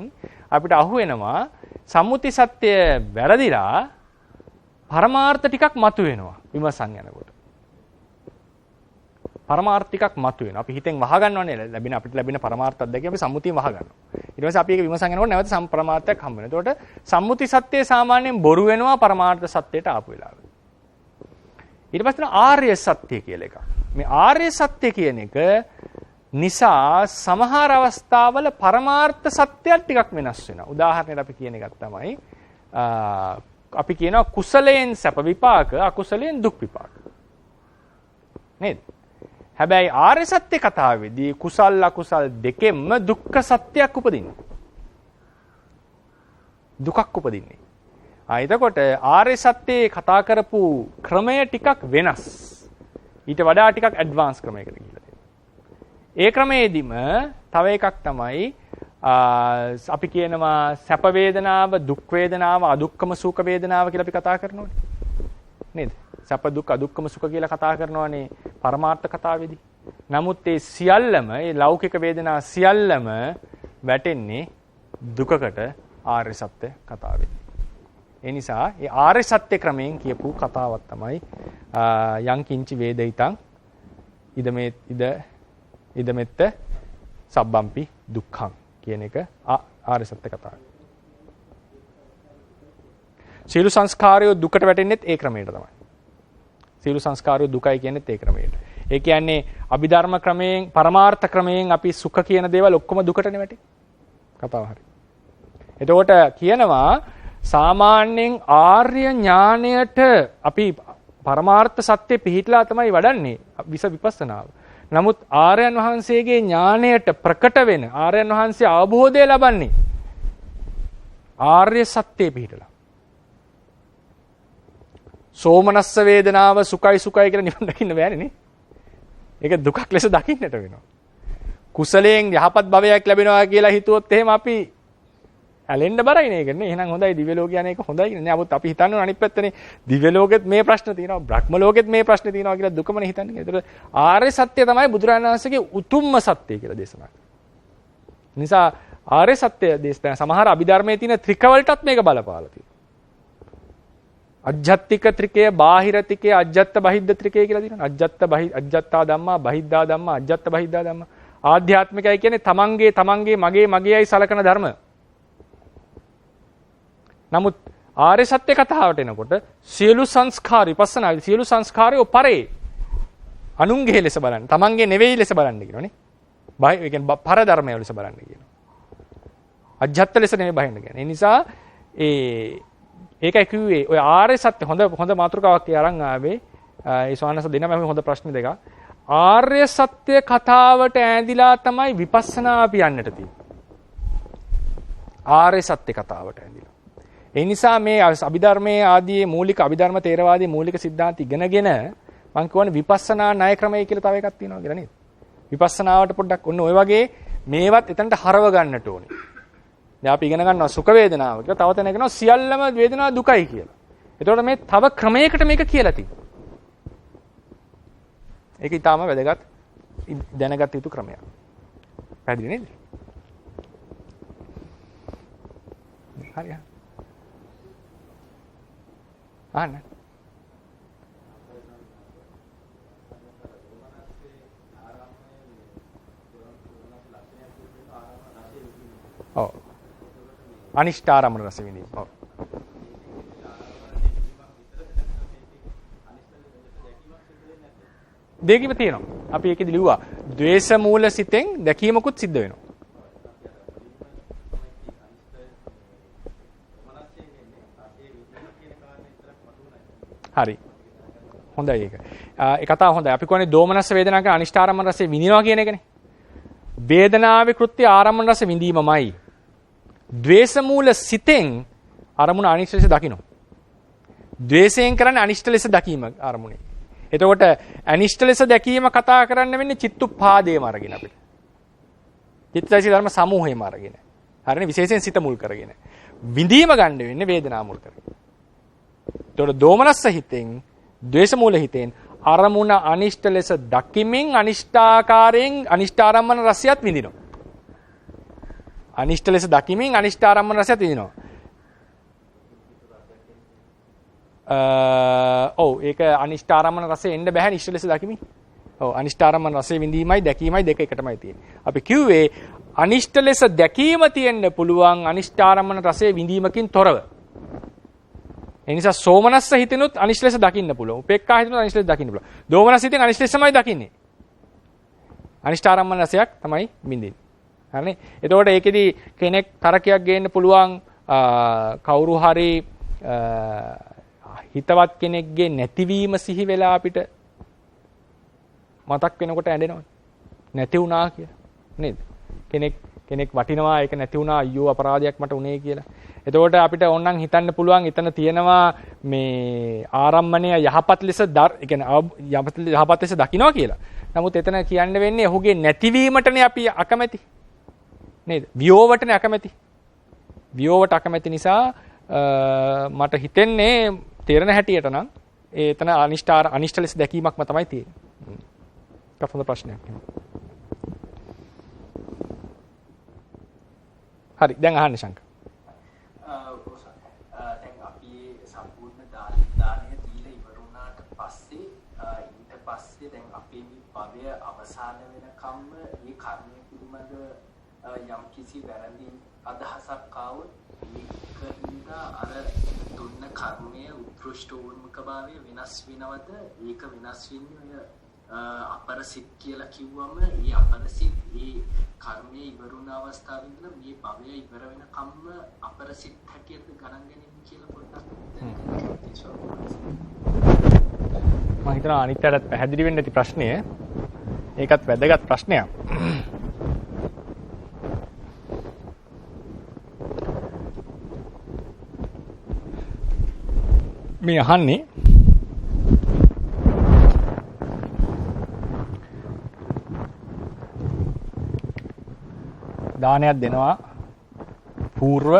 අපිට අහු වෙනවා සම්මුති සත්‍ය වැරදිලා පරමාර්ථ ටිකක් මතුවෙනවා විමසන් යනකොට. පරමාර්ථ ටිකක් මතුවෙනවා. අපි හිතෙන් වහ ගන්නවනේ අපිට ලැබෙන පරමාර්ථ අත්දැකීම් අපි සම්මුතියෙන් වහ ගන්නවා. ඊට පස්සේ අපි ඒක විමසන් යනකොට නැවත සම්ප්‍රමාර්ථයක් හම්බ වෙනවා. එතකොට සම්මුති සත්‍යය සාමාන්‍යයෙන් බොරු වෙනවා පරමාර්ථ සත්‍යයට ආපු වෙලාවට. ඊට පස්සේ ආර්ය සත්‍ය කියලා එකක්. මේ ආර්ය සත්‍ය කියන එක නිසා සමහර අවස්ථාවල පරමාර්ථ සත්‍යයක් ටිකක් වෙනස් වෙනවා. උදාහරණයක් අපි කියන එකක් තමයි අපි කියනවා කුසලයෙන් සැප විපාක, අකුසලයෙන් දුක් විපාක. නේද? හැබැයි ආර්ය සත්‍ය කතාවේදී කුසල් අකුසල් දෙකෙන්ම දුක්ඛ සත්‍යයක් උපදිනවා. දුකක් උපදින්නේ. එතකොට ආර්ය සත්‍යයේ කතා කරපු ක්‍රමය ටිකක් වෙනස්. ඊට වඩා ටිකක් ඇඩ්වාන්ස් ක්‍රමයකට ගිහිල්ලා තියෙනවා. ඒ ක්‍රමයේදීම තව එකක් තමයි අපි කියනවා සැප වේදනාව, දුක් වේදනාව, අදුක්කම සුඛ වේදනාව කියලා අපි කතා කරනවානේ. නේද? සැප දුක් අදුක්කම සුඛ කියලා කතා කරනවානේ පරමාර්ථ කතාවේදී. නමුත් ඒ සියල්ලම, ඒ ලෞකික වේදනා සියල්ලම වැටෙන්නේ දුකකට ආර්ය සත්‍ය කතාවේදී. ඒ නිසා ඒ ආර්ය සත්‍ය ක්‍රමයෙන් කියපු කතාවක් තමයි යං කිංචි වේදිතං ඉදමෙත්ත සබ්බම්පි දුක්ඛං කියන එක ආර්ය සත්‍ය කතාව. සීල සංස්කාරය දුකට වැටෙන්නේත් ඒ ක්‍රමයට තමයි. සීල සංස්කාරය දුකයි කියන්නේත් ඒ ක්‍රමයට. ඒ කියන්නේ අභිධර්ම ක්‍රමයෙන් පරමාර්ථ ක්‍රමයෙන් අපි සුඛ කියන දේවල් ඔක්කොම දුකටනේ වැටෙන්නේ. කතාව හරි. එතකොට කියනවා සාමාන්‍යයෙන් ආර්ය ඥාණයට අපි පරමාර්ථ සත්‍ය පිහිටලා තමයි වඩන්නේ විපස්සනාව. නමුත් ආර්යයන් වහන්සේගේ ඥාණයට ප්‍රකට වෙන ආර්යයන් වහන්සේ අවබෝධය ලබන්නේ ආර්ය සත්‍යයේ පිහිටලා. සෝමනස්ස වේදනාව සුඛයි සුඛයි කියලා නිවන් දකින්න බෑනේ නේ. ඒක දුකක් ලෙස දකින්නට වෙනවා. කුසලයෙන් යහපත් භවයක් ලැබෙනවා කියලා හිතුවොත් එහෙම අපි ඇලෙන්න බරයි නේ. ඒකනේ. එහෙනම් හොඳයි දිව්‍ය ලෝක යන එක හොඳයි නේ. නමුත් අපි හිතන්නේ අනිත් පැත්තනේ දිව්‍ය ලෝකෙත් මේ ප්‍රශ්න තියෙනවා, බ්‍රහ්ම ලෝකෙත් මේ ප්‍රශ්න තියෙනවා කියලා දුකමනේ හිතන්නේ. ඒතර ආර්ය සත්‍ය තමයි බුදුරජාණන් වහන්සේගේ උතුම්ම සත්‍ය කියලා දේශනා කරන්නේ. නිසා ආර්ය සත්‍ය දේශනා සමහර අභිධර්මයේ තියෙන ත්‍රිකවලටත් මේක බලපාලා තියෙනවා. අජ්ජත්තික ත්‍රිකය, බාහිර ත්‍රිකය, අජ්ජත්ත බහිද්ද ත්‍රිකය කියලා තියෙනවා. අජ්ජත්තා ධම්මා, බහිද්දා ධම්මා, අජ්ජත්ත බහිද්දා ධම්මා. ආධ්‍යාත්මිකයි කියන්නේ තමන්ගේ මගේයි සලකන ධර්ම. නමුත් ආර්ය සත්‍ය කතාවට එනකොට සියලු සංස්කාර විපස්සනා සියලු සංස්කාරය පරේ අනුන්ගේ ලෙස බලන්න, තමන්ගේ නෙවෙයි ලෙස බලන්න කියනෝනේ. ඒ කියන්නේ පර ධර්මය ලෙස බලන්න කියනවා. අජ්ජත්ත ලෙස නෙවෙයි බහින්න කියන්නේ. ඒ නිසා ඒකයි කිව්වේ ඔය ආර්ය සත්‍ය හොඳ මාතෘකාවක් අරන් ආවේ. ඒ ස්වාමීන් දෙන්නම හොඳ ප්‍රශ්න දෙකක්. ආර්ය සත්‍ය කතාවට ඈඳිලා තමයි විපස්සනා අපි යන්නට තියෙන්නේ. ආර්ය සත්‍ය කතාවට ඈඳිලා. ඒ නිසා මේ අභිධර්මයේ ආදී මූලික අභිධර්ම තේරවාදී මූලික સિદ્ધාන්ත ඉගෙනගෙන මම කියවනේ විපස්සනා ණය ක්‍රමය කියලා තව එකක් තියෙනවා කියලා නේද? විපස්සනාවට පොඩ්ඩක් ඔන්න ඔය වගේ මේවත් එතනට හරව ගන්නට ඕනේ. දැන් අපි ඉගෙන ගන්නවා සුඛ වේදනාව කියලා. තව තැනක කියනවා සියල්ලම වේදනාව දුකයි කියලා. එතකොට මේ තව ක්‍රමයකට මේක කියලා තියෙනවා. ඒක ඊටාම වැදගත් දැනගත් යුතු ක්‍රමයක්. පැහැදිලි නේද? හරි. ආන්න. ඔව්. අනිෂ්ඨාරම්මන රස විඳීම. ඔව්. දෙකීම තියෙනවා. අපි ඒකෙදි ලිව්වා. ද්වේෂ මූල සිතෙන් දැකීමකුත් සිද්ධ වෙනවා. හරි. හොඳයි ඒක. ඒ කතාව හොඳයි. අපි කියන්නේ දෝමනස්ස වේදනා කියන අනිෂ්ඨාරම්මන රසය විඳිනවා කියන එකනේ. වේදනාවේ කෘත්‍ය ආරම්මන රස විඳීමමයි. ද්වේෂ මූල සිතෙන් අරමුණ අනිෂ්ට ලෙස දකින්න. ද්වේෂයෙන් කරන්නේ අනිෂ්ට ලෙස දැකීම අරමුණේ. එතකොට අනිෂ්ට ලෙස දැකීම කතා කරන්න වෙන්නේ චිත්තුප්පාදේම අරගෙන අපිට. චිත්තචෛතසික ධර්ම සමූහයම අරගෙන. හරිනේ විශේෂයෙන් සිත මුල් කරගෙන. විඳීම ගන්න වෙන්නේ වේදනා මුල් කරගෙන. එතකොට දෝමනස්ස හිතෙන්, ද්වේෂ මූල හිතෙන් අරමුණ අනිෂ්ට ලෙස දකිමින් අනිෂ්ඨාකාරයෙන් අනිෂ්ඨාරම්මන රසයත් විඳිනවා. අනිෂ්ට ලෙස දකිමින් අනිෂ්ඨාරම්මන රසයත් විඳිනවා. ඔව් ඒක අනිෂ්ඨාරම්මන රසය එන්න බෑ නිෂ්ඨ ලෙස දකිමින්. ඔව් අනිෂ්ඨාරම්මන රසය විඳීමයි දැකීමයි දෙක එකටමයි තියෙන්නේ. අපි කිව්වේ අනිෂ්ට ලෙස දැකීම තියෙන්න පුළුවන් අනිෂ්ඨාරම්මන රසය විඳීමකින් තොරව. ඒ නිසා සෝමනස්ස හිතෙනුත් අනිෂ්ට ලෙස දකින්න පුළුවන්. උපේක්ඛා හිතෙනුත් අනිෂ්ට ලෙස දකින්න පුළුවන්. දෝමනස්ස හිතෙන් අනිෂ්ට ලෙසමයි දකින්නේ. අනිෂ්ඨාරම්මන රසයක් තමයි විඳින්නේ. හරිනේ. එතකොට ඒකෙදි කෙනෙක් තරකයක් ගේන්න පුළුවන් කවුරු හරි හිතවත් කෙනෙක්ගේ නැතිවීම සිහි වෙලා අපිට මතක් වෙනකොට ඇඬෙනවනේ. නැති වුණා කියලා. නේද? කෙනෙක් වටිනවා ඒක නැති වුණා අයියෝ අපරාධයක් මට උනේ කියලා. එතකොට අපිට ඕනනම් හිතන්න පුළුවන් එතන තියෙනවා මේ ආරම්මණය යහපත් ලෙස යහපත් ලෙස දකින්නවා කියලා. නමුත් එතන කියන්න වෙන්නේ ඔහුගේ නැතිවීමටනේ අපි අකමැති. නේද? වියෝවටනේ අකමැති. වියෝවට අකමැති නිසා මට හිතෙන්නේ තේරෙන හැටියට නම් එතන අනිෂ්ට ලෙස දැකීමක්ම තමයි තියෙන්නේ. කවුද ප්‍රශ්නයක්? හරි දැන් අහන්න ශංක. දැන් අපි සම්පූර්ණ දානය දීලා ඉවර වුණාට පස්සේ ඊට පස්සේ දැන් අපේ භවය අවසාන වෙනකම්ම මේ කර්මය පිළිබඳ යම් කිසි වැරදි අදහසක් ආවොත් ඒකින්ද අර දුන්න කර්මයේ උත්කෘෂ්ඨ වූර්මකභාවය වෙනස් වෙනවද? ඒක වෙනස් වෙන්නේ අපරසිත කියලා කිව්වම ඒ අපරසිත ඒ කර්මයේ ඉවර වුණ අවස්ථාවේ ඉඳලා මේ භවය ඉවර වෙනකම්ම අපරසිත හැටියට ගණන් ගැනීම කියලා පොඩ්ඩක් මම හිතනවා අනිත්‍යයට පැහැදිලි වෙන්න ඇති ප්‍රශ්නය. ඒකත් වැදගත් ප්‍රශ්නයක්. මේ අහන්නේ දානයක් දෙනවා పూర్ව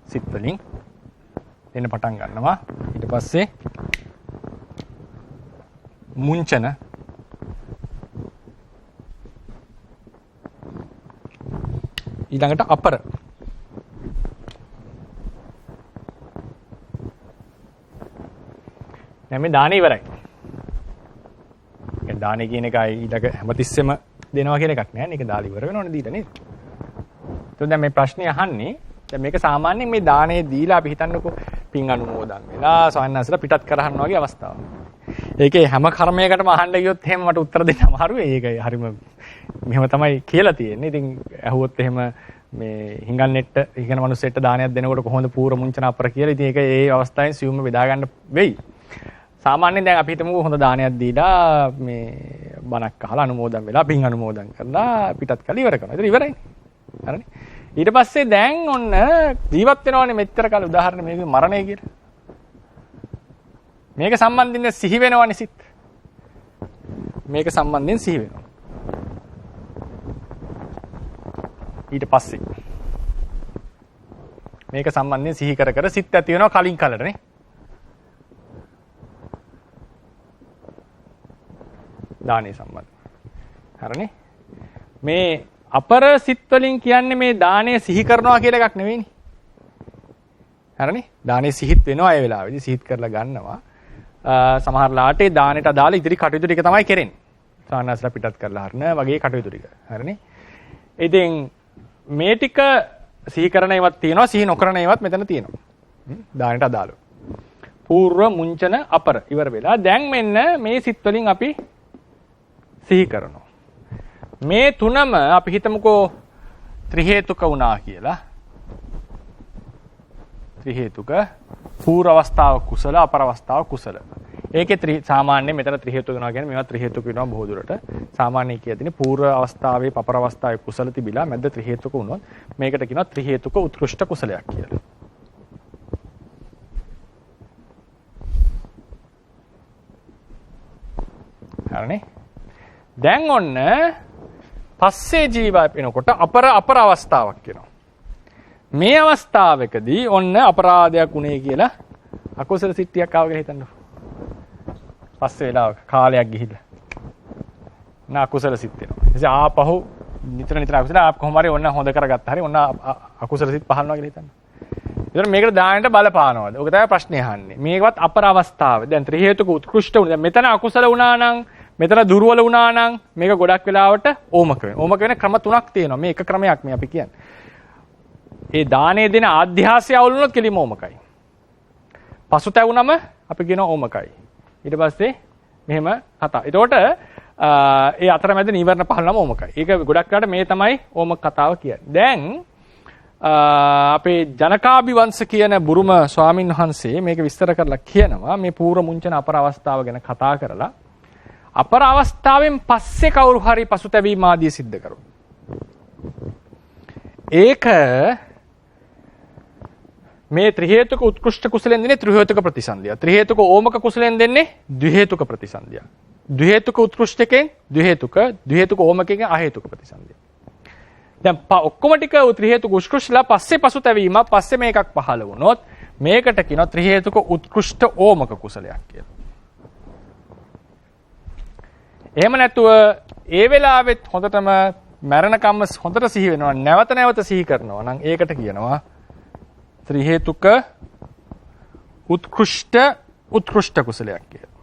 සිත් වලින් දෙන්න පටන් ගන්නවා. ඊට පස්සේ මුංචන ඊළඟට අපර දැන් මේ දානේ ඉවරයි. ඒ දානේ කියන එකයි ඊළඟ හැමතිස්සෙම දෙනවා කියන එකක් නෑ. මේක දාලා ඉවර වෙනවනේ දීලා නේද? එතකොට දැන් මේ ප්‍රශ්නේ අහන්නේ දැන් මේක සාමාන්‍යයෙන් මේ දානේ දීලා අපි හිතන්නකෝ පින් අනුමෝදන් වෙලා සවන්නසලා පිටත් කරහන්න වගේ අවස්ථාවක්. ඒකේ හැම කර්මයකටම අහන්න ගියොත් එහෙම මට උත්තර දෙන්න අමාරුයි. ඒකයි හරිම මෙහෙම තමයි කියලා තියෙන්නේ. ඉතින් ඇහුවොත් එහෙම මේ හිඟන්නේට හිඟන මිනිස්සෙට දානයක් දෙනකොට කොහොමද පූර්ව මුංචන අපර කියලා. ඉතින් ඒක ඒ අවස්ථාවෙන් සියුම්ව බෙදා ගන්න වෙයි. සාමාන්‍යයෙන් දැන් අපි හිතමු හොඳ දානයක් දීලා මේ බණක් අහලා අනුමෝදන් වෙලා පින් අනුමෝදන් කරලා පිටත් කරලා ඉවර කරනවා. ඒක ඉවරයි. හරිනේ. ඊට පස්සේ දැන් ඔන්න ජීවත් වෙනවනේ මෙච්චර කාලේ උදාහරණ මේක මරණය කියලා. මේක සම්බන්ධයෙන් සිහි වෙනවනේ සිත්. මේක සම්බන්ධයෙන් සිහි වෙනවා. ඊට පස්සේ මේක සම්බන්ධයෙන් සිහි කර කර සිත් ඇති වෙනවා කලින් කලටනේ. දානේ සම්බන්ධ. හරිනේ. මේ අපර සිත් වලින් කියන්නේ මේ දානේ සිහි කරනවා කියලා එකක් නෙවෙයිනේ. හරිනේ. දානේ සිහිත් වෙනවා ඒ වෙලාවේදී සිහිත් කරලා ගන්නවා. සමහර ලාට ඒ දානෙට අදාළ ඉදිරි කටයුතු ටික තමයි කරන්නේ. සානස්ලා පිටත් කරලා හරින වගේ කටයුතු ටික. හරිනේ. ඉතින් මේ ටික සිහි කරන ඒවාත් තියෙනවා සිහි නොකරන ඒවාත් මෙතන තියෙනවා. දානෙට අදාළව. పూర్ව මුංචන අපර ඉවර වෙලා දැන් මෙන්න මේ සිත් වලින් අපි සිහි කරනවා. මේ තුනම අපි හිතමුකෝ ත්‍රි හේතුක වුණා කියලා. ත්‍රි හේතුක පූර්ව අවස්ථාව කුසල අපර අවස්ථාව කුසල. ඒකේ සාමාන්‍යයෙන් මෙතන ත්‍රි හේතුක වෙනවා කියන්නේ මේවා ත්‍රි හේතුක වෙනවා බොහෝ දුරට. සාමාන්‍යයෙන් කියදිනේ පූර්ව අවස්ථාවේ අපර අවස්ථාවේ කුසල තිබිලා මැද ත්‍රි හේතුක වුණොත් මේකට කියනවා ත්‍රි හේතුක උත්කෘෂ්ඨ කුසලයක් කියලා. හරිනේ. දැන් ඔන්න පස්සේ ජීවත් වෙනකොට අපර අවස්ථාවක් වෙනවා. මේ අවස්ථාවකදී ඔන්න අපරාධයක් උනේ කියලා අකුසල සිද්ධියක් ආව කියලා හිතන්න. පස්සේ වෙලාවක කාලයක් ගිහිල්ලා අකුසල සිත් වෙනවා. එසේ ආපහු නිතර අකුසල කොහොම හරි ඔන්න හොඳ කරගත්තා. හරි ඔන්න අකුසල සිත් පහළනවා කියලා හිතන්න. ඒතර මේකට දාන්නට බලපානවාද? ඔක තමයි ප්‍රශ්නේ අහන්නේ. මේකවත් අපර අවස්ථාව. දැන් ත්‍රි හේතුක උත්කෘෂ්ඨ වුණා. දැන් මෙතන අකුසල වුණා නම් මෙතන දුර්වල වුණා නම් මේක ගොඩක් වෙලාවට ඕමක වෙනවා. ඕමක වෙන ක්‍රම තුනක් තියෙනවා. මේ එක ක්‍රමයක් මේ අපි කියන්නේ. ඒ දානේ දෙන ආධ්‍යාසය අවුල් වුණොත් කෙලිම ඕමකයි. පසුතැවුනම අපි කියනවා ඕමකයි. ඊට පස්සේ මෙහෙම කතා. ඒතකොට ඒ අතරමැද නීවරණ පහළම ඕමකයි. ඒක ගොඩක් වෙලාවට මේ තමයි ඕමක කතාව කියන්නේ. දැන් අපේ ජනකාභිවංශ කියන බුරුම ස්වාමින් වහන්සේ මේක විස්තර කරලා කියනවා මේ පූර්ව මුංචන අපර අවස්ථාව ගැන කතා කරලා අපර අවස්ථාවෙන් පස්සේ කවුරු හරි පසුතැවීම ආදී සිද්ධ කරනවා. ඒක මේ ත්‍රි හේතුක උත්කෘෂ්ඨ කුසලෙන් දෙන්නේ ත්‍රි හේතුක ප්‍රතිසන්දිය. ත්‍රි හේතුක ඕමක කුසලෙන් දෙන්නේ ද්වි හේතුක ප්‍රතිසන්දිය. ද්වි හේතුක උත්කෘෂ්ඨකෙන් ද්වි හේතුක ඕමකෙන් අහේතුක ප්‍රතිසන්දිය. දැන් ඔක්කොම ටික ත්‍රි හේතුක උත්කෘෂ්ඨලා පස්සේ පසුතැවීම පස්සේ මේකක් පහළ වුණොත් මේකට කියනවා ත්‍රි හේතුක උත්කෘෂ්ඨ ඕමක කුසලයක් කියලා. එහෙම නැතුව ඒ වෙලාවෙත් හොඳටම මරණකම්ම හොඳට සිහි වෙනවා නැවත නැවත සිහි කරනවා නම් ඒකට කියනවා ත්‍රි හේතුක උත්කෘෂ්ඨ කුසලයක් කියලා.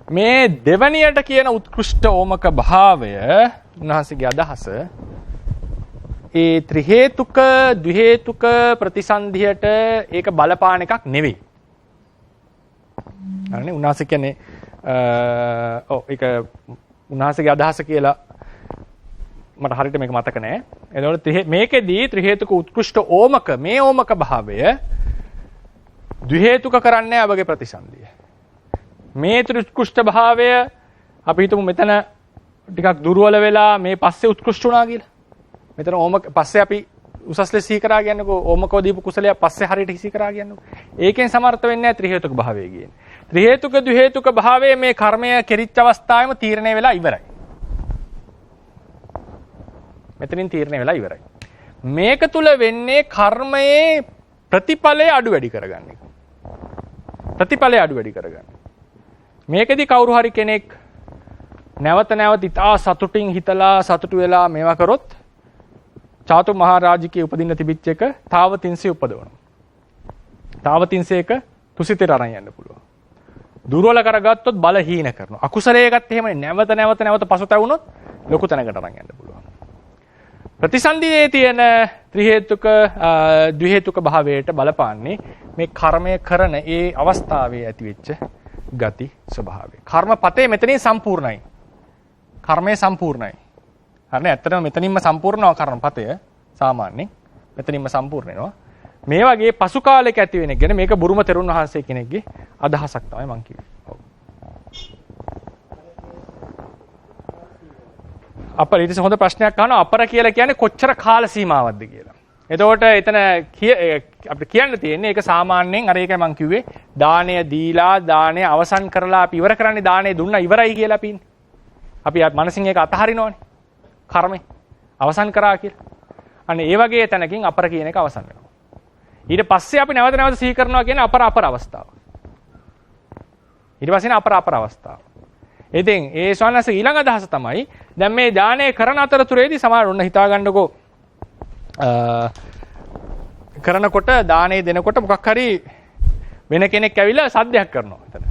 මේ දෙවණියට කියන උත්කෘෂ්ඨ ඕමක භාවය උන්වහන්සේගේ අදහස ඒ ත්‍රි හේතුක ද්වි හේතුක ප්‍රතිසන්දියට ඒක බලපාන එකක් නෙවෙයි. හරිනේ උන්වහන්සේ කියන්නේ ඒක උන්වහන්සේගේ අදහස කියලා මට හරියට මේක මතක නැහැ. එතකොට මේකෙදී ත්‍රි හේතුක උත්කෘෂ්ඨ ඕමක මේ ඕමක භාවය ද්වි හේතුක කරන්නේ අපගේ ප්‍රතිසන්දිය. මේ උත්කෘෂ්ඨ භාවය අපි හිතමු මෙතන ටිකක් දුර්වල වෙලා මේ පස්සේ උත්කෘෂ්ඨ වුණා කියලා. මෙතන ඕමක පස්සේ අපි උසස් ලෙස සිහි කරා කියන්නකෝ ඕමකව දීපු කුසලය පස්සේ හරියට සිහි කරා කියන්නකෝ. ඒකෙන් සමර්ථ වෙන්නේ නැහැ ත්‍රි හේතුක භාවය කියන්නේ. ත්‍රි හේතුක ද්වි හේතුක භාවයේ මේ කර්මය කෙරිච්ච අවස්ථාවේම තීරණය වෙලා ඉවරයි. මෙතනින් තීරණය වෙලා ඉවරයි. මේක තුල වෙන්නේ කර්මයේ ප්‍රතිඵලය අඩු වැඩි කරගන්න එක. ප්‍රතිඵලය අඩු වැඩි කරගන්න. මේකෙදි කවුරු හරි කෙනෙක් නැවත නැවත ඉතා සතුටින් හිතලා සතුටු වෙලා මේවා කරොත් චාතු මහරජකේ උපදින්න තිබිච්ච එක තාවතින්සේ උපදවනවා. තාවතින්සේ එක තුසිතේට අරන් යන්න පුළුවන්. දුර්වල කරගත්තොත් බලහීන කරනවා. අකුසලයේකත් එහෙමනේ නැවත නැවත පසුතැවුනොත් ලොකු තැනකට අරන් යන්න පුළුවන්. ප්‍රතිසන්දියේ තියෙන ත්‍රි හේතුක ද්වි හේතුක භාවයට බලපාන්නේ මේ කර්මය කරන ඒ අවස්ථාවේ ඇතිවෙච්ච ගති ස්වභාවය. කර්මපතේ මෙතනින් සම්පූර්ණයි. කර්මය සම්පූර්ණයි. හරිනේ ඇත්තටම මෙතනින්ම සම්පූර්ණව කර්මපතය සාමාන්‍යයෙන් මෙතනින්ම සම්පූර්ණ වෙනවා. මේ වගේ පසු කාලයක ඇති වෙන එක ගැන මේක බුරුම තෙරුන් වහන්සේ කෙනෙක්ගේ අදහසක් තමයි මම කිව්වේ. ඔව්. අපර ඊට හොඳ ප්‍රශ්නයක් අහනවා අපර කියලා කියන්නේ කොච්චර කාල සීමාවක්ද කියලා. එතකොට එතන අපිට කියන්න තියෙන්නේ ඒක සාමාන්‍යයෙන් අර ඒකයි මම කිව්වේ දාණය දීලා දාණය අවසන් කරලා අපි ඉවර කරන්නේ දාණය දුන්නා ඉවරයි කියලා අපි ඉන්නේ. අපි මනසින් ඒක අතහරිනවනේ. කර්මය අවසන් කරා කියලා. අන්න ඒ වගේ තැනකින් අපර කියන එක අවසන් වෙනවා. ඊට පස්සේ අපි නැවත නැවත සිහි කරනවා කියන අපර අවස්ථාව. ඊට පස්සේ අපර අවස්ථාව. ඉතින් ඒ ස්වාමීන් ඊළඟ අදහස තමයි දැන් මේ දානය කරන අතරතුරේදී සමහර ඔන්න හිතා ගන්නකෝ කරනකොට දානේ දෙනකොට මොකක් හරි වෙන කෙනෙක් ඇවිල්ලා සද්දයක් කරනවා එතන.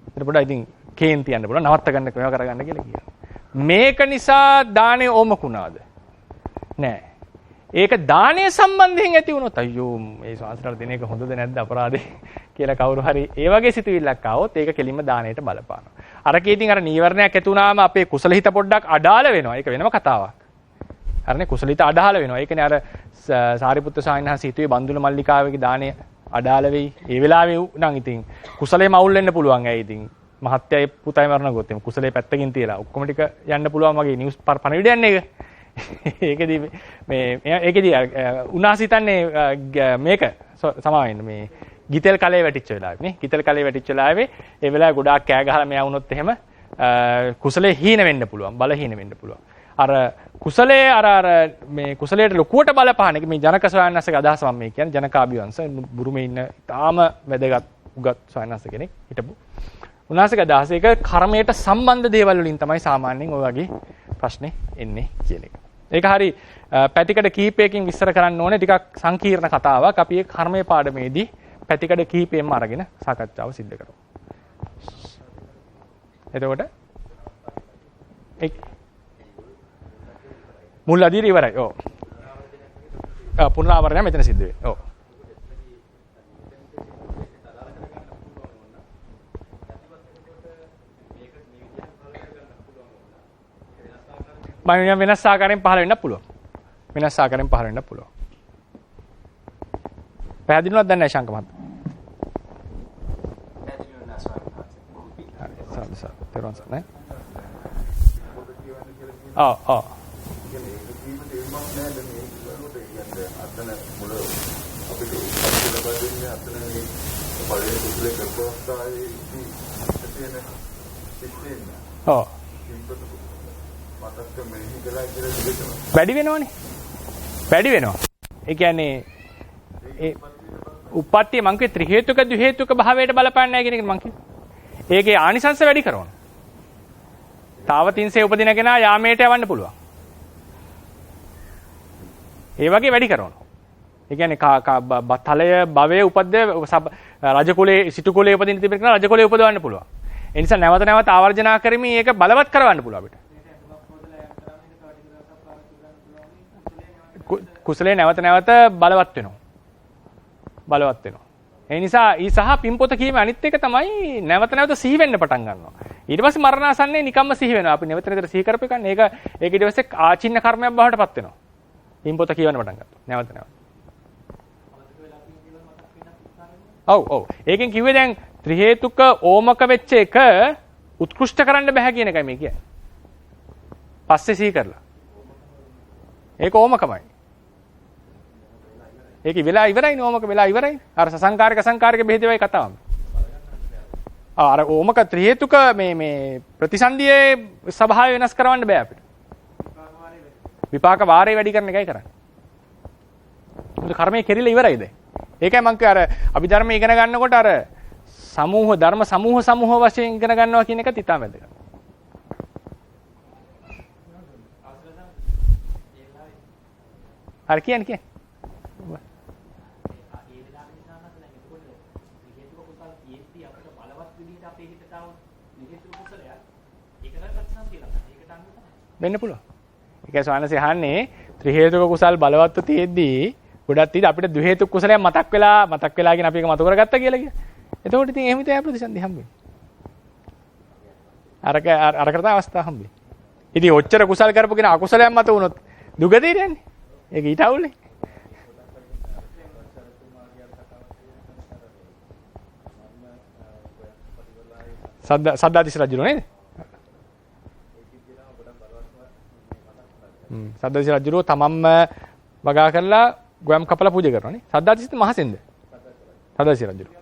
ඊට පොඩ්ඩක් ඉතින් කේන්ති යන්න පුළුවන් නවත්ත ගන්න මේවා කරගන්න කියලා කියනවා. මේක නිසා දානේ ඕමකුණාද? නෑ. ඒක දානය සම්බන්ධයෙන් ඇති වුණොත් අයියෝ මේ ශාස්ත්‍රවල දෙන එක හොඳද නැද්ද අපරාධේ කියලා කවුරු හරි ඒ වගේ සිතුවිල්ලක් ආවොත් ඒක කෙලින්ම දාණයට බලපානවා. අරකේ ඉතින් අර නීවරණයක් ඇති වුණාම අපේ කුසල හිත පොඩ්ඩක් අඩාල වෙනවා. ඒක වෙනම කතාවක්. හරිනේ කුසල හිත අඩාල වෙනවා. ඒ කියන්නේ අර සාරිපුත්‍ර ස්වාමීන් වහන්සේ හිතුවේ බන්දුල මල්ලිකාවේගේ දාණය අඩාල වෙයි. ඒ වෙලාවේ නම් ඉතින් කුසලේ මවුල් වෙන්න පුළුවන්. ඇයි ඉතින් මහත්යයි පුතයි මරණගොත් එම කුසලේ පැත්තකින් තියලා ඔක්කොම ටික යන්න පුළුවන් වගේ නිවුස් පණිවිඩ යන්නේ ඒක. ඒකෙදි මේ ඒකෙදි උනාස හිතන්නේ මේක සමාවෙන්න මේ ගිතෙල් කලේ වැටිච්ච වෙලාවේ නේ ගිතෙල් කලේ වැටිච්ච වෙලාවේ ඒ වෙලාවේ ගොඩාක් කෑ ගහලා මෙයා වුණොත් එහෙම කුසලේ හීන වෙන්න පුළුවන් බලහීන වෙන්න පුළුවන් අර කුසලයේ අර මේ කුසලයට ලොකුවට බලපාන එක මේ ජනක ස්වාමීන්වහන්සේගේ අදහස මම මේ කියන්නේ ජනකාභිවංශ බුරුමේ ඉන්න තාම වැදගත් උගත් ස්වාමීන්වහන්සේ කෙනෙක් හිටපු උන්වහන්සේගේ අදහස ඒක කර්මයට සම්බන්ධ දේවල් වලින් තමයි සාමාන්‍යයෙන් ඔය වගේ ප්‍රශ්නේ එන්නේ කියන එක. ඒක හරි පැතිකඩ කීපයකින් විස්තර කරන්න ඕනේ ටිකක් සංකීර්ණ කතාවක්. අපි ඒ කර්මයේ පාඩමේදී පැතිකඩ කීපයෙන්ම අරගෙන සාකච්ඡාව සිදු කරමු. එතකොට මුල් අදියර ඉවරයි. ඔව්. පුනරාවර්තනය මෙතන සිද්ධ වෙයි. ඔව්. මම වෙනස් ආකාරයෙන් පහළ වෙන්න පුළුවන්. වෙනස් ආකාරයෙන් පහළ වෙන්න පුළුවන්. පැහැදිලිවද දැන් නැහැ ශංක මහත්තයා? පැහැදිලි වුණා ස්වාමීන් වහන්සේ. හරි සර් තේරුම් ගන්න. අතන මුල අපිට උපත් ලබන්නේ අතන මේ පළවෙනි කුසලයේ කරපු අවස්ථාවේ තියෙන සිස්ටම්. ඔව්. මතක මෙහි කළා කියලා දෙකම. වැඩි වෙනවනේ. වැඩි වෙනවා. ඒ කියන්නේ ඒ උප්පත්තිය මං කිව්වේ ත්‍රි හේතුක ද්වි හේතුක භාවයට බලපාන්නේ නැහැ කියන එක මං කිව්වේ. ඒකේ ආනිසංස වැඩි කරනවා. තාවතින්සේ උපදින කෙනා යාමයට යවන්න පුළුවන්. ඒ වගේ වැඩි කරනවා. ඒ කියන්නේ තලය භවයේ උපද්ද රජ කුලයේ සිටු කුලයේ උපදින තිබෙන කෙනා රජ කුලයේ උපදවන්න පුළුවන්. ඒ නිසා නැවත නැවත ආවර්ජනා කරමින් ඒක බලවත් කරවන්න පුළුවන් අපිට. කුසලයේ නැවත නැවත බලවත් වෙනවා. බලවත් වෙනවා. ඒ නිසා ඊ සහ පින්පොත කීමේ අනිත් එක තමයි නැවත නැවත සිහි වෙන්න පටන් ගන්නවා. ඊට පස්සේ මරණාසන්නයේ නිකම්ම සිහි වෙනවා. අපි නැවත නැවත සිහි කරපේකන්නේ ඒක ඊට පස්සේ ආචින්න කර්මයක් බවට පත් වෙනවා. පින්පොත කියවන්න පටන් ගත්තා. නැවත නැවත. ඔව්. ඒකෙන් කිව්වේ දැන් ත්‍රි හේතුක ඕමක වෙච්ච එක උත්කෘෂ්ඨ කරන්න බෑ කියන එකයි මේ කියන්නේ. පස්සේ සිහි කරලා. ඒක ඕමකමයි. ඒක වෙලා ඉවරයිනේ ඕමක වෙලා ඉවරයි. අර සසංකාරික අසංකාරික බෙහෙදේවයි කතාවම. අර ඕමක ත්‍රි හේතුක මේ ප්‍රතිසන්දියේ ස්වභාවය වෙනස් කරවන්න බෑ අපිට. විපාක වාරේ වැඩි කරන එකයි කරන්නේ. මොකද කර්මයේ කෙරිලා ඉවරයි දැන්. ඒකයි මම කිය අර අභිධර්ම ඉගෙන ගන්නකොට අර සමූහ ධර්ම සමූහ වශයෙන් ඉගෙන ගන්නවා කියන එකත් ඉතාම වැදගත්. අර කියන්නේ වෙන්න පුළුවන්. ඒකයි සෝනසේ අහන්නේ ත්‍රි හේතුක කුසල් බලවත්ව තියෙද්දී ගොඩක් තියෙද්දී අපිට ද්වි හේතුක කුසලයක් මතක් වෙලා කියන අපි ඒක මතු කරගත්තා කියලා කියන. එතකොට ඉතින් එහෙම තමයි ප්‍රතිසන්දි හම්බෙන්නේ. අරකට තමයි අවස්ථාව හම්බෙන්නේ. ඉතින් ඔච්චර කුසල් කරපු කෙනා අකුසලයක් මත වුණොත් දුගතියට යන්නේ. ඒක ඊට අවුල්නේ. සද්දාතිස්ස රජුනේ නේද? සද්දාතිස්ස රජුරෝ තමන්ම වගා කරලා ගොයම් කපලා පූජා කරනවා නේ. සද්දාතිස්ස මහසෙන්ද? සද්දාතිස්ස රජුරෝ.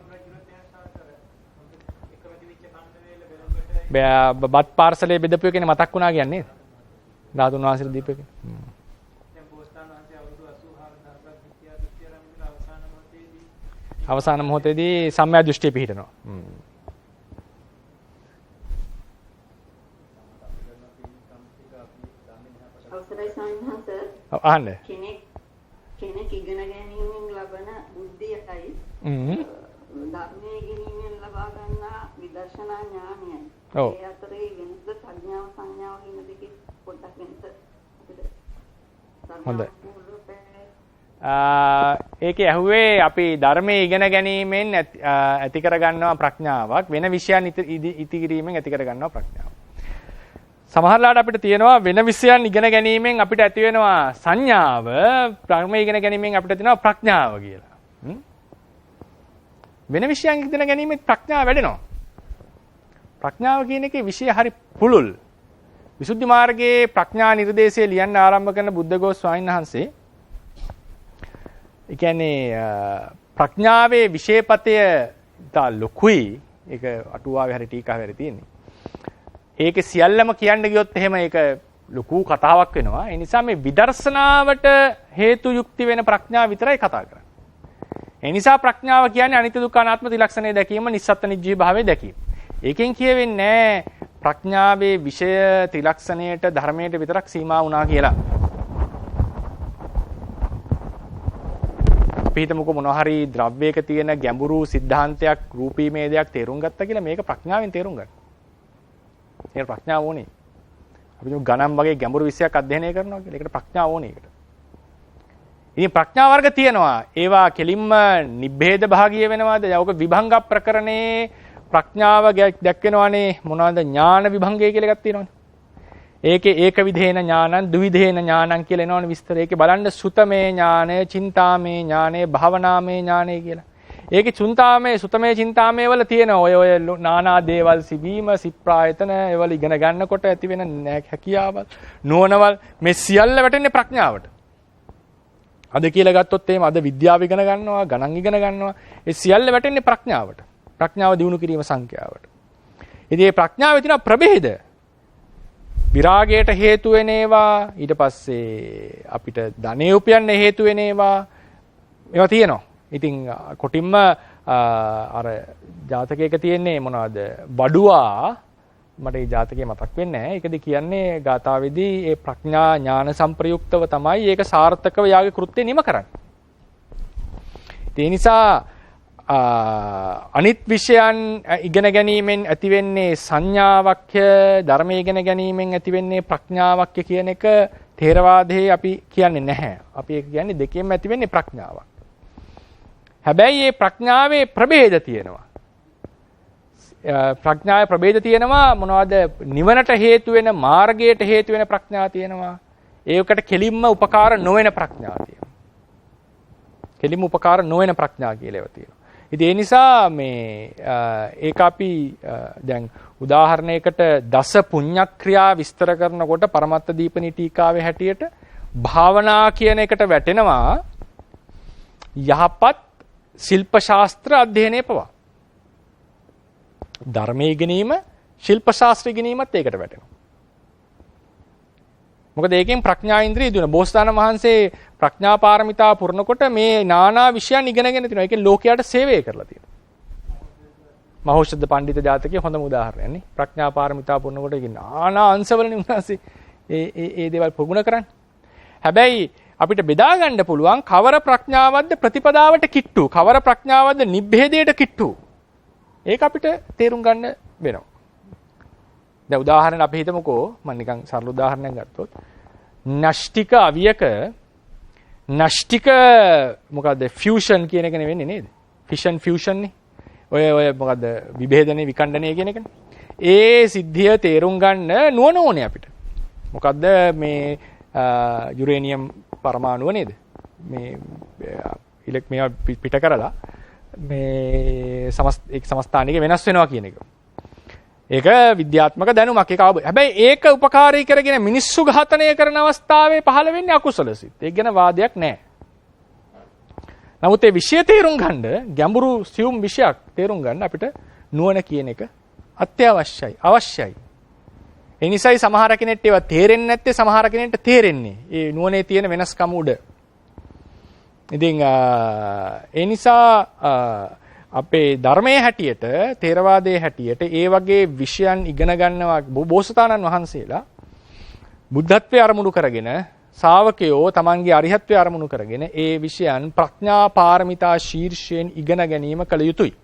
බත් පාර්සලේ බෙදපු එකනේ මතක් වුණා කියන්නේ නේද? ධාතුන් වහන්සේලා දීපු එක. අවසාන මොහොතේදී සම්මා දෘෂ්ටිය පිහිටනවා. අවසරයි සම්හස. අහන්න. කෙනෙක් ඉගෙන ගැනීමෙන් ලබන බුද්ධියයි ධර්මයේ ඉගෙනීමෙන් ලබා ගන්නා විදර්ශනා ඥානයයි. ඒ අතරේ වෙනස සංඥාව සංඥාව කියන දෙකේ පොඩ්ඩක් වෙනස අපිට හොඳයි. ඒකේ ඇහුවේ අපි ධර්මයේ ඉගෙන ගැනීමෙන් ඇති කර ගන්නවා ප්‍රඥාවක් වෙන විෂයන් ඉති කිරීමෙන් ඇති කර ගන්නවා ප්‍රඥාව. සමහරලාට අපිට තියෙනවා වෙන විෂයන් ඉගෙන ගැනීමෙන් අපිට ඇති වෙනවා සංඥාව ධර්මයේ ඉගෙන ගැනීමෙන් අපිට තියෙනවා ප්‍රඥාව කියලා. වෙන විෂයන් ඉගෙන ගැනීමෙන් ප්‍රඥාව වැඩෙනවා. ප්‍රඥාව කියන එකේ විෂය හරි පුළුල්. විසුද්ධි මාර්ගයේ ප්‍රඥා නිර්දේශය ලියන්න ආරම්භ කරන බුද්ධඝෝෂ ස්වාමීන් වහන්සේ ඒ කියන්නේ ප්‍රඥාවේ විශේෂපතය තා ලොකුයි. ඒක අටුවාවේ හරි ටීකාවේ හරි තියෙන්නේ. ඒක සියල්ලම කියන්න ගියොත් එහෙම ඒක ලොකු කතාවක් වෙනවා. ඒ නිසා මේ විදර්ශනාවට හේතු යුක්ති වෙන ප්‍රඥාව විතරයි කතා කරන්නේ. ඒ නිසා ප්‍රඥාව කියන්නේ අනිත්‍ය දුක්ඛ අනාත්ම ත්‍රිලක්ෂණය දැකීම, නිස්සත්ත්ව නිජ්ජී භාවය දැකීම. ඒකෙන් කියවෙන්නේ ප්‍රඥාවේ විෂය ත්‍රිලක්ෂණයට ධර්මයට විතරක් සීමා වුණා කියලා. පිටමුක මොනවා හරි ද්‍රව්‍යයක තියෙන ගැඹුරු સિદ્ધාන්තයක් රූපීමේ දෙයක් තේරුම් ගත්තා කියලා මේක ප්‍රඥාවෙන් තේරුම් ගන්න. ඒක ප්‍රඥාව ඕනේ. අපි ගණන් වගේ ගැඹුරු විෂයක් අධ්‍යයනය කරනවා කියලා ඒකට ප්‍රඥාව ඕනේ ඒකට. ඉතින් ප්‍රඥා වර්ග තියෙනවා. ඒවා කෙලින්ම නිබ්බේද භාගීය වෙනවාද? යෝග විභංග ප්‍රකරණේ ප්‍රඥාව දැක්වෙනවානේ මොනවාද ඥාන විභංගය කියලා එකක් තියෙනවානේ. ඒකේ ඒක විධේන ඥානං ද්විධේන ඥානං කියලා එනවනේ විස්තර. ඒකේ බලන්න සුතමේ ඥානය, චින්තාමේ ඥානය, භාවනාමේ ඥානය කියලා. ඒකේ චුන්තාමේ, සුතමේ, චින්තාමේ වල තියෙන ඔය නානා දේවල් සිවීම, සිප්‍රායතන ඒවල ඉගෙන ගන්නකොට ඇති වෙන හැකියාවල්, නුවණවල් මේ සියල්ල වැටෙන්නේ ප්‍රඥාවට. අද කියලා ගත්තොත් එහෙම අද විද්‍යාව ඉගෙන ගන්නවා, ගණන් ඉගෙන ගන්නවා. ඒ සියල්ල වැටෙන්නේ ප්‍රඥාවට. ප්‍රඥාව දිනු කිරීම සංඛ්‍යාවට. ඉතින් මේ ප්‍රඥාවේ තියෙන ප්‍රභේද විරාගයට හේතු වෙන ඒවා, ඊට පස්සේ අපිට ධනෙ උපයන්න හේතු වෙන ඒවා තියෙනවා. ඉතින් කොටින්ම අර ජාතකයක තියෙන්නේ මොනවද? බඩුවා මට ඒ ජාතකය මතක් වෙන්නේ නැහැ. ඒකද කියන්නේ ගාථාවේදී ඒ ප්‍රඥා ඥාන සංප්‍රයුක්තව තමයි ඒක සාර්ථකව යාගේ කෘත්‍ය නිම කරන්නේ. ඒ නිසා අනිත් විෂයන් ඉගෙන ගැනීමෙන් ඇතිවෙන්නේ සංඥාවක්ය, ධර්මයේ ඉගෙන ගැනීමෙන් ඇතිවෙන්නේ ප්‍රඥාවක්ය කියන එක ථේරවාදයේ අපි කියන්නේ නැහැ. අපි ඒක කියන්නේ දෙකෙන්ම ඇතිවෙන්නේ ප්‍රඥාවක්. හැබැයි මේ ප්‍රඥාවේ ප්‍රභේද තියෙනවා. ප්‍රඥාවේ ප්‍රභේද තියෙනවා මොනවද? නිවනට හේතු වෙන මාර්ගයට හේතු වෙන ප්‍රඥා තියෙනවා. ඒකට කෙලින්ම උපකාර නොවන ප්‍රඥා තියෙනවා. කෙලින්ම උපකාර නොවන ප්‍රඥා කියලා ඒවා තියෙනවා. ඉතින් ඒ නිසා මේ ඒක අපි දැන් උදාහරණයකට දස පුණ්‍යක්‍රියා විස්තර කරනකොට පරමත්ත දීපනී ටීකාවේ හැටියට භාවනා කියන එකට වැටෙනවා යහපත් ශිල්ප ශාස්ත්‍ර අධ්‍යයනය පවා. ධර්මයේ ඉගෙනීම, ශිල්ප ශාස්ත්‍ර ඉගෙනීමත් ඒකට වැටෙනවා. මොකද ඒකෙන් ප්‍රඥා ඉන්ද්‍රිය දිනන බෝසතාණන් වහන්සේ ප්‍රඥා පාරමිතා පුරනකොට මේ නානා විෂයන් ඉගෙනගෙන තිනවා. ඒකෙන් ලෝකයට සේවය කරලා තියෙනවා. මහෞෂධ පඬිත ජාතකයේ හොඳම උදාහරණයක් නේ. ප්‍රඥා පාරමිතා පුරනකොට ඒකේ නානා අංශවලනේ උන්වහන්සේ ඒ දේවල් ප්‍රගුණ කරන්නේ. හැබැයි අපිට බෙදා ගන්න පුළුවන් කවර ප්‍රඥාවක්ද ප්‍රතිපදාවට කිට්ටු, කවර ප්‍රඥාවක්ද නිබ්බේදයට කිට්ටු. ඒක අපිට තේරුම් ගන්න වෙනවා. දැන් උදාහරණ අපි හිතමුකෝ, මම නිකන් සරල උදාහරණයක් ගත්තොත් නෂ්ටික අවියක නෂ්ටික මොකද්ද ෆියුෂන් කියන එක නෙවෙන්නේ නේද? ෆිෂන් ෆියුෂන් නේ. ඔය මොකද්ද විභේදනයේ විකණ්ඩනය කියන එකනේ. ඒ සිද්ධිය තේරුම් ගන්න නුවණ ඕනේ අපිට. මොකද්ද මේ යුරේනියම් පරමාණුව නේද? මේ මේවා පිට කරලා මේ සමස්ථානික වෙනස් වෙනවා කියන එක. ඒක විද්‍යාත්මක දැනුමක්. ඒක හැබැයි ඒක උපකාරී කරගෙන මිනිස්සු ඝාතනය කරන අවස්ථාවේ පහළ වෙන්නේ අකුසල සිත්. ඒක ගැන වාදයක් නැහැ. නමුත් ඒ විෂය තේරුම් ගන්න, ගැඹුරු සියුම් විෂයක් තේරුම් ගන්න අපිට නුවණ කියන එක අත්‍යවශ්‍යයි, අවශ්‍යයි. ඒ නිසායි සමහර කෙනෙක්ට ඒවා තේරෙන්නේ නැත්තේ, සමහර කෙනෙක්ට තේරෙන්නේ. ඒ නුවණේ තියෙන වෙනස්කම උඩ. ඉතින් ඒ නිසා අපේ ධර්මයේ හැටියට, ථේරවාදයේ හැටියට ඒ වගේ විෂයන් ඉගෙන ගන්නවා බෝසතාණන් වහන්සේලා බුද්ධත්වයේ අරමුණු කරගෙන, ශාවකයෝ තමන්ගේ අරිහත්වයේ අරමුණු කරගෙන ඒ විෂයන් ප්‍රඥා පාරමිතා ශීර්ෂයෙන් ඉගෙන ගැනීම කළ යුතුයි.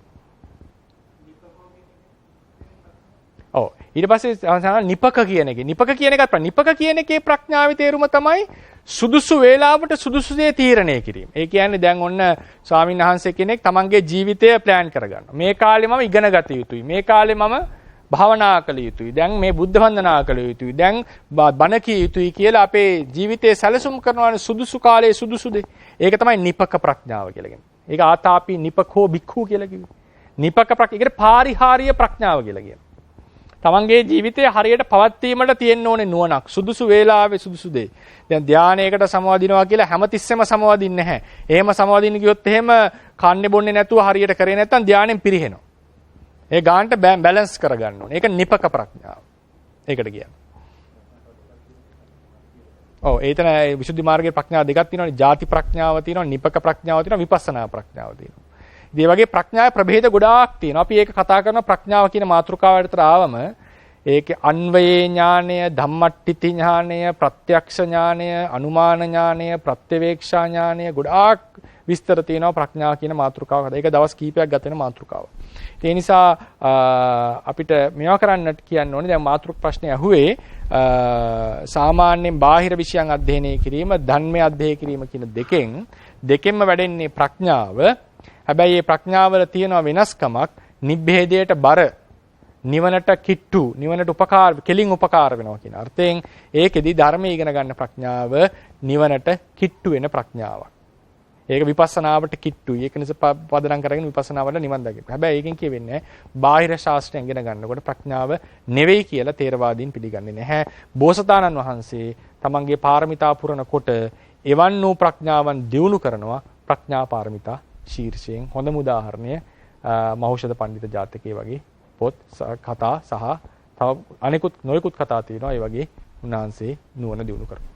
ඔව්. ඊට පස්සේ නිපක කියන එක. නිපක කියන එකත් නිපක කියන එකේ ප්‍රඥාවේ තේරුම තමයි සුදුසු වේලාවට සුදුසු දේ තීරණය කිරීම. ඒ කියන්නේ දැන් ඔන්න ස්වාමීන් වහන්සේ කෙනෙක් තමන්ගේ ජීවිතය ප්ලෑන් කරගන්නවා. මේ කාලේ මම ඉගෙන ගත යුතුයි. මේ කාලේ මම භාවනා කළ යුතුයි. දැන් මේ බුද්ධ වන්දනා කළ යුතුයි. දැන් බණ කිය යුතුයි කියලා අපේ ජීවිතේ සැලසුම් කරනවානේ සුදුසු කාලයේ සුදුසු දේ. ඒක තමයි නිපක ප්‍රඥාව කියලා කියන්නේ. ඒක ආතාපි නිපකෝ බික්ඛු කියලා කිව්වේ. නිපක ප්‍රඥා. ඒකට පාරිහාරීය ප්‍රඥාව කියලා කියනවා. තමන්ගේ ජීවිතය හරියට පවත්වීමට තියෙන්න ඕනේ නුවණක්. සුදුසු වේලාවේ සුදුසු දේ. දැන් ධානයකට සමවදිනවා කියලා හැමතිස්සෙම සමවදින්නේ නැහැ. එහෙම සමවදින්න ගියොත් එහෙම කන්නේ බොන්නේ නැතුව හරියට කරේ නැත්නම් ධානයෙන් පිරිහෙනවා. ඒ ගානට බැලන්ස් කරගන්න ඕනේ. ඒක නිපක ප්‍රඥාව. ඒකට කියන්නේ. ඔව් ඒතන විසුද්ධි මාර්ගයේ ප්‍රඥා දෙකක් තියෙනවානේ. ජාති ප්‍රඥාව තියෙනවා, නිපක ප්‍රඥාව තියෙනවා, විපස්සනා ප්‍රඥාව තියෙනවා. මේ වගේ ප්‍රඥාවේ ප්‍රභේද ගොඩාක් තියෙනවා. අපි ඒක කතා කරන ප්‍රඥාව කියන මාතෘකාවට ආවම ඒකේ අන්වයේ ඥානය, ධම්මට්ඨිති ඥානය, ප්‍රත්‍යක්ෂ ඥානය, අනුමාන ඥානය, ප්‍රත්‍යවේක්ෂා ඥානය ගොඩාක් විස්තර තියෙනවා ප්‍රඥාව කියන මාතෘකාවට. ඒක දවස් කීපයක් ගත වෙන මාතෘකාවක්. ඒ නිසා අපිට මේවා කරන්නට කියන්න ඕනේ. දැන් මාතෘක ප්‍රශ්නේ අහුවේ සාමාන්‍යයෙන් බාහිර විෂයන් අධ්‍යයනය කිරීම, ධර්මය අධ්‍යයනය කිරීම කියන දෙකෙන්ම වැඩෙන්නේ ප්‍රඥාව. හැබැයි මේ ප්‍රඥාවල තියෙන වෙනස්කමක් නිබ්බේදයට බර, නිවනට කිට්ටු, නිවනට උපකාර, කෙලින් උපකාර වෙනවා කියන අර්ථයෙන් ඒකෙදි ධර්මයේ ඉගෙන ගන්න ප්‍රඥාව නිවනට කිට්ටු වෙන ප්‍රඥාවක්. ඒක විපස්සනාවට කිට්ටුයි. ඒක නිසා පදනම් කරගෙන විපස්සනාවට නිවන් දකින්න. හැබැයි ඒකෙන් කියවෙන්නේ බාහිර ශාස්ත්‍රයෙන් ඉගෙන ගන්නකොට ප්‍රඥාව නෙවෙයි කියලා ථේරවාදීන් පිළිගන්නේ නැහැ. බෝසතාණන් වහන්සේ තමන්ගේ පාරමිතා පුරනකොට එවන් වූ ප්‍රඥාවන් දියුණු කරනවා ප්‍රඥා පාරමිතා ශීර්ෂයෙන්. හොඳම උදාහරණය මහෞෂධ පඬිත ජාතකයේ වගේ පොත් කතා සහ තව අනෙකුත් නොයෙකුත් කතා තියෙනවා. ඒ වගේ උන්වහන්සේ නුවණ දියුණු කරනවා.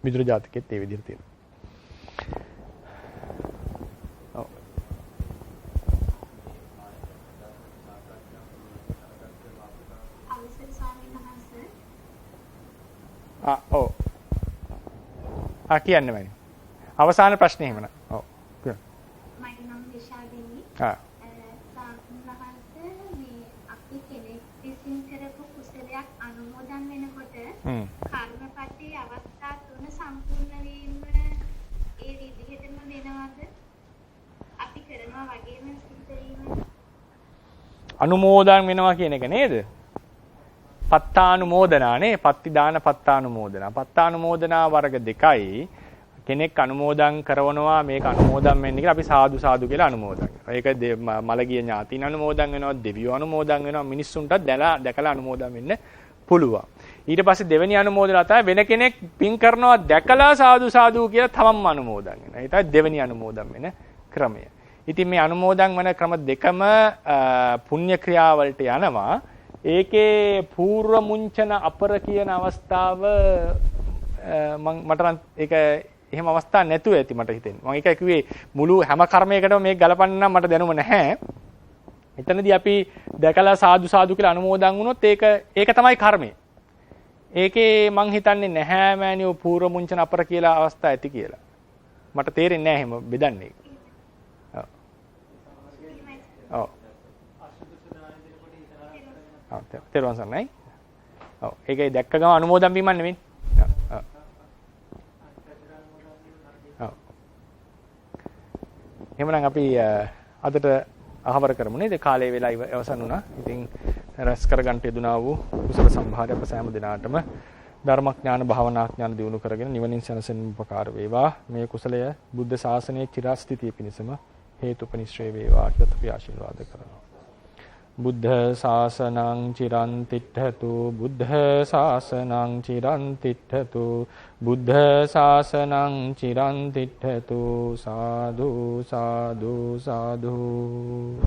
විදුර ජාතකෙත් ඒ විදිහට තියෙනවා. ඔව්. කියන්න මම. අවසාන ප්‍රශ්නේ එහෙමනම්. ඔව්. මගේ නම විශාලිනී. සාමහන්සේ මේ අපි කෙනෙක් විසින් කරපු කුසලයක් අනුමෝදන් වෙනකොට කර්මපටි අවස්ථා තුන සම්පූර්ණ වීම ඒ විදිහටම වෙනවද? අපි කරනවා වගේම සිද්ධ වීම. අනුමෝදන් වෙනවා කියන එක නේද? පත්තානුමෝදනානේ පත්තිදාන පත්තානුමෝදනා. පත්තානුමෝදනා වර්ග දෙකයි. කෙනෙක් අනුමෝදන් කරනවා මේක අනුමෝදන් වෙන්න කියලා අපි සාදු සාදු කියලා අනුමෝදන් කරනවා. ඒක මලගිය ඥාතින් අනුමෝදන් වෙනවා, දෙවියෝ අනුමෝදන් වෙනවා, මිනිස්සුන්ටත් දැකලා අනුමෝදන් වෙන්න පුළුවන්. ඊට පස්සේ දෙවෙනි අනුමෝදනා තමයි වෙන කෙනෙක් පින් කරනවා දැකලා සාදු සාදු කියලා තමන්ම අනුමෝදන් වෙනවා. ඒ තමයි දෙවෙනි අනුමෝදන් වෙන ක්‍රමය. ඉතින් මේ අනුමෝදන් වෙන ක්‍රම දෙකම පුණ්‍ය ක්‍රියාවලට යනවා. ඒකේ పూర్ව මුංචන අපර කියන අවස්ථාව මට නම් ඒක එහෙම අවස්ථා නැතුව ඇති මට හිතෙන්නේ. මම ඒකයි කිව්වේ මුළු හැම කර්මයකටම මේක ගලපන්න නම් මට දැනුම නැහැ. එතනදී අපි දැකලා සාදු සාදු කියලා අනුමෝදන් වුණොත් ඒක තමයි කර්මය. ඒකේ මං හිතන්නේ නැහැ මෑනියෝ పూర్ව මුංචන අපර කියලා අවස්ථා ඇති කියලා. මට තේරෙන්නේ නැහැ එහෙම බෙදන්නේ. ඔව්. ඔව්. තේරුම් ගන්නයි. ඔව්. ඒකයි දැක්ක ගම අනුමෝදන් වීමක් නෙමෙයි. ඔව්. ඔව්. එහෙනම් අපි අදට අහවර කරමු නේද? කාලය වෙලා අවසන් වුණා. ඉතින් රැස් කරගන්න යෙදුනා වූ කුසල සම්භාරය අප සෑම දිනාටම ධර්මඥාන භාවනාඥාන දියුණු කරගෙන නිවනින් සැනසෙන්න උපකාර වේවා. මේ කුසලය බුද්ධ ශාසනයේ චිරස්ථිතිය පිණිසම හේතුපනිශ්‍රේ වේවා කියලා අපි ආශිර්වාද කරනවා. බුද්ධ ශාසනං චිරන් තිට්ඨතු බුද්ධ ශාසනං චිරන් තිට්ඨතු බුද්ධ ශාසනං චිරන් තිට්ඨතු සාදු සාදු සාදු